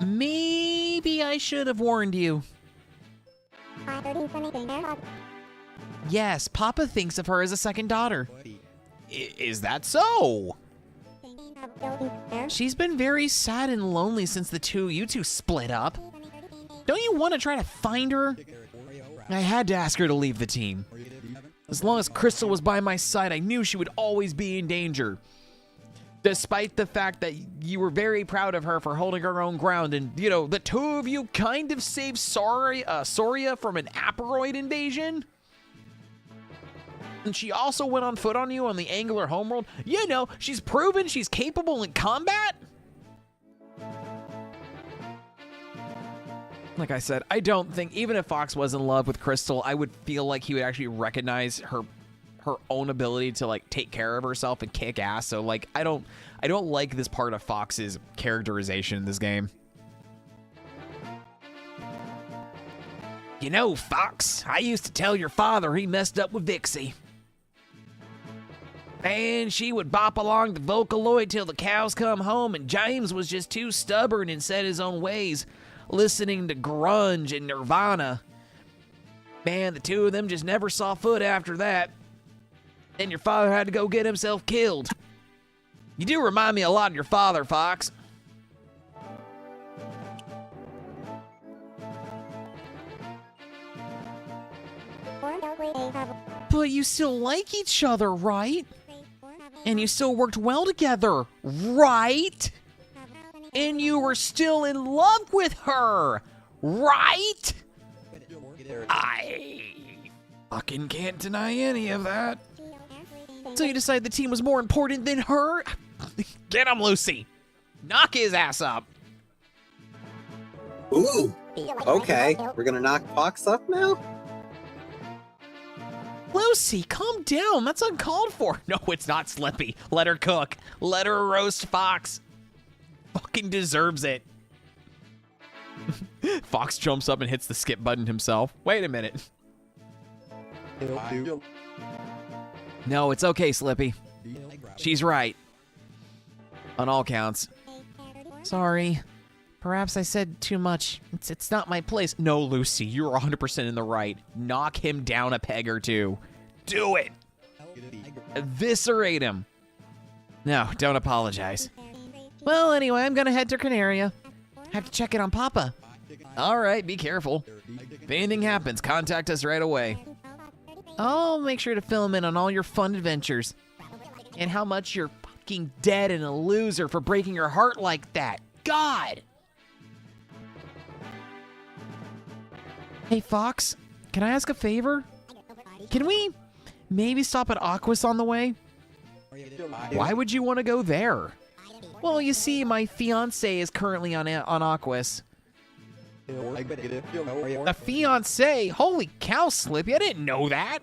Maybe I should have warned you. Yes, Papa thinks of her as a second daughter. Is that so? She's been very sad and lonely since you two split up. Don't you want to try to find her? I had to ask her to leave the team. As long as Crystal was by my side, I knew she would always be in danger. Despite the fact that you were very proud of her for holding her own ground, and, you know, the two of you kind of saved Soria from an Aperoid invasion. And she also went on foot on you on the Angler homeworld. You know, she's proven she's capable in combat. Like I said, I don't think, even if Fox was in love with Crystal, I would feel like he would actually recognize her own ability to, like, take care of herself and kick ass. So, like, I don't like this part of Fox's characterization in this game. You know, Fox, I used to tell your father he messed up with Vixie. And she would bop along the Vocaloid till the cows come home, and James was just too stubborn and set his own ways, listening to grunge and Nirvana. Man, the two of them just never saw foot after that. Then your father had to go get himself killed. You do remind me a lot of your father, Fox. But you still like each other, right? And you still worked well together, right? And you were still in love with her, right? I fucking can't deny any of that. So you decided the team was more important than her? Get him, Lucy. Knock his ass up. Ooh. Okay, we're gonna knock Fox up now? Lucy, calm down. That's uncalled for. No, it's not, Slippy. Let her cook. Let her roast Fox. Fucking deserves it. Fox jumps up and hits the skip button himself. Wait a minute. No, it's okay, Slippy. She's right. On all counts. Sorry. Perhaps I said too much. It's not my place. No, Lucy, you're 100% in the right. Knock him down a peg or two. Do it. Eviscerate him. No, don't apologize. Well, anyway, I'm gonna head to Canaria. Have to check in on Papa. All right, be careful. If anything happens, contact us right away. I'll make sure to fill him in on all your fun adventures. And how much you're fucking dead and a loser for breaking your heart like that. God! Hey, Fox, can I ask a favor? Can we maybe stop at Aquas on the way? Why would you want to go there? Well, you see, my fiancé is currently on Aquas. A fiancé? Holy cow, Slippy, I didn't know that.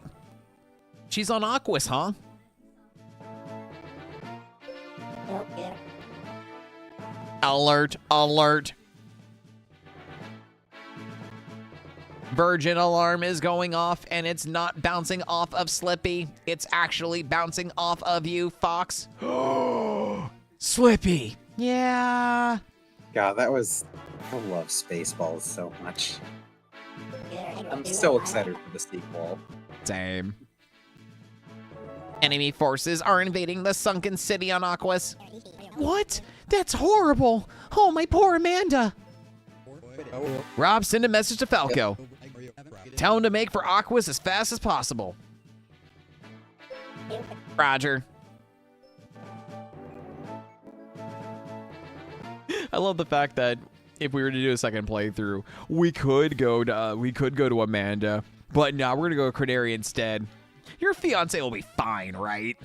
She's on Aquas, huh? Alert, alert. Virgin alarm is going off, and it's not bouncing off of Slippy. It's actually bouncing off of you, Fox. Slippy. Yeah. God, that was... I love Spaceballs so much. I'm so excited for the sequel. Same. Enemy forces are invading the sunken city on Aquas. What? That's horrible. Oh, my poor Amanda. Rob, send a message to Falco. Tell him to make for Aquas as fast as possible. Roger. I love the fact that if we were to do a second playthrough, we could go to Amanda, but no, we're gonna go to Canaria instead. Your fiance will be fine, right?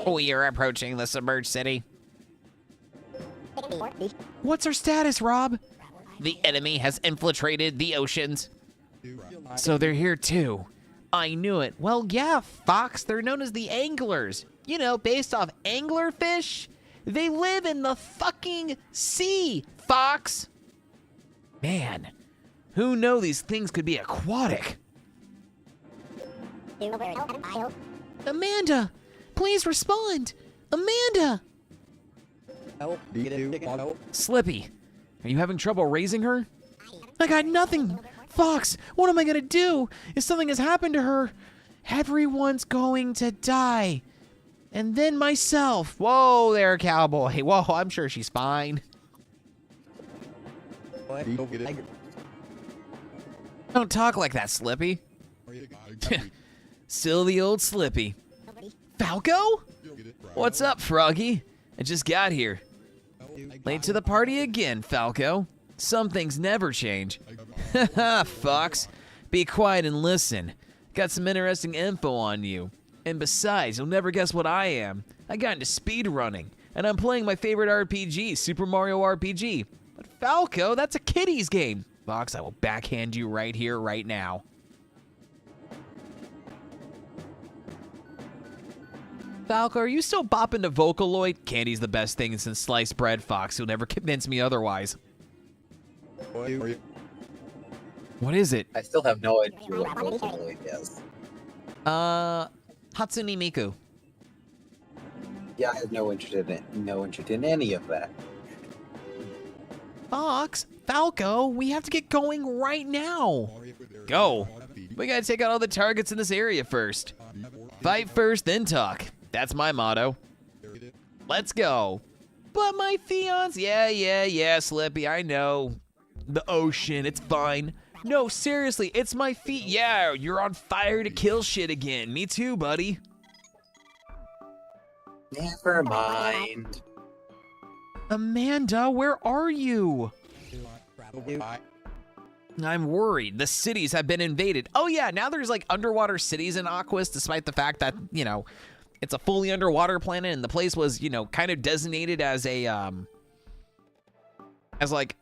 We are approaching the submerged city. What's our status, Rob? The enemy has infiltrated the oceans. So they're here too. I knew it. Well, yeah, Fox, they're known as the Anglers. You know, based off anglerfish. They live in the fucking sea, Fox. Man, who knew these things could be aquatic? Amanda, please respond. Amanda. Slippy, are you having trouble raising her? I got nothing. Fox, what am I gonna do if something has happened to her? Everyone's going to die. And then myself. Whoa there, cowboy. Whoa, I'm sure she's fine. Don't talk like that, Slippy. Still the old Slippy. Falco? What's up, Froggy? I just got here. Late to the party again, Falco. Some things never change. Haha, Fox. Be quiet and listen. Got some interesting info on you. And besides, you'll never guess what I am. I got into speedrunning, and I'm playing my favorite RPG, Super Mario RPG. But Falco, that's a kiddies game. Fox, I will backhand you right here, right now. Falco, are you still bopping to Vocaloid? Candy's the best thing since sliced bread, Fox. You'll never convince me otherwise. What is it? I still have no idea what Vocaloid is. Hatsune Miku. Yeah, I have no interest in any of that. Fox, Falco, we have to get going right now. Go. We gotta take out all the targets in this area first. Fight first, then talk. That's my motto. Let's go. But my fiance, yeah, Slippy, I know. The ocean, it's fine. No, seriously, it's my feet. Yeah, you're on fire to kill shit again. Me too, buddy. Never mind. Amanda, where are you? I'm worried. The cities have been invaded. Oh yeah, now there's like underwater cities in Aquas, despite the fact that, you know, it's a fully underwater planet and the place was, you know, kind of designated as a, like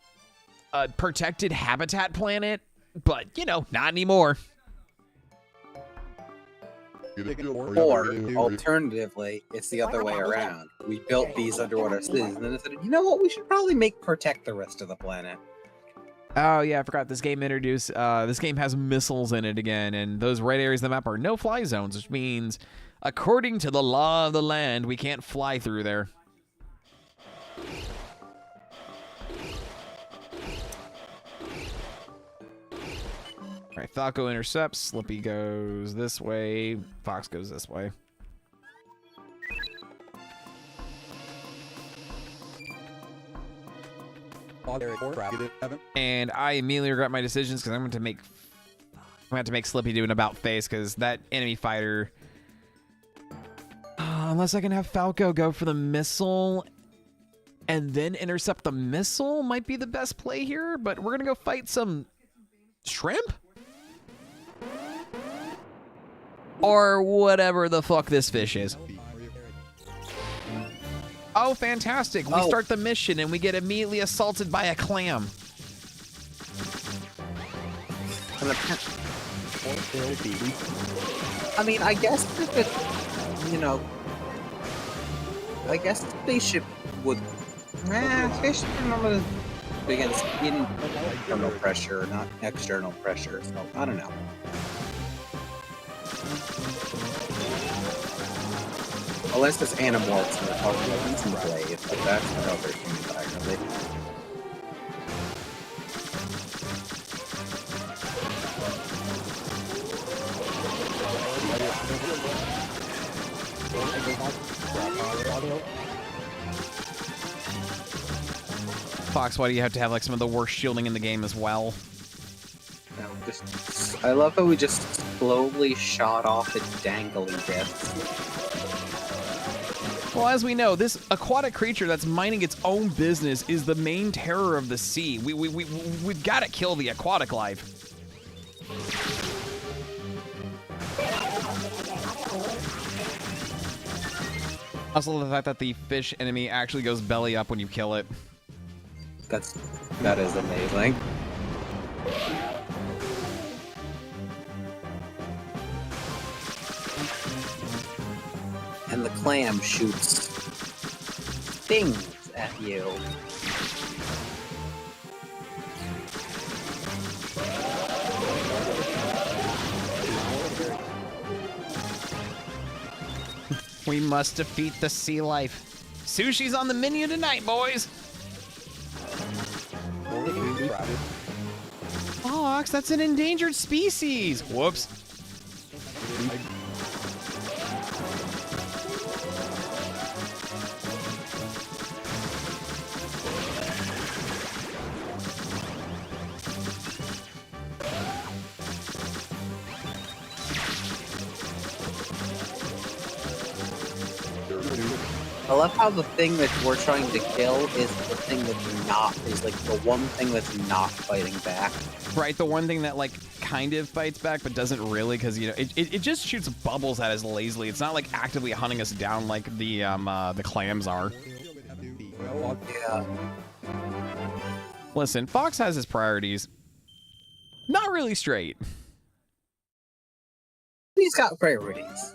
a protected habitat planet, but, you know, not anymore. Or, alternatively, it's the other way around. We built these underwater cities, and then decided, you know what, we should probably protect the rest of the planet. Oh yeah, I forgot this game this game has missiles in it again, and those red areas of the map are no-fly zones, which means, according to the law of the land, we can't fly through there. All right, Falco intercepts, Slippy goes this way, Fox goes this way. And I immediately regret my decisions because I'm going to make Slippy do an about face because that enemy fighter. Unless I can have Falco go for the missile and then intercept the missile might be the best play here. But we're gonna go fight some shrimp or whatever the fuck this fish is. Oh, fantastic. We start the mission and we get immediately assaulted by a clam. I mean, I guess if it, you know, I guess the spaceship would, spaceship normally begins internal pressure, not external pressure, so I don't know. Unless it's Animorphs and we're talking about Easy Blade, but that's another thing entirely. Fox, why do you have to have like some of the worst shielding in the game as well? No, I love how we just slowly shot off its dangly bits. Well, as we know, this aquatic creature that's minding its own business is the main terror of the sea. We've got to kill the aquatic life. Also, the fact that the fish enemy actually goes belly up when you kill it. That is amazing. And the clam shoots things at you. We must defeat the sea life. Sushi's on the menu tonight, boys. Fox, that's an endangered species. Whoops. I love how the thing that we're trying to kill is the thing that's not, is like the one thing that's not fighting back. Right, the one thing that like kind of fights back but doesn't really, because you know it just shoots bubbles at us lazily. It's not like actively hunting us down like the clams are. Yeah. Listen, Fox has his priorities not really straight. He's got priorities.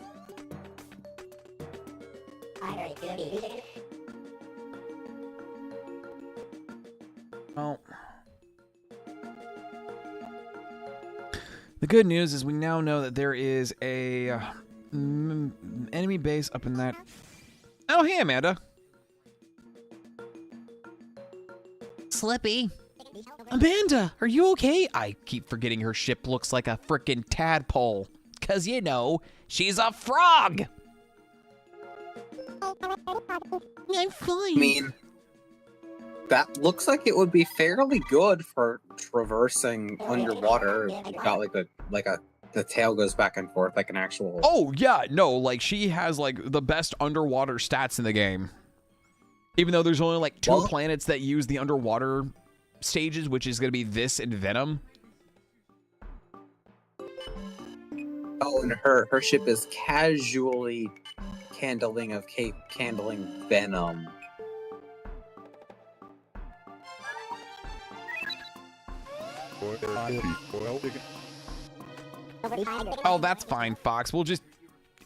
Well, the good news is we now know that there is a enemy base up in that. Oh, hey, Amanda. Slippy. Amanda, are you okay? I keep forgetting her ship looks like a frickin' tadpole. 'Cause, you know, she's a frog. I'm fine. I mean, that looks like it would be fairly good for traversing underwater. You've got the tail goes back and forth like an actual. Oh, yeah, no, like she has like the best underwater stats in the game. Even though there's only like 2 planets that use the underwater stages, which is going to be this and Venom. Oh, and her ship is casually handling Venom. Oh, that's fine, Fox. We'll just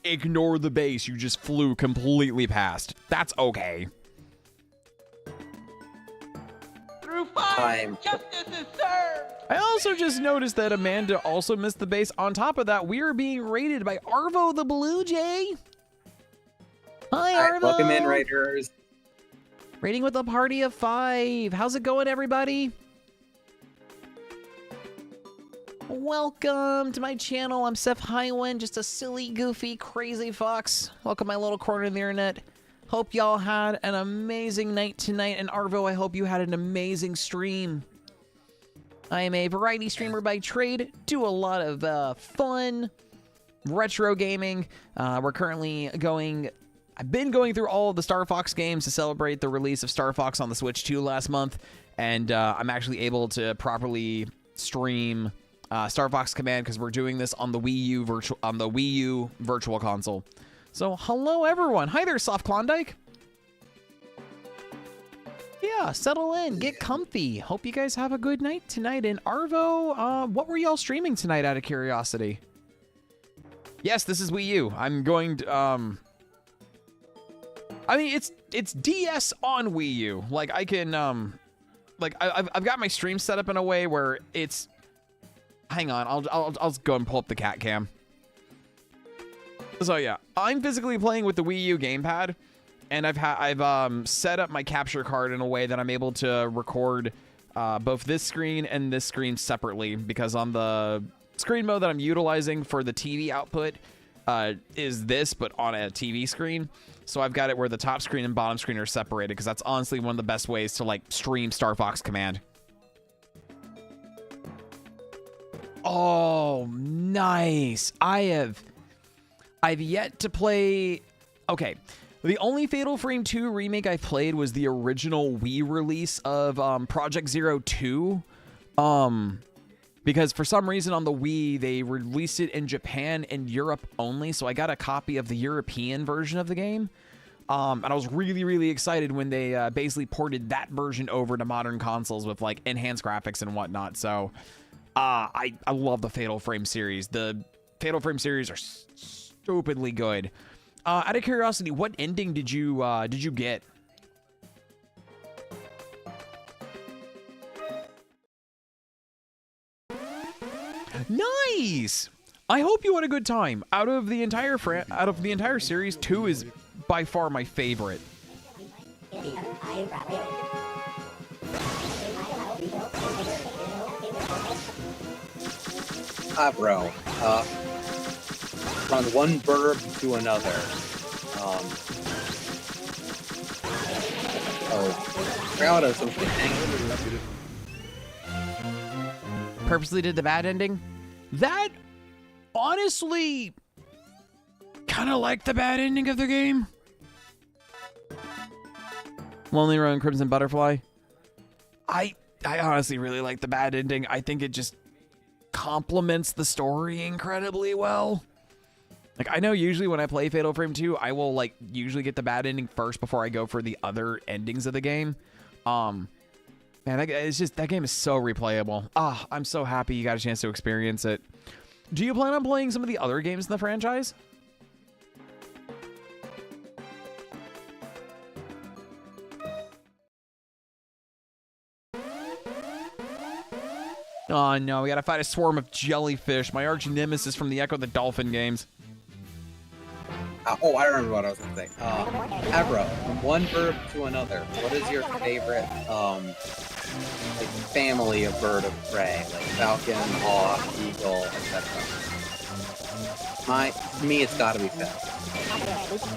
ignore the base you just flew completely past. That's okay. Through fire, Time. justice is served. I also just noticed that Amanda also missed the base. On top of that, we are being raided by Arvo the Blue Jay. Hi, Alright, Arvo. welcome in, Raiders. Raiding with a party of 5. How's it going, everybody? Welcome to my channel. I'm Seth Highwind, just a silly, goofy, crazy fox. Welcome to my little corner of the internet. Hope y'all had an amazing night tonight. And Arvo, I hope you had an amazing stream. I am a variety streamer by trade. Do a lot of fun retro gaming. We're currently going... I've been going through all of the Star Fox games to celebrate the release of Star Fox on the Switch 2 last month, and I'm actually able to properly stream Star Fox Command because we're doing this on the Wii U Virtual Console. So hello everyone. Hi there, Soft Klondike. Yeah, settle in, get comfy. Hope you guys have a good night tonight. And Arvo, what were y'all streaming tonight out of curiosity? Yes, this is Wii U. I'm going to I mean, it's DS on Wii U. Like I can like I've got my stream set up in a way where it's. Hang on, I'll just go and pull up the cat cam. So yeah, I'm physically playing with the Wii U gamepad, and I've set up my capture card in a way that I'm able to record both this screen and this screen separately, because on the screen mode that I'm utilizing for the TV output is this, but on a TV screen. So I've got it where the top screen and bottom screen are separated, because that's honestly one of the best ways to like stream Star Fox Command. Oh, nice. I've yet to play. Okay, the only Fatal Frame 2 remake I played was the original Wii release of Project Zero 2. Because for some reason on the Wii, they released it in Japan and Europe only, so I got a copy of the European version of the game. And I was really, really excited when they basically ported that version over to modern consoles with like enhanced graphics and whatnot. So I love the Fatal Frame series. The Fatal Frame series are stupidly good. Out of curiosity, what ending did you get? Nice! I hope you had a good time. Out of the entire series, 2 is by far my favorite. Bro. From one verb to another. Proud of something. Purposely did the bad ending? That, honestly, kind of like the bad ending of the game. Lonely Road and Crimson Butterfly. I honestly really like the bad ending. I think it just complements the story incredibly well. Like, I know usually when I play Fatal Frame 2, I will, like, usually get the bad ending first before I go for the other endings of the game. Man, that game is so replayable. I'm so happy you got a chance to experience it. Do you plan on playing some of the other games in the franchise? Oh no, we gotta fight a swarm of jellyfish, my arch nemesis from the Echo the Dolphin games. I remember what I was gonna say. Avro, from one verb to another, what is your favorite like family of bird of prey? Like falcon, hawk, eagle, etc. To me it's gotta be falcon.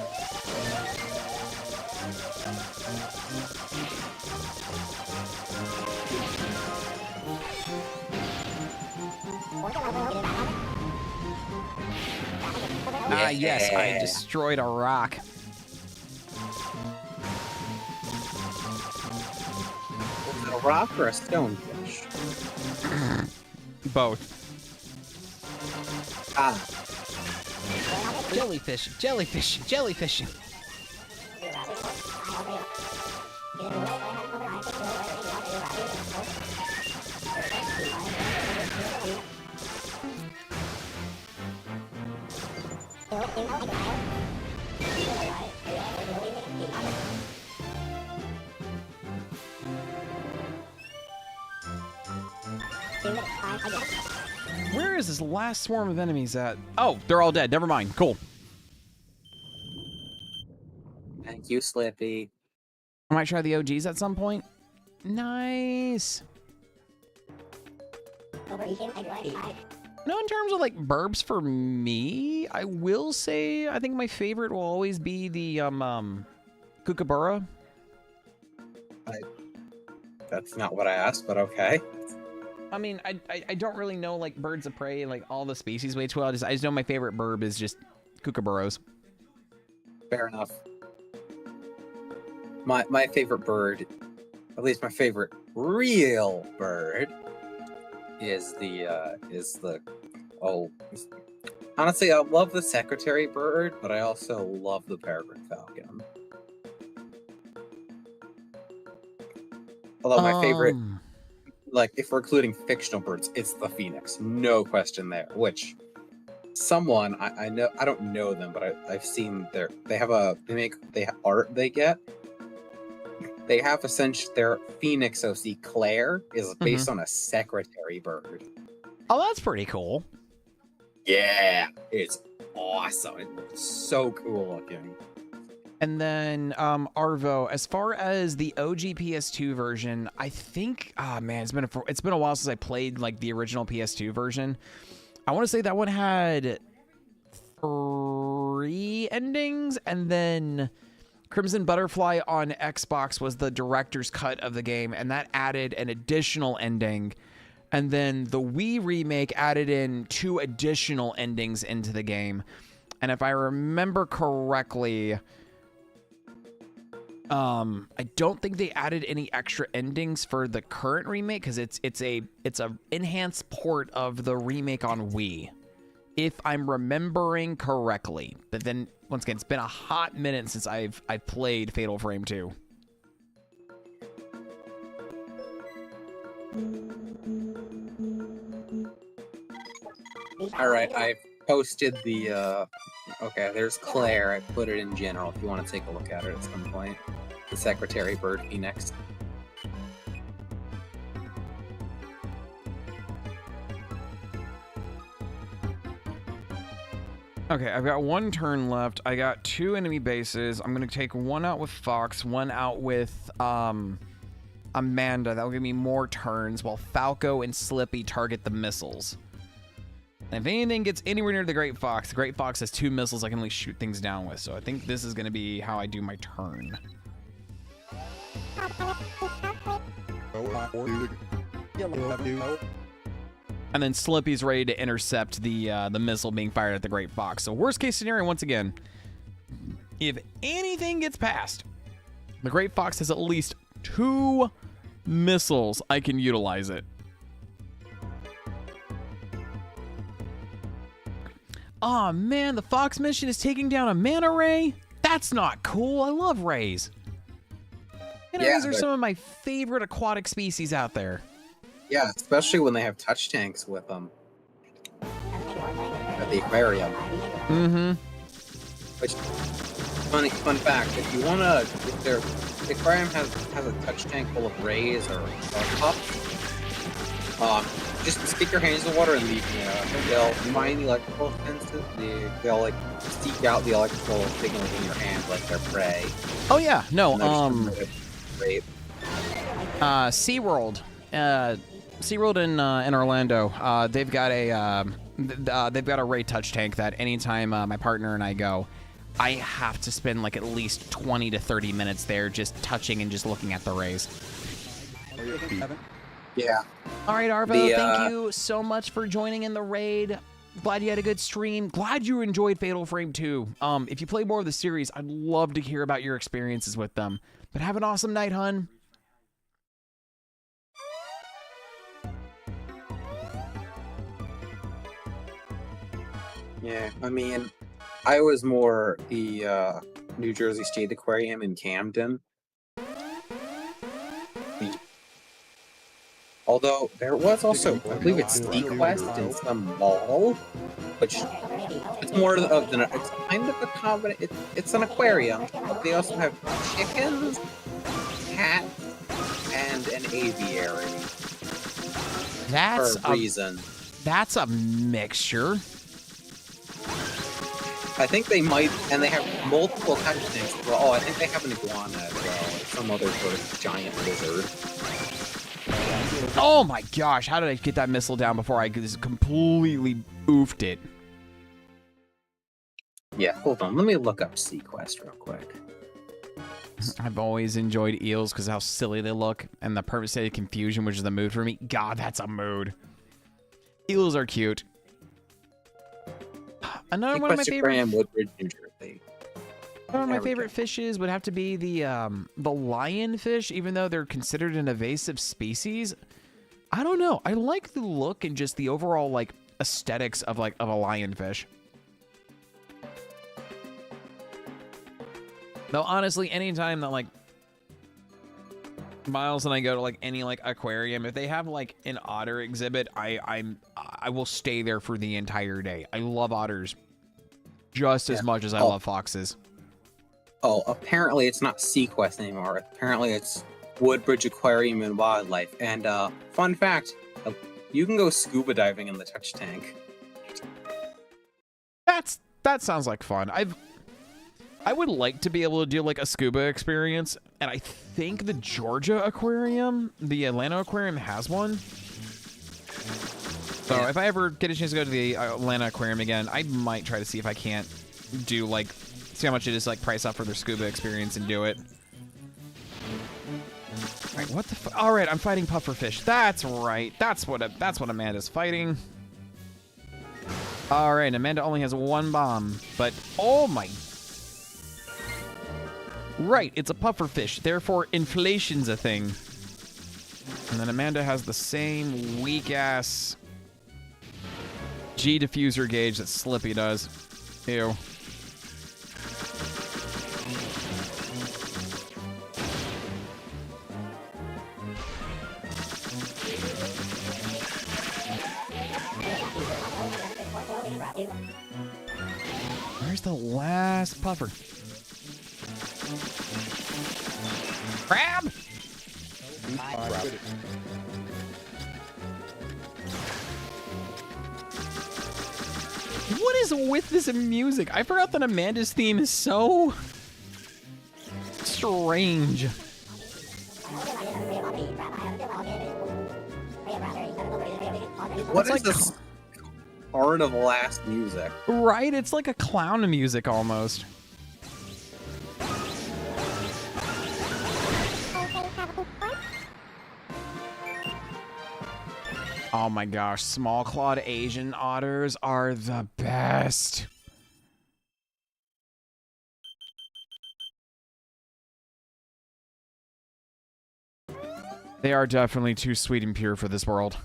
Yes, I destroyed a rock. Was it a rock or a stonefish? Both. Jellyfish, jellyfish, jellyfish. Where is this last swarm of enemies at? Oh, they're all dead. Never mind. Cool. Thank you, Slippy. I might try the OGs at some point. Nice. No, in terms of like burbs for me, I will say I think my favorite will always be the Kookaburra. That's not what I asked, but okay. I mean, I don't really know like birds of prey, like all the species way too well. I just know my favorite burb is just Kookaburras. Fair enough. My favorite bird, at least my favorite real bird, is honestly, I love the secretary bird, but I also love the peregrine falcon. Although my favorite, like if we're including fictional birds, it's the phoenix, no question there. Which someone I know, I don't know them, but I've seen they have art they get. They have essentially their phoenix OC Claire is based on a secretary bird. Oh, that's pretty cool. Yeah, it's awesome. It's so cool looking. And then Arvo, as far as the OG PS2 version, I think, man, it's been a while since I played like the original PS2 version. I want to say that one had 3 endings, and then Crimson Butterfly on Xbox was the director's cut of the game, and that added an additional ending. And then the Wii remake added in 2 additional endings into the game. And if I remember correctly, I don't think they added any extra endings for the current remake because it's a enhanced port of the remake on Wii, if I'm remembering correctly. But then once again, it's been a hot minute since I've played Fatal Frame 2. All right, I've posted the okay, there's Claire. I put it in general if you want to take a look at it at some point. The secretary bird phoenix. Okay, I've got 1 turn left. I got 2 enemy bases. I'm gonna take 1 out with Fox, 1 out with Amanda. That'll give me more turns while Falco and Slippy target the missiles. And if anything gets anywhere near the Great Fox has 2 missiles I can only shoot things down with. So I think this is gonna be how I do my turn. And then Slippy's ready to intercept the missile being fired at the Great Fox. So worst case scenario, once again, if anything gets past, the Great Fox has at least 2 missiles I can utilize it. Aw, man, the Fox mission is taking down a manta ray? That's not cool. I love rays. Manta rays are some of my favorite aquatic species out there. Yeah, especially when they have touch tanks with them at the aquarium. Mm-hmm. Which, fun fact, if you wanna, if the aquarium has a touch tank full of rays or pups, just stick your hands in the water and they'll find the electrical fences. They'll like seek out the electrical signal in your hand like their prey. Oh yeah, no, Rape. SeaWorld. SeaWorld in Orlando, they've got a ray touch tank that anytime my partner and I go, I have to spend like at least 20 to 30 minutes there just touching and just looking at the rays. Yeah. All right, Arvo, thank you so much for joining in the raid. Glad you had a good stream. Glad you enjoyed Fatal Frame 2. If you play more of the series, I'd love to hear about your experiences with them. But have an awesome night, hun. Yeah, I mean, I was more the New Jersey State Aquarium in Camden. Although there was also, I believe it's Sequest in some mall, which it's more of the, it's kind of a combination. It's an aquarium, but they also have chickens, cats, and an aviary. That's for a reason. That's a mixture. I think they might, and they have multiple touch tanks as well. Oh, I think they have an iguana as well, like some other sort of giant lizard. Oh my gosh, how did I get that missile down before I just completely oofed it? Yeah, hold on, let me look up Sequest real quick. I've always enjoyed eels because of how silly they look, and the perfect state of confusion, which is the mood for me. God, that's a mood. Eels are cute. Another one of my favorite. Woodbridge, New Jersey. One of my favorite fishes would have to be the lionfish, even though they're considered an invasive species. I don't know. I like the look and just the overall like aesthetics of a lionfish. Though honestly, anytime that like Miles and I go to like any like aquarium, if they have like an otter exhibit, I will stay there for the entire day. I love otters just as much as I love foxes. Oh, apparently it's not Sequest anymore. Apparently it's Woodbridge Aquarium and Wildlife. And fun fact, you can go scuba diving in the touch tank. That sounds like fun. I would like to be able to do like a scuba experience, and I think the Georgia Aquarium, the Atlanta Aquarium has one. So if I ever get a chance to go to the Atlanta Aquarium again, I might try to see if I can't do like, see how much it is like price up for their scuba experience and do it. All right, what the all right, I'm fighting pufferfish. That's right. That's what Amanda's fighting. All right, Amanda only has 1 bomb, but oh my. Right, it's a pufferfish, therefore inflation's a thing. And then Amanda has the same weak-ass G diffuser gauge that Slippy does. Ew. Where's the last puffer? Crab! What is with this music? I forgot that Amanda's theme is so strange. What It's is this carnival ass music? Right? It's like a clown music almost. Oh my gosh, small clawed Asian otters are the best. They are definitely too sweet and pure for this world.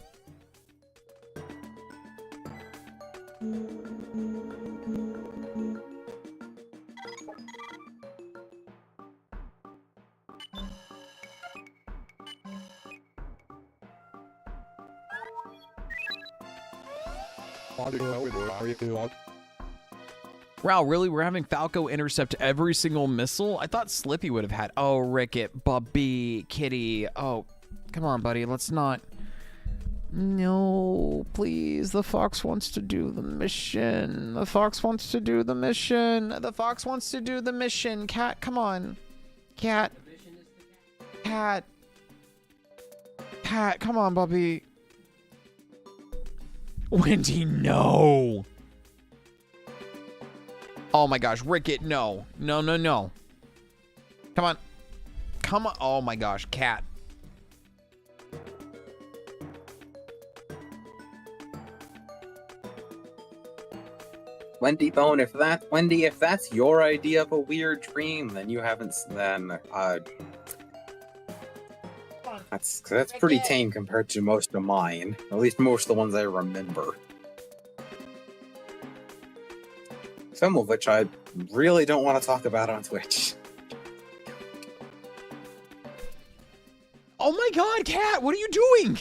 Wow, really? We're having Falco intercept every single missile? I thought Slippy would have had. Oh, Ricket, Bubby, Kitty. Oh, come on, buddy. Let's not. No, please. The fox wants to do the mission. The fox wants to do the mission. The fox wants to do the mission. Cat, come on. Cat. Cat. Cat, come on, Bubby. Wendy, no. Oh my gosh, Ricket, no. No, no, no. Come on. Come on. Oh my gosh, Cat. Wendy Bone, if that's your idea of a weird dream, then you haven't. That's pretty tame compared to most of mine. At least most of the ones I remember. Some of which I really don't want to talk about on Twitch. Oh my god, Cat, what are you doing?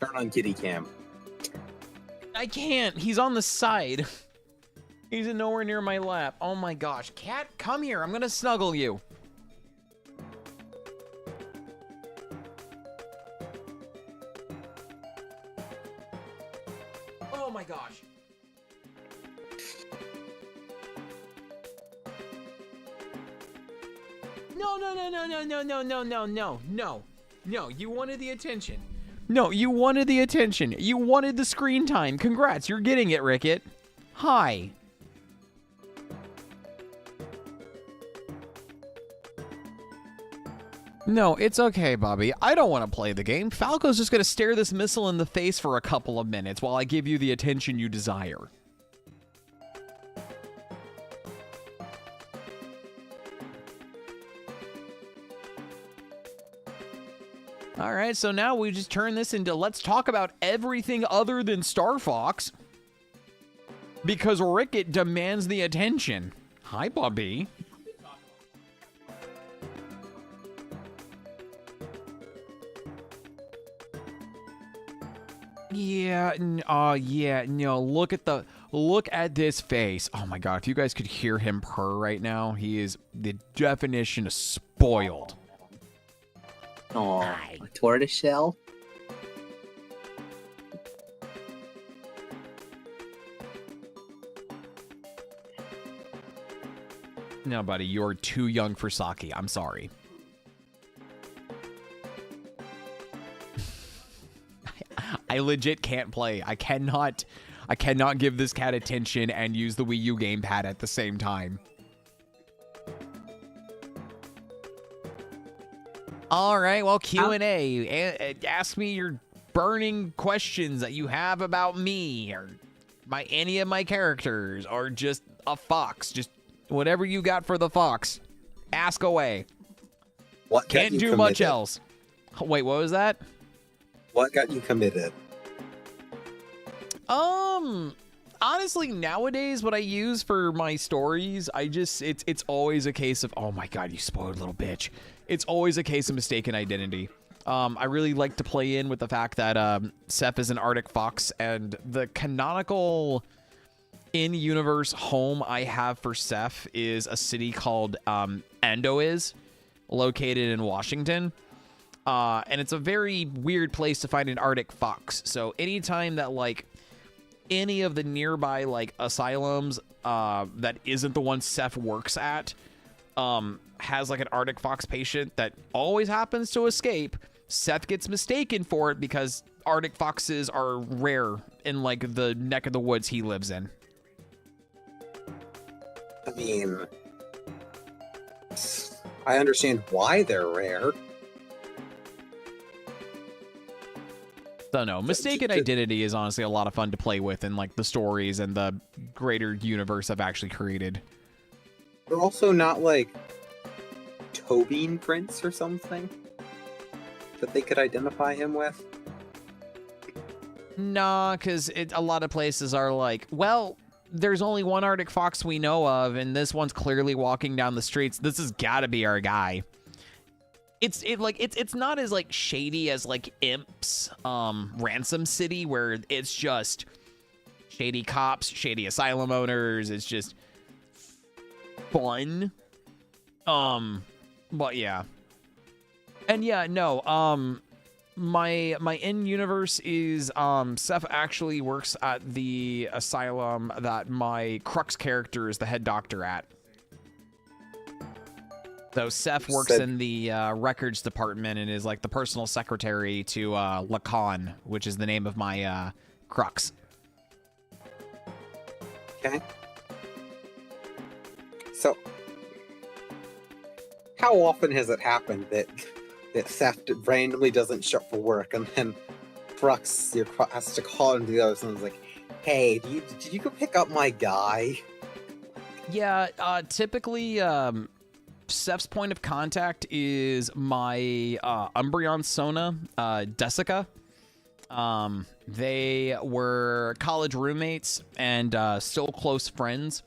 Turn on kitty cam. I can't. He's on the side. He's nowhere near my lap. Oh my gosh. Cat, come here. I'm gonna snuggle you. Oh my gosh. No, no, no, no, no, no, no, no, no, no, no. No, you wanted the attention. No, you wanted the attention. You wanted the screen time. Congrats, you're getting it, Ricket. Hi. No, it's okay, Bobby. I don't want to play the game. Falco's just going to stare this missile in the face for a couple of minutes while I give you the attention you desire. All right, so now we just turn this into let's talk about everything other than Star Fox. Because Ricket demands the attention. Hi, Bobby. Yeah, no, look at this face. Oh my god, if you guys could hear him purr right now, he is the definition of spoiled. Oh, a tortoiseshell? No, buddy, you're too young for sake. I'm sorry. I legit can't play. I cannot give this cat attention and use the Wii U gamepad at the same time. All right, well, Q&A. Ask me your burning questions that you have about me or any of my characters or just a fox. Just whatever you got for the fox. Ask away. What Can't do much else. Wait, what was that? What got you committed? Honestly, nowadays, what I use for my stories, it's always a case of, oh my god, you spoiled little bitch. It's always a case of mistaken identity. I really like to play in with the fact that Seth is an Arctic fox, and the canonical in-universe home I have for Seth is a city called Andoiz, located in Washington. And it's a very weird place to find an Arctic fox. So anytime that, like, any of the nearby like asylums that isn't the one Seth works at has like an Arctic fox patient that always happens to escape. Seth gets mistaken for it because Arctic foxes are rare in like the neck of the woods he lives in. I mean, I understand why they're rare. So no, mistaken identity is honestly a lot of fun to play with in like the stories and the greater universe I've actually created. They're also not like Tobin prints or something that they could identify him with. Nah, because a lot of places are like, well, there's only one Arctic fox we know of, and this one's clearly walking down the streets. This has got to be our guy. It's not as like shady as like Imp's Ransom City, where it's just shady cops, shady asylum owners. It's just fun. But yeah. And yeah, no, my in-universe is Seth actually works at the asylum that my Crux character is the head doctor at. So Seth works in the records department and is like the personal secretary to Lacan, which is the name of my Crux. Okay. So, how often has it happened that Seth randomly doesn't show up for work, and then Crux has to call him to the other and is like, "Hey, did you go pick up my guy?" Yeah, typically, Seth's point of contact is my Umbreon Sona, Desica. They were college roommates and still close friends.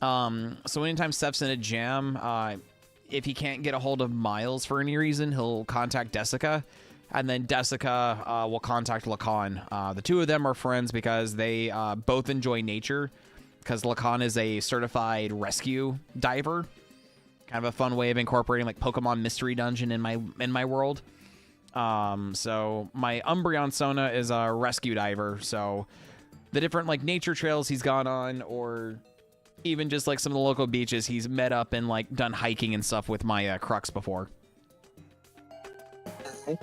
So anytime Seth's in a jam, if he can't get a hold of Miles for any reason, he'll contact Desica, and then Desica will contact Lacan. The two of them are friends because they both enjoy nature, because Lacan is a certified rescue diver. Kind of a fun way of incorporating like Pokemon Mystery Dungeon in my world. So my Umbreon Sona is a rescue diver, so the different like nature trails he's gone on, or even just like some of the local beaches he's met up and like done hiking and stuff with my Crux before. Okay.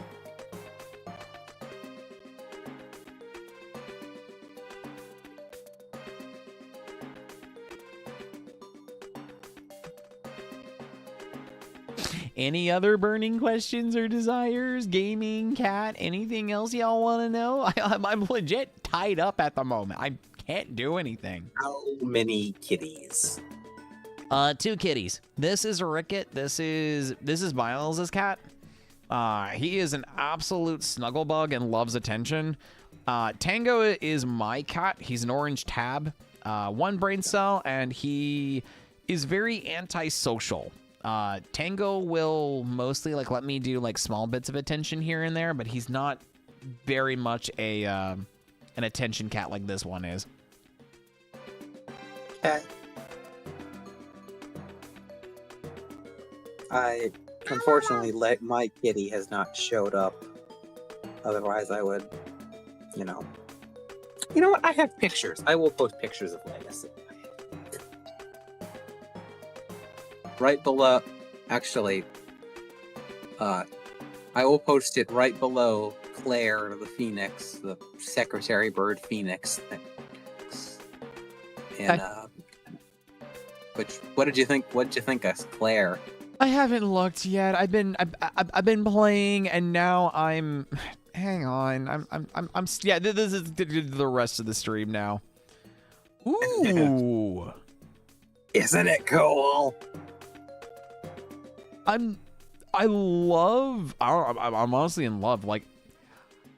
Any other burning questions or desires? Gaming, cat, anything else y'all want to know? I'm legit tied up at the moment. I can't do anything. How many kitties? 2 kitties. This is Ricket. This is Miles' cat. He is an absolute snuggle bug and loves attention. Tango is my cat. He's an orange tab, 1 brain cell, and he is very antisocial. Tango will mostly like let me do like small bits of attention here and there, but he's not very much an attention cat like this one is. Okay. I unfortunately my kitty has not showed up. Otherwise, I would, you know what? I have pictures. I will post pictures of Legacy. Right below, actually, I will post it right below Claire the Phoenix, the secretary bird Phoenix. And what did you think? What did you think of Claire? I haven't looked yet. I've been playing, and now I'm. Hang on. I'm. Yeah. This is the rest of the stream now. Ooh. Isn't it cool? I'm honestly in love. Like,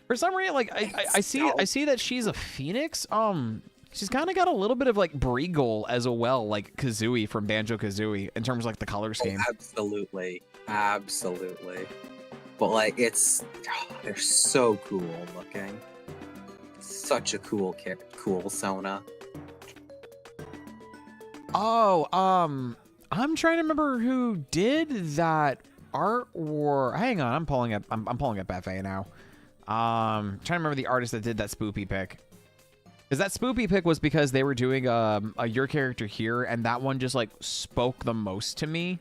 for some reason, like I see that she's a phoenix. She's kind of got a little bit of like Breagle as well, like Kazooie from Banjo-Kazooie in terms of like the color scheme. Absolutely. But like they're so cool looking. Such a cool Sona. Oh, I'm trying to remember who did that art. Or hang on, I'm pulling up FA now. Trying to remember the artist that did that spoopy pic. Because that spoopy pick was because they were doing a your character here, and that one just like spoke the most to me.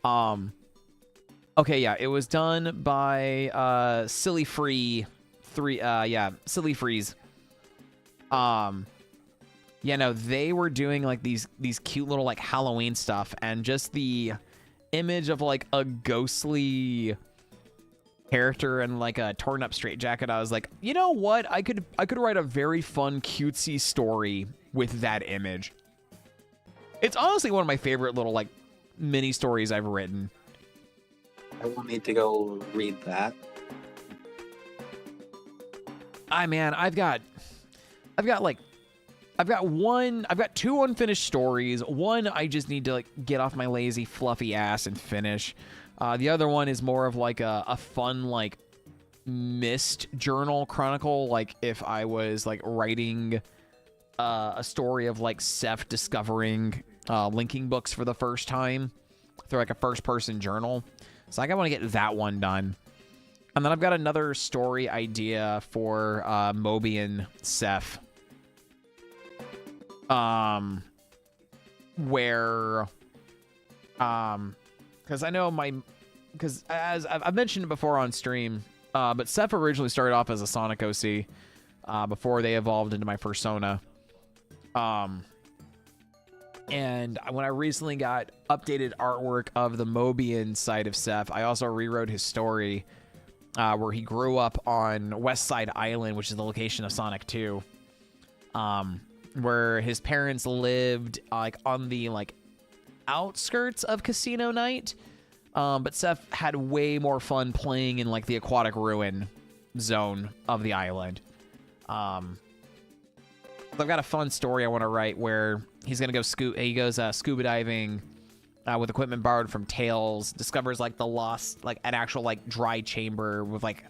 Okay, yeah, it was done by Silly Free 3. Silly Freeze. Yeah, no, they were doing like these cute little like Halloween stuff, and just the image of like a ghostly character and like a torn up straitjacket. I was like, you know what? I could write a very fun cutesy story with that image. It's honestly one of my favorite little like mini stories I've written. I will need to go read that. Man, I've got two unfinished stories. One I just need to like get off my lazy fluffy ass and finish. The other one is more of like a fun like mist journal chronicle, like if I was like writing a story of like Seth discovering linking books for the first time through like a first person journal. So I want to get that one done. And then I've got another story idea for Moby and Seth. Where because I know because as I've mentioned it before on stream, but Seth originally started off as a Sonic OC before they evolved into my persona. And when I recently got updated artwork of the Mobian side of Seth, I also rewrote his story where he grew up on West Side Island, which is the location of Sonic 2, where his parents lived like on the like outskirts of Casino Night. But Seth had way more fun playing in like the aquatic ruin zone of the island. I've got a fun story I want to write where he's gonna go scuba diving with equipment borrowed from Tails. Discovers like the lost, like an actual like dry chamber with like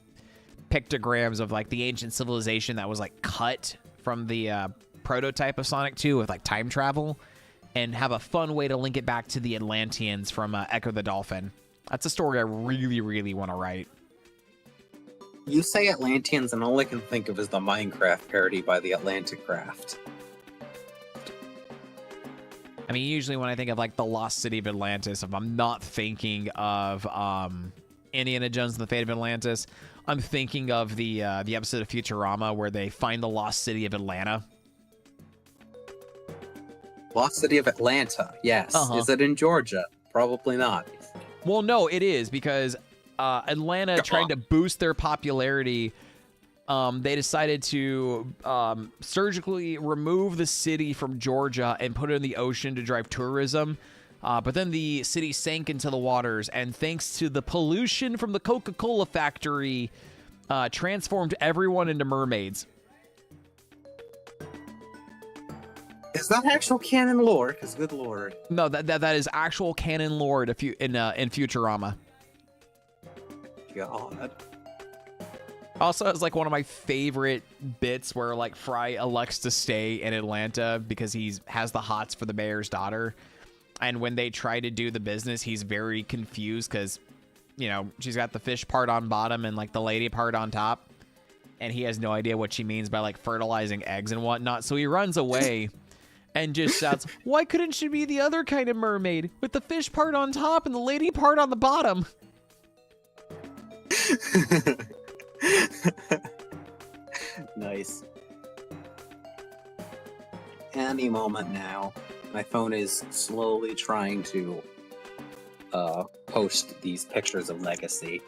pictograms of like the ancient civilization that was like cut from the prototype of Sonic 2 with like time travel, and have a fun way to link it back to the Atlanteans from Echo the Dolphin. That's a story I really, really want to write. You say Atlanteans, and all I can think of is the Minecraft parody by the Atlantic Craft. I mean, usually when I think of like the Lost City of Atlantis, if I'm not thinking of Indiana Jones and the Fate of Atlantis, I'm thinking of the episode of Futurama where they find the Lost City of Atlanta. Lost City of Atlanta, yes. Is it in Georgia? Probably not. Well, no, it is, because Atlanta trying to boost their popularity. They decided to surgically remove the city from Georgia and put it in the ocean to drive tourism. But then the city sank into the waters, and thanks to the pollution from the Coca-Cola factory, transformed everyone into mermaids. Is that actual canon lore? Because good lord. No, that is actual canon lore in Futurama. God. Also, it's like one of my favorite bits where like Fry elects to stay in Atlanta because he has the hots for the mayor's daughter. And when they try to do the business, he's very confused because, you know, she's got the fish part on bottom and like the lady part on top. And he has no idea what she means by like fertilizing eggs and whatnot. So he runs away and just shouts, "Why couldn't she be the other kind of mermaid with the fish part on top and the lady part on the bottom?" Nice. Any moment now. My phone is slowly trying to post these pictures of Legacy.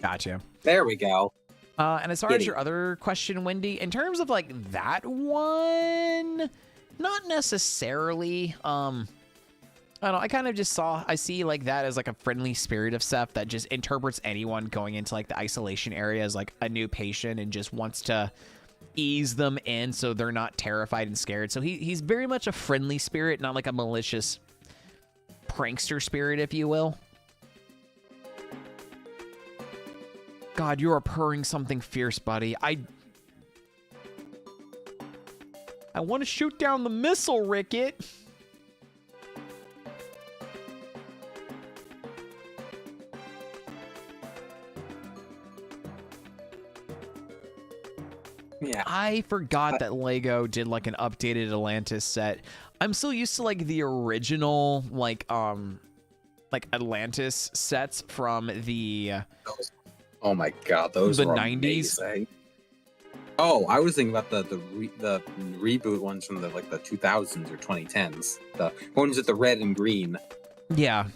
Gotcha. There we go. And as far Giddy. as your other question, Wendy, in terms of like that one, not necessarily. I don't know. I kind of just I see like that as like a friendly spirit of Seth that just interprets anyone going into like the isolation area as like a new patient and just wants to ease them in so they're not terrified and scared. So he's very much a friendly spirit, not like a malicious prankster spirit, if you will. God, you are purring something fierce, buddy. I want to shoot down the missile, Ricket. Yeah. I forgot that Lego did like an updated Atlantis set. I'm still used to like the original like Atlantis sets from the Oh my god, those The were 90s? amazing. Oh, I was thinking about the reboot ones from the 2000s or 2010s. The ones with the red and green. Yeah.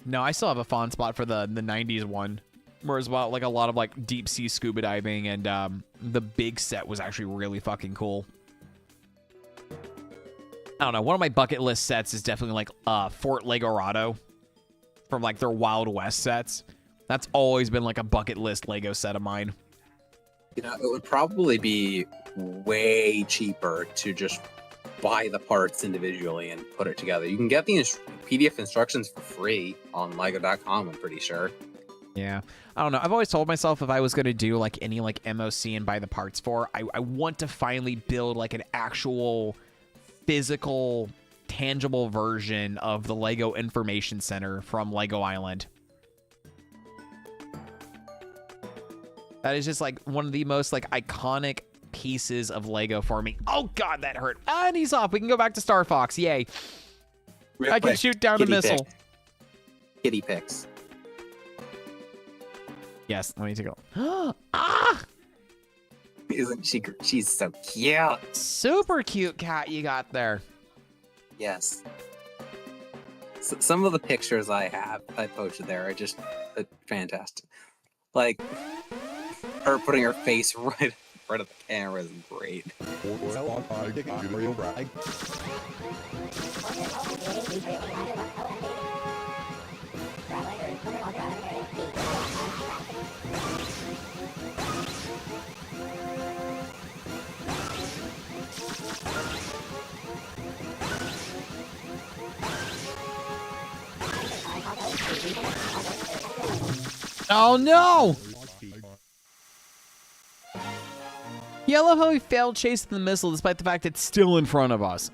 No, I still have a fond spot for the 90s one. Whereas well, like a lot of like deep sea scuba diving and the big set was actually really fucking cool. I don't know. One of my bucket list sets is definitely like Fort Legorado from like their Wild West sets. That's always been like a bucket list Lego set of mine. You know, it would probably be way cheaper to just buy the parts individually and put it together. You can get the PDF instructions for free on Lego.com, I'm pretty sure. Yeah. I don't know. I've always told myself if I was going to do like any like MOC and buy the parts for, I want to finally build like an actual physical, tangible version of the Lego Information Center from Lego Island. That is just like one of the most like iconic pieces of Lego for me. Oh god, that hurt. And he's off. We can go back to Star Fox. Yay. Real I can quick, shoot down a kitty missile. pics. Kitty pics. Yes, let me take a look. Ah! Isn't she? She's so cute. Super cute cat you got there. Yes. Some of the pictures I posted there are just fantastic. Like her putting her face right in front of the camera is great. Oh no! Yeah, I love how we failed chasing the missile despite the fact it's still in front of us.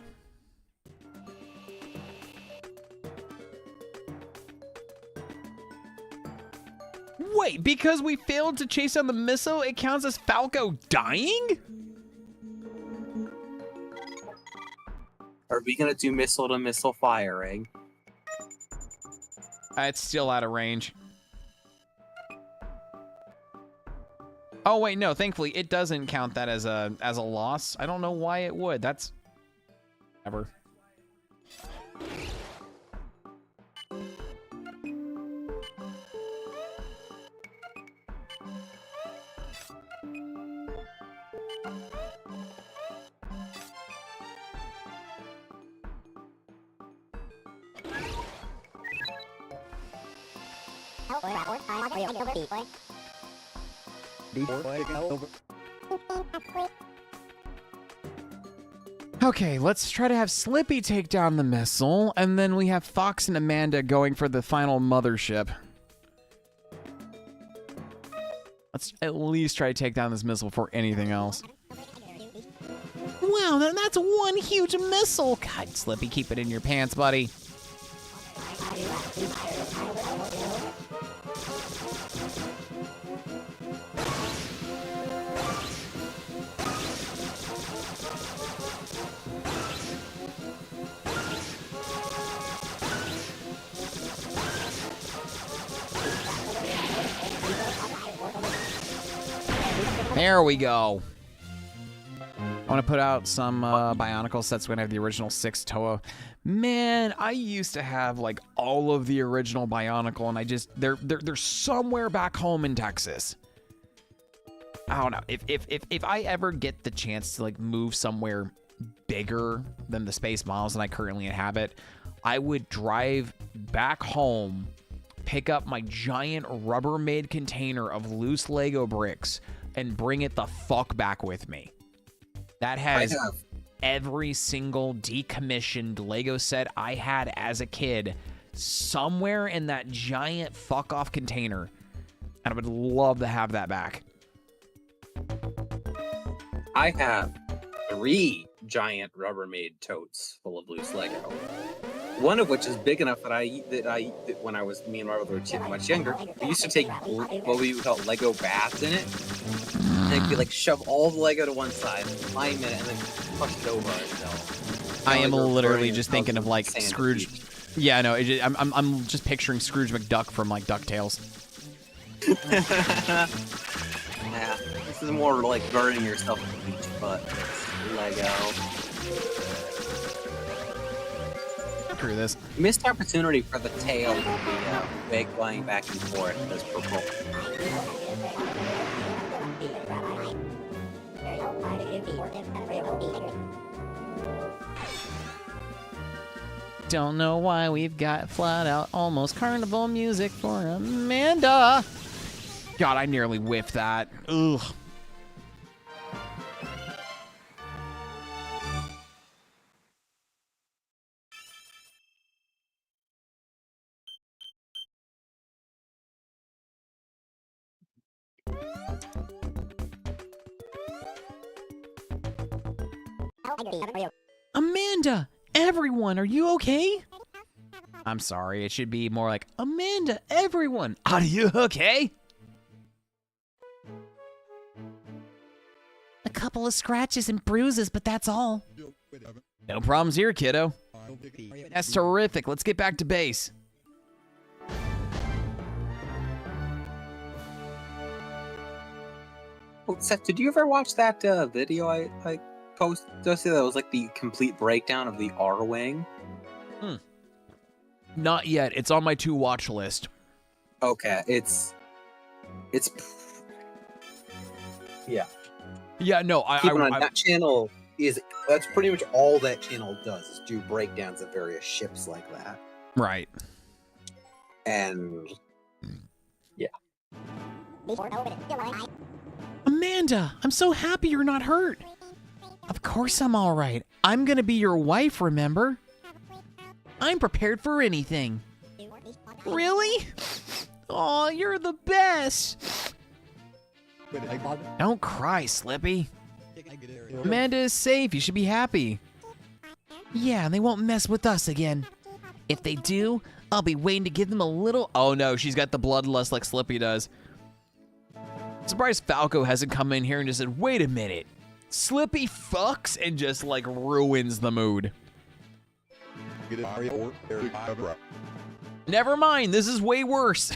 Wait, because we failed to chase down the missile, it counts as Falco dying? Are we gonna do missile to missile firing? It's still out of range. Oh wait, no, thankfully it doesn't count that as a loss. I don't know why it would. That's ever. Okay, let's try to have Slippy take down the missile, and then we have Fox and Amanda going for the final mothership. Let's at least try to take down this missile before anything else. Wow, that's one huge missile! God, Slippy, keep it in your pants, buddy. There we go. I want to put out some Bionicle sets when I have the original 6 Toa. Man, I used to have like all of the original Bionicle, and I just they're somewhere back home in Texas. I don't know. If I ever get the chance to like move somewhere bigger than the Space Miles that I currently inhabit, I would drive back home, pick up my giant Rubbermaid container of loose Lego bricks, and bring it the fuck back with me. That has every single decommissioned Lego set I had as a kid somewhere in that giant fuck off container. And I would love to have that back. I have 3 giant Rubbermaid totes full of loose Lego. One of which is big enough that when me and my brother were much younger, we used to take what we would call Lego baths in it. And it'd be like shove all the Lego to one side, climb in it, and then push it over itself. I am Like we're literally burning just thinking of like sand Scrooge. beach. Yeah, no, I'm just picturing Scrooge McDuck from like DuckTales. Yeah, this is more like burning yourself at the beach, but it's Lego. Screw this. Missed opportunity for the tail to be wig flying back and forth as purple. Don't know why we've got flat out almost carnival music for Amanda. God, I nearly whiffed that. Ugh. Amanda, everyone, are you okay? I'm sorry, it should be more like, Amanda, everyone, are you okay? A couple of scratches and bruises, but that's all. No problems here, kiddo. That's terrific. Let's get back to base. Oh, Seth, did you ever watch that video I posted? That was like the complete breakdown of the R-Wing. Not yet. It's on my to-watch list. Okay, it's yeah. Yeah, no, Keep on that channel that's pretty much all that channel does is do breakdowns of various ships like that. right. And Amanda, I'm so happy you're not hurt. Of course I'm all right. I'm gonna be your wife, remember? I'm prepared for anything. Really? Aw, you're the best. Don't cry, Slippy. Amanda is safe. You should be happy. Yeah, and they won't mess with us again. If they do, I'll be waiting to give them a little... Oh no, she's got the bloodlust like Slippy does. Surprised Falco hasn't come in here and just said, wait a minute. Slippy fucks and just like ruins the mood. Never mind, this is way worse.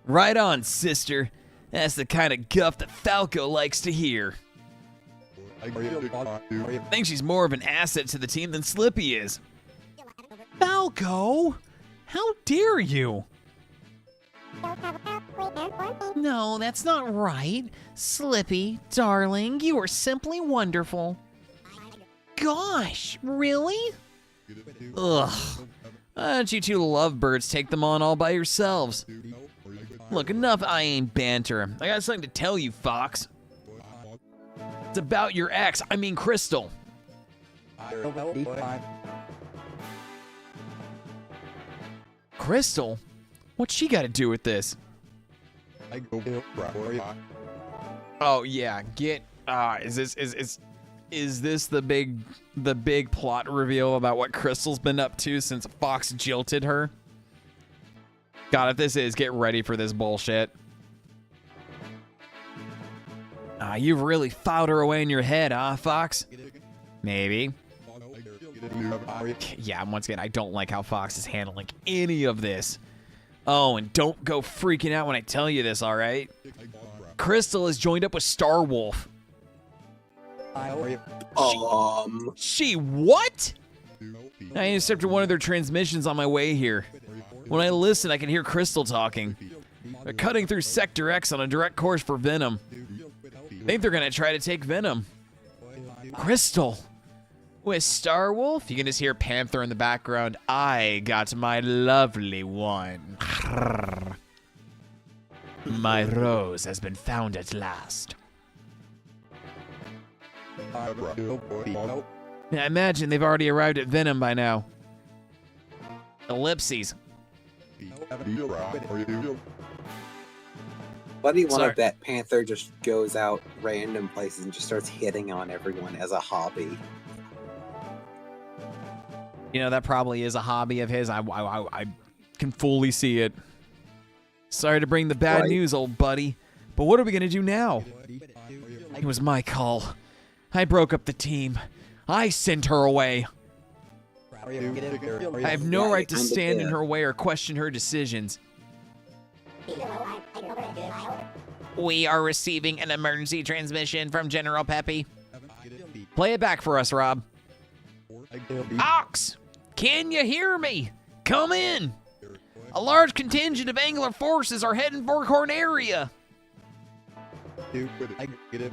Right on, sister. That's the kind of guff that Falco likes to hear. I think she's more of an asset to the team than Slippy is. Falco? How dare you? No, that's not right. Slippy, darling, you are simply wonderful. Gosh, really? Ugh. Why don't you two lovebirds take them on all by yourselves? Look, enough I ain't banter. I got something to tell you, Fox. It's about your ex, I mean Crystal. Crystal? What's she got to do with this? Oh yeah, get is this the big plot reveal about what Crystal's been up to since Fox jilted her? God, if this is, get ready for this bullshit. You've really filed her away in your head, huh, Fox? Maybe. Yeah, once again, I don't like how Fox is handling any of this. Oh, and don't go freaking out when I tell you this, all right? Crystal has joined up with Starwolf. She what? I intercepted one of their transmissions on my way here. When I listen, I can hear Crystal talking. They're cutting through Sector X on a direct course for Venom. I think they're gonna try to take Venom. Crystal. With Starwolf, you can just hear Panther in the background. I got my lovely one. My rose has been found at last. I imagine they've already arrived at Venom by now. Ellipses. What do you want Sorry. if that Panther just goes out random places and just starts hitting on everyone as a hobby? You know, that probably is a hobby of his. I can fully see it. Sorry to bring the bad Right. news, old buddy, But what are we gonna do now? It was my call. I broke up the team. I sent her away. I have no right to stand in her way or question her decisions. We are receiving an emergency transmission from General Peppy. Play it back for us, Rob. Ox, can you hear me? Come in. A large contingent of Angler forces are heading for Corneria.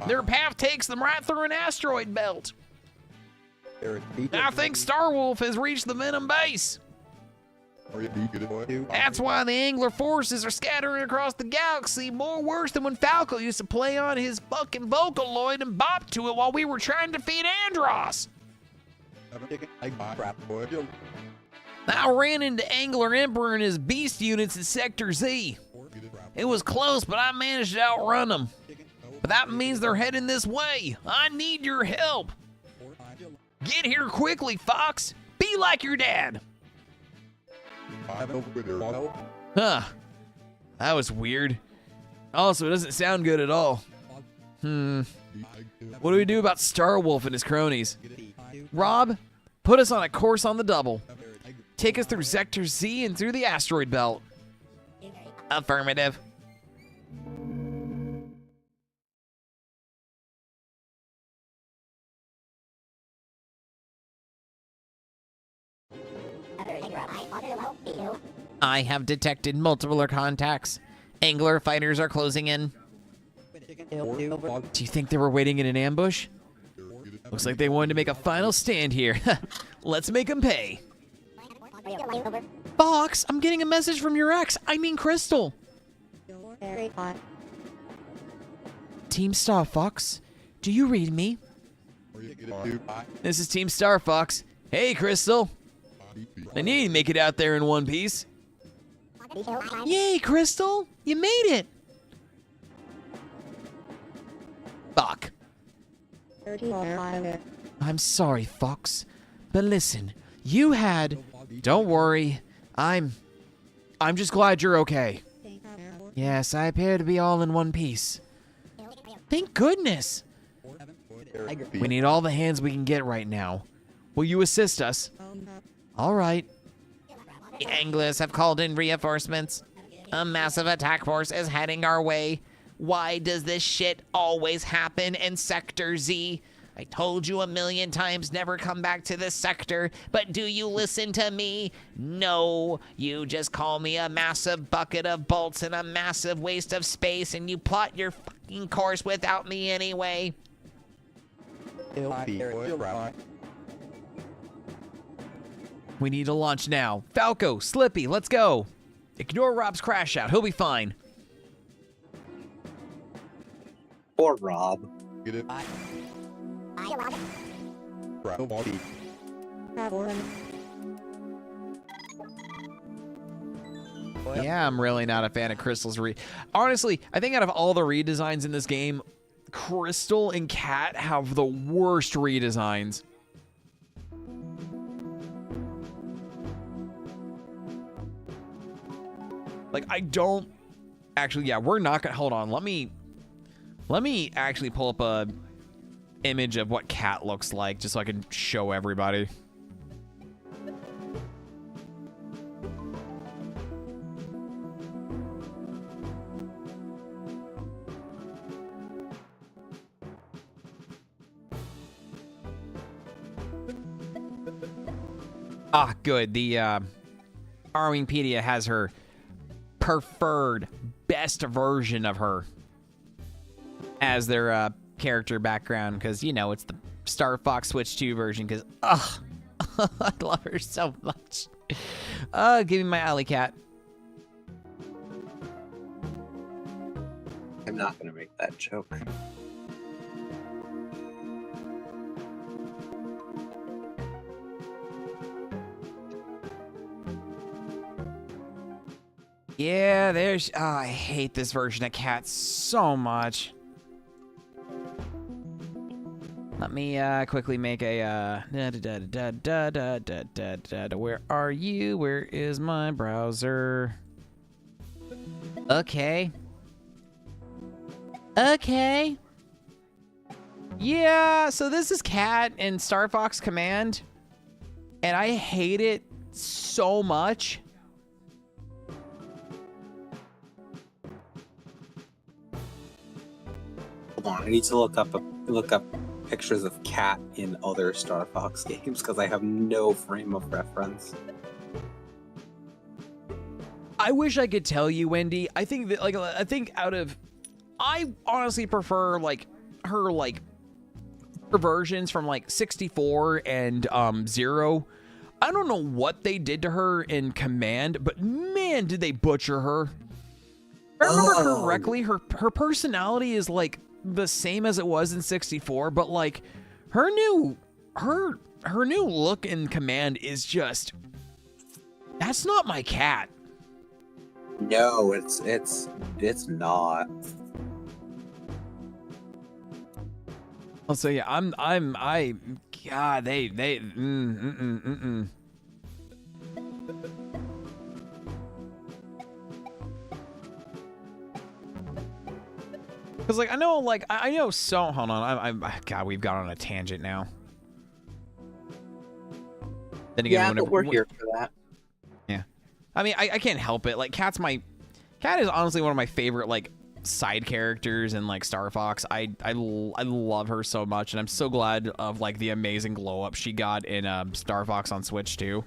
Their path takes them right through an asteroid belt. I think Starwolf has reached the Venom base. That's why the Angler forces are scattering across the galaxy, more worse than when Falco used to play on his fucking Vocaloid and bop to it while we were trying to defeat Andross. I ran into Angler Emperor and his beast units in Sector Z. It was close, but I managed to outrun them. But that means they're heading this way. I need your help. Get here quickly, Fox. Be like your dad. Huh. That was weird. Also, it doesn't sound good at all. What do we do about Starwolf and his cronies? Rob, put us on a course on the double. Take us through Sector Z and through the asteroid belt. Affirmative. I have detected multiple contacts. Angler fighters are closing in. Do you think they were waiting in an ambush? Looks like they wanted to make a final stand here. Let's make them pay. Fox, I'm getting a message from your ex. I mean Crystal. Team Star Fox, do you read me? This is Team Star Fox. Hey, Crystal. I knew you'd make it out there in one piece. Yay, Crystal! You made it! Fuck. I'm sorry, Fox. But listen, you had... Don't worry. I'm just glad you're okay. Yes, I appear to be all in one piece. Thank goodness! We need all the hands we can get right now. Will you assist us? All right. The Anglers have called in reinforcements. A massive attack force is heading our way. Why does this shit always happen in Sector Z? I told you a million times never come back to this sector, but do you listen to me? No, you just call me a massive bucket of bolts and a massive waste of space, and you plot your fucking course without me anyway. We need to launch now. Falco, Slippy, let's go. Ignore Rob's crash out. He'll be fine. Poor Rob. Yeah, I'm really not a fan of Crystal's Honestly, I think out of all the redesigns in this game, Crystal and Cat have the worst redesigns. Like, I don't... Actually, yeah, we're not gonna... Hold on, let me actually pull up a image of what Cat looks like, just so I can show everybody. Ah, good. The Arwingpedia has her preferred best version of her as their character background, because, you know, it's the Star Fox Switch 2 version, because, ugh, I love her so much. Give me my alley cat. I'm not gonna make that joke. Yeah, there's... Oh, I hate this version of Cat so much. Let me quickly make a... Where are you? Where is my browser? Okay. Okay. Yeah, so this is Cat in Star Fox Command, and I hate it so much. Hold on, I need to look up pictures of Cat in other Star Fox games because I have no frame of reference. I wish I could tell you, Wendy. I think that I honestly prefer like her versions from like 64 and 0. I don't know what they did to her in Command, but man, did they butcher her. If I remember correctly, her personality is like the same as it was in 64, but like her new look in Command is just, that's not my Cat. No, it's not. So yeah, God, they. Because like I know so. Hold on, God, we've got on a tangent now. Then again, Yeah, but we're here for that. Yeah, I mean, I can't help it. Like Cat is honestly one of my favorite like side characters in like Star Fox. I love her so much, and I'm so glad of like the amazing glow up she got in Star Fox on Switch too.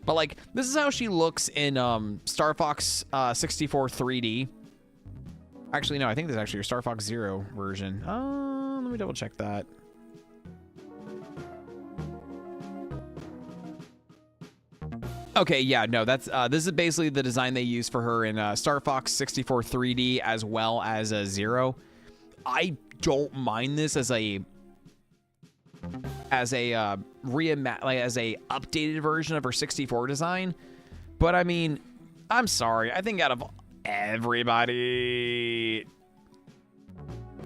But like this is how she looks in Star Fox 64 3D. Actually, no, I think there's actually a Star Fox Zero version. Let me double check that. Okay, yeah, no, that's this is basically the design they use for her in Star Fox 64 3D as well as Zero. I don't mind this as a updated version of her 64 design, but I mean, I'm sorry. I think out of everybody,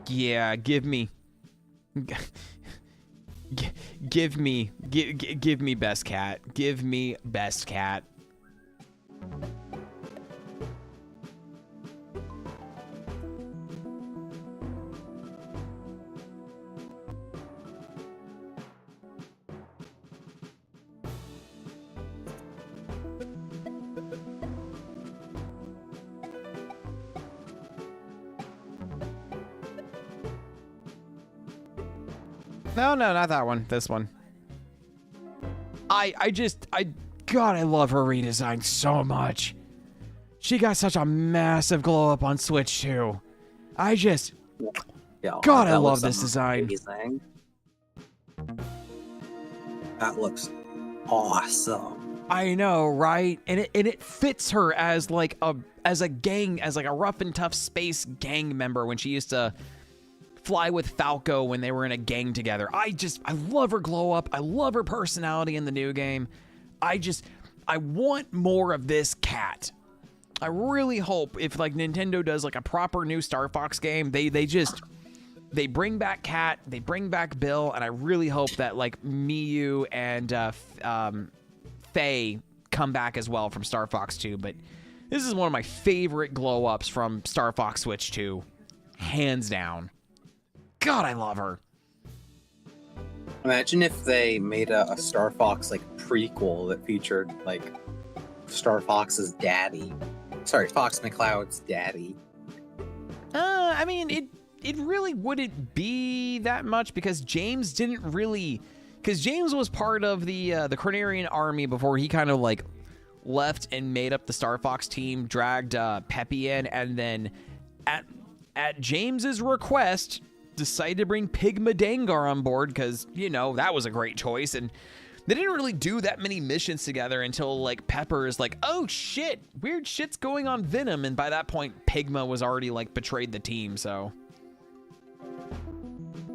yeah, give me best Cat. Give me best Cat. No, not that one. This one. God, I love her redesign so much. She got such a massive glow up on Switch too. Yeah, God, I that love looks this design. amazing. That looks awesome. I know, right? And it fits her as like a rough and tough space gang member when she used to fly with Falco when they were in a gang together. I love her glow up. I love her personality in the new game. I want more of this Cat. I really hope if like Nintendo does like a proper new Star Fox game, they bring back Cat, they bring back Bill, and I really hope that like Miyu and Faye come back as well from Star Fox 2. But this is one of my favorite glow ups from Star Fox Switch 2, hands down. God, I love her. Imagine if they made a Star Fox like prequel that featured like Star Fox's daddy. Sorry, Fox McCloud's daddy. I mean, it really wouldn't be that much because James was part of the Cornerian army before he kind of like left and made up the Star Fox team, dragged Peppy in, and then at James's request decided to bring Pigma Dangar on board because, you know, that was a great choice. And they didn't really do that many missions together until like Pepper is like, oh shit, weird shit's going on Venom. And by that point, Pigma was already like betrayed the team. So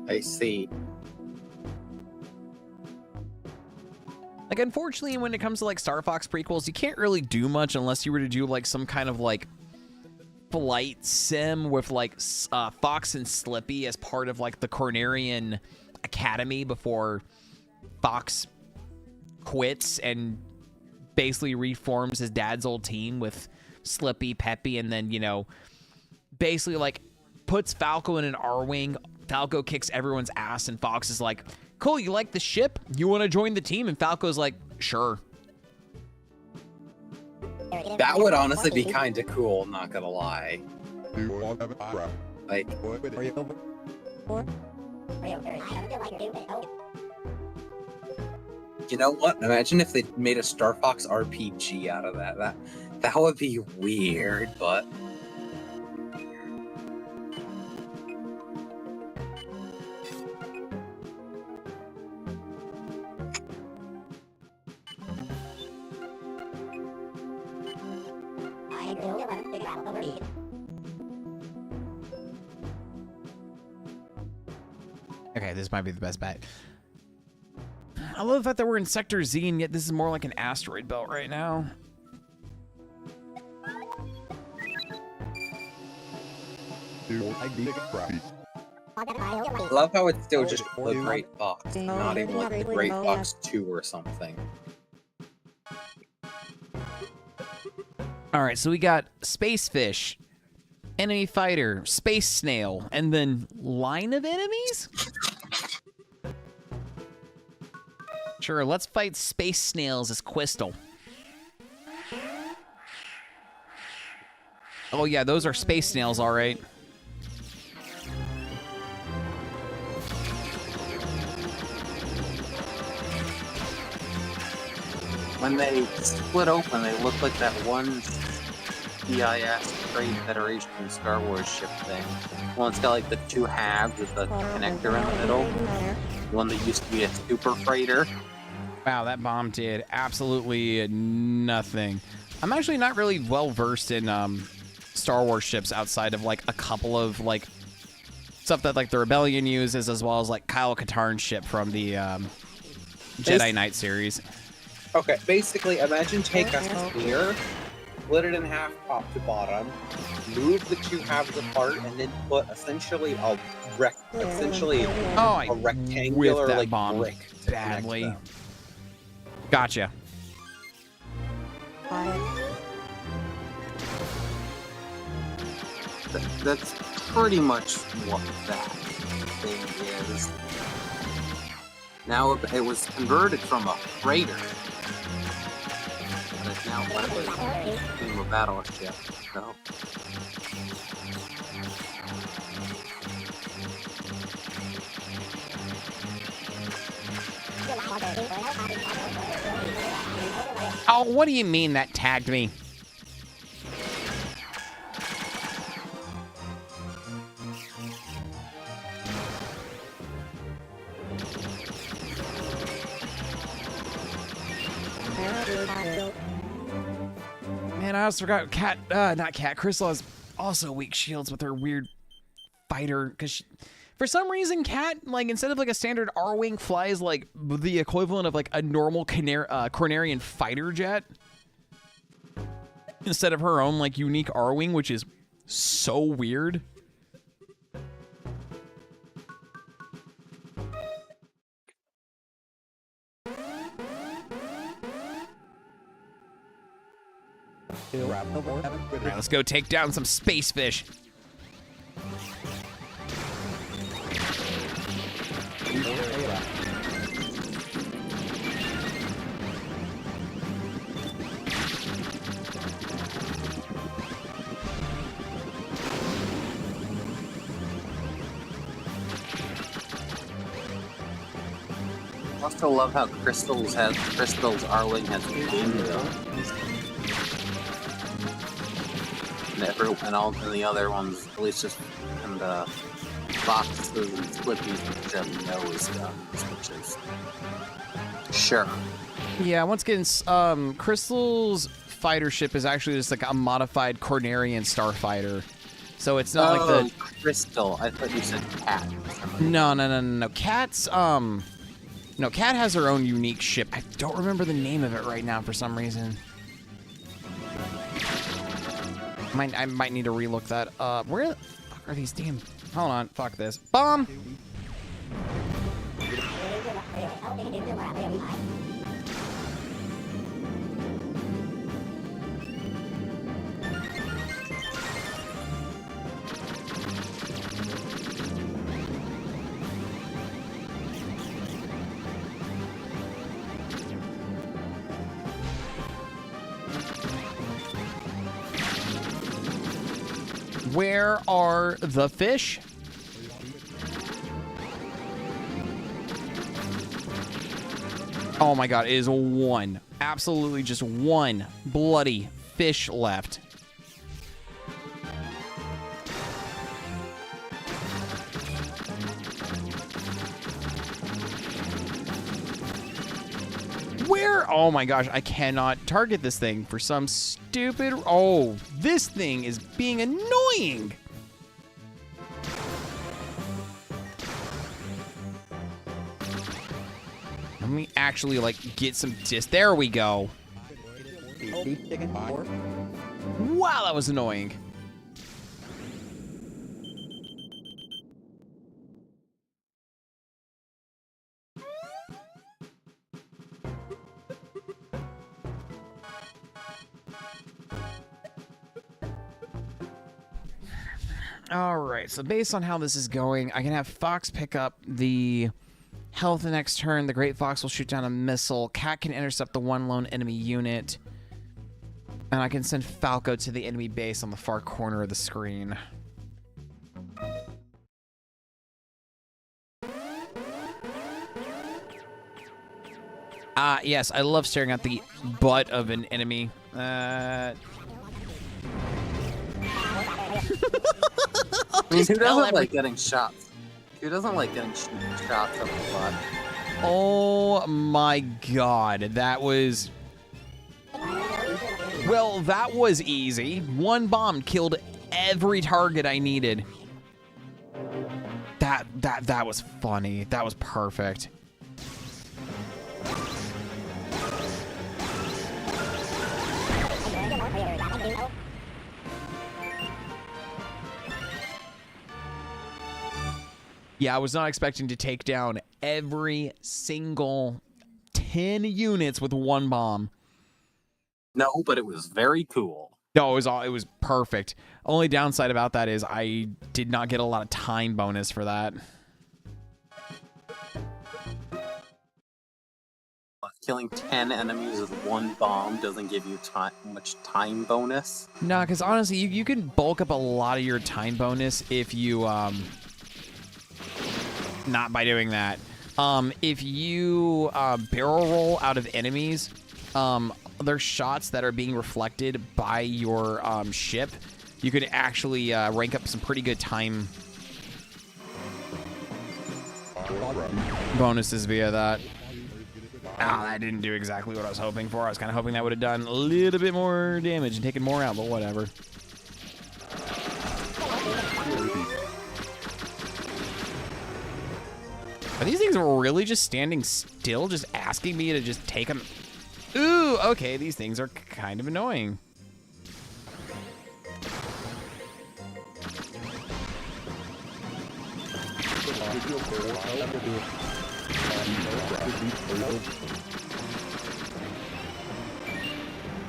I see. like, unfortunately, when it comes to like Star Fox prequels, you can't really do much unless you were to do like some kind of like flight sim with like Fox and Slippy as part of like the Cornerian Academy before Fox quits and basically reforms his dad's old team with Slippy, Peppy, and then, you know, basically like puts Falco in an R-Wing. Falco kicks everyone's ass, and Fox is like, cool, you like the ship? You want to join the team? And Falco's like, sure. That would honestly be kind of cool, not gonna lie. Like, you know what? Imagine if they made a Star Fox RPG out of that. That would be weird, but Okay, this might be the best bet. I love the fact that we're in Sector Z, and yet this is more like an asteroid belt right now. I love how it's still just the Great Fox, not even like the Great Fox 2 or something. All right, so we got Space Fish, Enemy Fighter, Space Snail, and then line of enemies? Sure, let's fight Space Snails as Quistal. Oh yeah, those are Space Snails, all right. When they split open, they look like that one CIS Trade Federation Star Wars ship thing. Well, it's got like the two halves with the connector in the middle. The one that used to be a super freighter. Wow, that bomb did absolutely nothing. I'm actually not really well versed in Star Wars ships outside of like a couple of like stuff that like the Rebellion uses, as well as like Kyle Katarn's ship from the Jedi Knight series. Okay, basically, imagine take a sphere, split it in half top to bottom, move the two halves apart, and then put essentially a rectangular that like bomb brick to badly. connect them. Gotcha. That's pretty much what that thing is. Now it was converted from a freighter. But it's now became a battleship. So. Oh, what do you mean that tagged me? Man, I also forgot Crystal has also weak shields with her weird fighter, because for some reason Cat, like, instead of like a standard R-Wing, flies like the equivalent of like a normal Cornerian fighter jet instead of her own like unique R-Wing, which is so weird. All right, let's go take down some space fish. I also love how Crystal's R-Wing has handguns. And all of the other ones, at least just in the boxes and Squippies, which have nose guns, which is sure. Yeah, once again, Crystal's fighter ship is actually just like a modified Cornerian starfighter. So it's not like the Crystal. I thought you said Cat. No. Cat has her own unique ship. I don't remember the name of it right now for some reason. I might need to relook that up. Where the fuck are these damn... Hold on. Fuck this. Bomb! Where are the fish? Oh my god, it is one. Absolutely just one bloody fish left. Where? Oh my gosh, I cannot target this thing for some stupid... Oh, this thing is being annoying. Let me actually, like, get some There we go. Wow, that was annoying. All right, so based on how this is going, I can have Fox pick up the health the next turn. The Great Fox will shoot down a missile. Cat can intercept the one lone enemy unit. And I can send Falco to the enemy base on the far corner of the screen. Yes, I love staring at the butt of an enemy. Who doesn't like getting shots? Who doesn't like getting shots up the butt? Oh my god, that was... Well, that was easy. One bomb killed every target I needed. That was funny. That was perfect. Yeah, I was not expecting to take down every single 10 units with one bomb. No, but it was very cool. No, it was perfect. Only downside about that is I did not get a lot of time bonus for that. Killing 10 enemies with one bomb doesn't give you much time bonus. No, because honestly, you can bulk up a lot of your time bonus if you not by doing that. If you barrel roll out of enemies, there's shots that are being reflected by your ship. You could actually rank up some pretty good time bonuses via that. That didn't do exactly what I was hoping for. I was kind of hoping that would have done a little bit more damage and taken more out, but whatever. Are these things really just standing still, just asking me to just take them? Ooh, okay, these things are kind of annoying.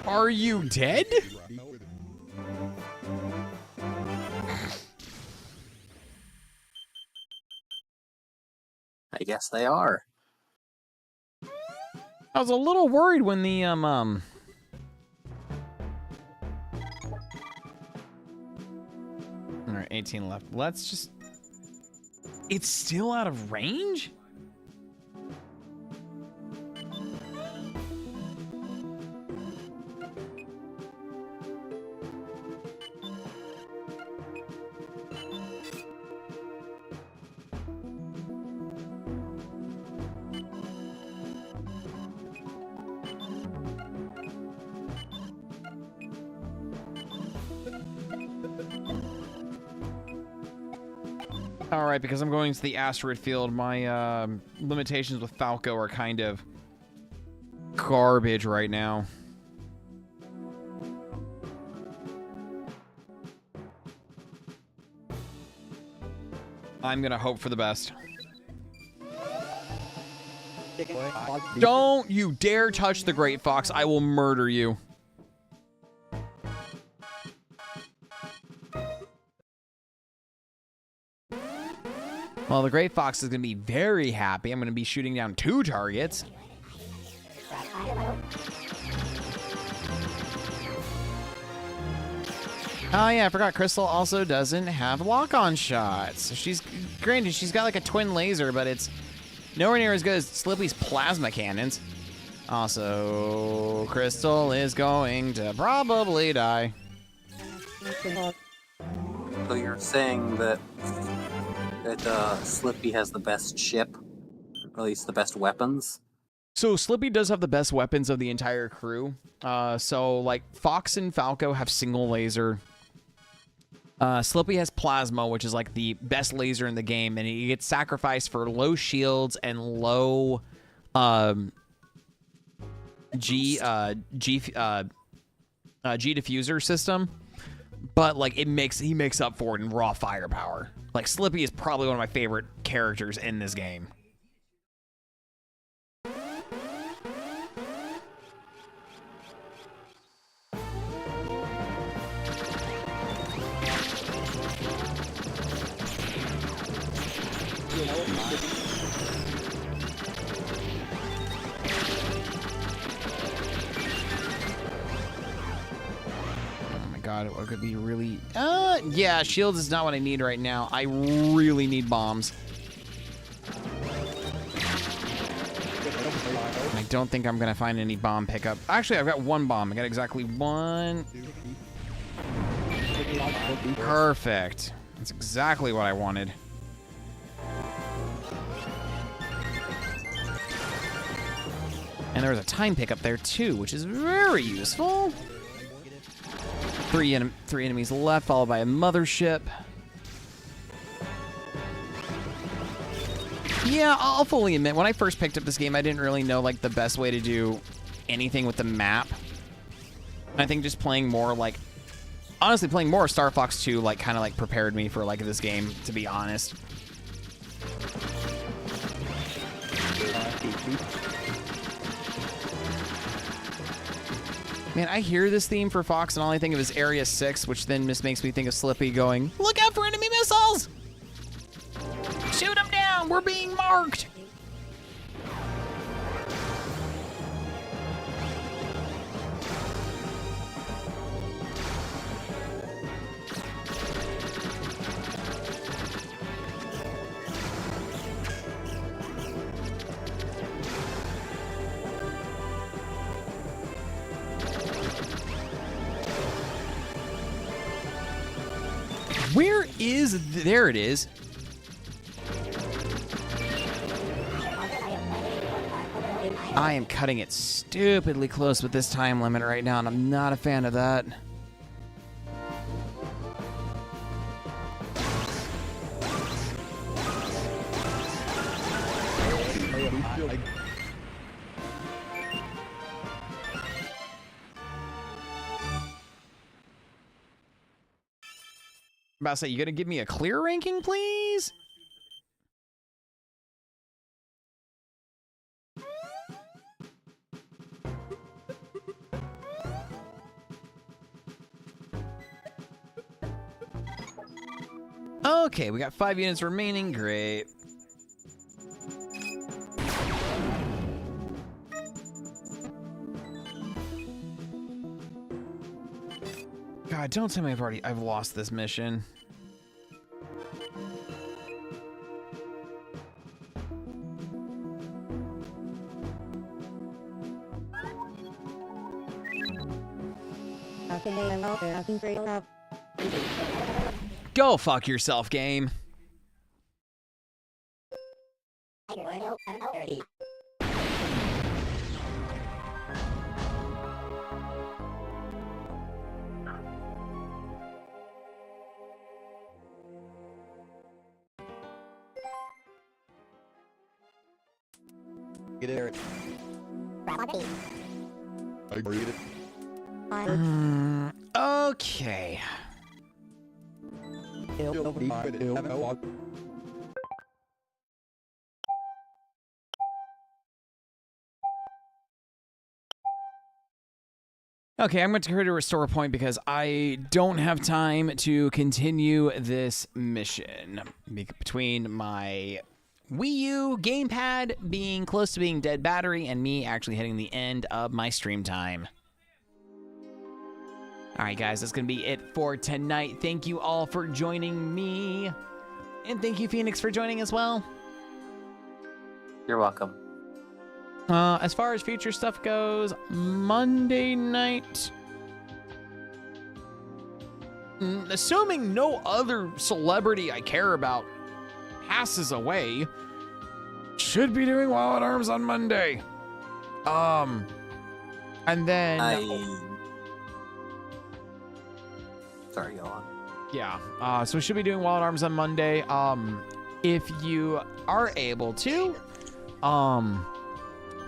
Are you dead? I guess they are. I was a little worried when the All right, 18 left. Let's just... It's still out of range? All right, because I'm going to the asteroid field, my limitations with Falco are kind of garbage right now. I'm gonna hope for the best. Don't you dare touch the Great Fox. I will murder you. Well, the Great Fox is going to be very happy. I'm going to be shooting down 2 targets. Oh yeah, I forgot Crystal also doesn't have lock-on shots. She's granted she's got like a twin laser, but it's nowhere near as good as Slippy's plasma cannons. Also, Crystal is going to probably die. So you're saying that Slippy has the best ship, or at least the best weapons? So Slippy does have the best weapons of the entire crew. So like Fox and Falco have single laser. Slippy has plasma, which is like the best laser in the game, and he gets sacrificed for low shields and low G diffuser system. But like he makes up for it in raw firepower. Like Slippy is probably one of my favorite characters in this game. God, it could be really... yeah, shields is not what I need right now. I really need bombs. I don't think I'm going to find any bomb pickup. Actually, I've got one bomb. I got exactly one. Perfect. That's exactly what I wanted. And there was a time pickup there, too, which is very useful. Three enemies left, followed by a mothership. Yeah, I'll fully admit, when I first picked up this game, I didn't really know like the best way to do anything with the map. I think just playing more like, honestly, playing more Star Fox 2 like kind of like prepared me for like this game, to be honest. Man, I hear this theme for Fox and all I think of is Area 6, which then just makes me think of Slippy going, "Look out for enemy missiles! Shoot them down! We're being marked!" Where is... There it is. I am cutting it stupidly close with this time limit right now, and I'm not a fan of that. About to say, you gonna give me a clear ranking, please? Okay, we got 5 units remaining. Great. God, don't tell me I've lost this mission. Go fuck yourself, game. Get it. Okay. Okay, I'm going to restore a point because I don't have time to continue this mission. Between my Wii U gamepad being close to being dead battery and me actually hitting the end of my stream time. All right, guys, that's going to be it for tonight. Thank you all for joining me. And thank you, Phoenix, for joining as well. You're welcome. As far as future stuff goes, Monday night, assuming no other celebrity I care about passes away, should be doing Wild Arms on Monday. And then Sorry, go on. yeah, so we should be doing Wild Arms on Monday. If you are able to,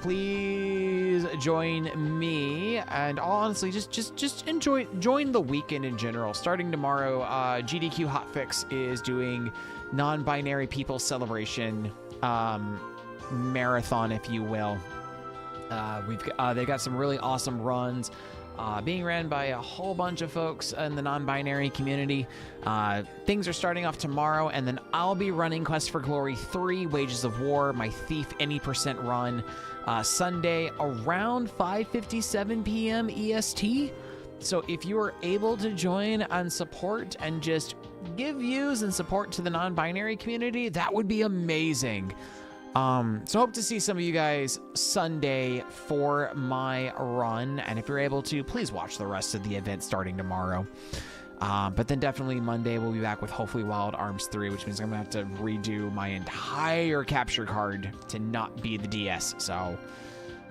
please join me, and honestly, just join the weekend in general. Starting tomorrow, GDQ Hotfix is doing non-binary people celebration marathon, if you will. They've got some really awesome runs being ran by a whole bunch of folks in the non-binary community. Things are starting off tomorrow, and then I'll be running Quest for Glory 3 Wages of War, my Thief Any Percent run, Sunday around 5:57 p.m. EST. So if you are able to join and support and just give views and support to the non-binary community, that would be amazing. So hope to see some of you guys Sunday for my run, and if you're able to, please watch the rest of the event starting tomorrow. But then definitely Monday we'll be back with hopefully Wild Arms 3, which means I'm gonna have to redo my entire capture card to not be the DS. So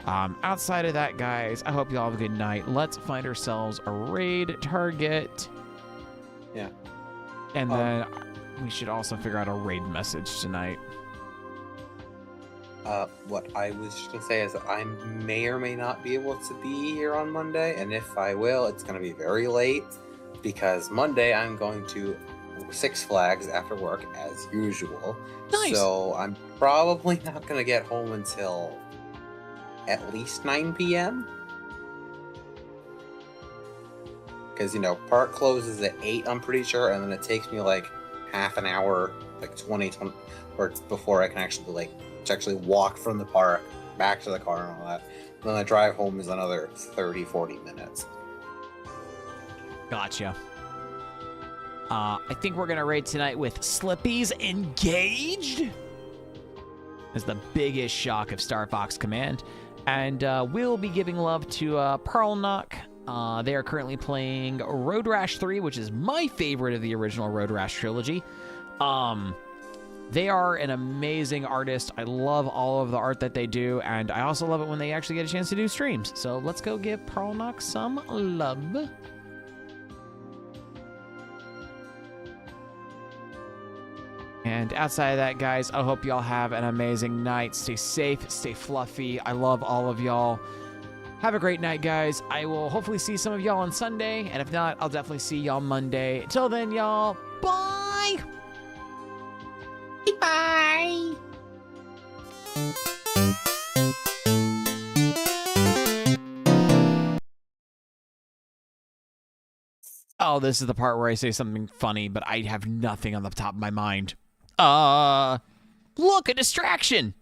outside of that, guys, I hope you all have a good night. Let's find ourselves a raid target. Yeah. And then we should also figure out a raid message tonight. What I was just gonna say is that I may or may not be able to be here on Monday, and if I will, it's gonna be very late because Monday I'm going to Six Flags after work as usual. Nice. So I'm probably not gonna get home until at least 9 p.m. Because park closes at 8, I'm pretty sure, and then it takes me like half an hour, like 20 or before I can actually walk from the park back to the car and all that. And then the drive home is another 30-40 minutes. Gotcha. I think we're gonna raid tonight with Slippy's Engaged as the biggest shock of Star Fox Command, and we'll be giving love to Pearl Knock. They are currently playing Road Rash 3, which is my favorite of the original Road Rash trilogy. They are an amazing artist. I love all of the art that they do, and I also love it when they actually get a chance to do streams. So let's go give Pearl Knock some love. And outside of that, guys, I hope y'all have an amazing night. Stay safe, stay fluffy. I love all of y'all. Have a great night, guys. I will hopefully see some of y'all on Sunday, and if not, I'll definitely see y'all Monday. Until then, y'all, bye! Bye. Oh, this is the part where I say something funny, but I have nothing on the top of my mind. Look, a distraction!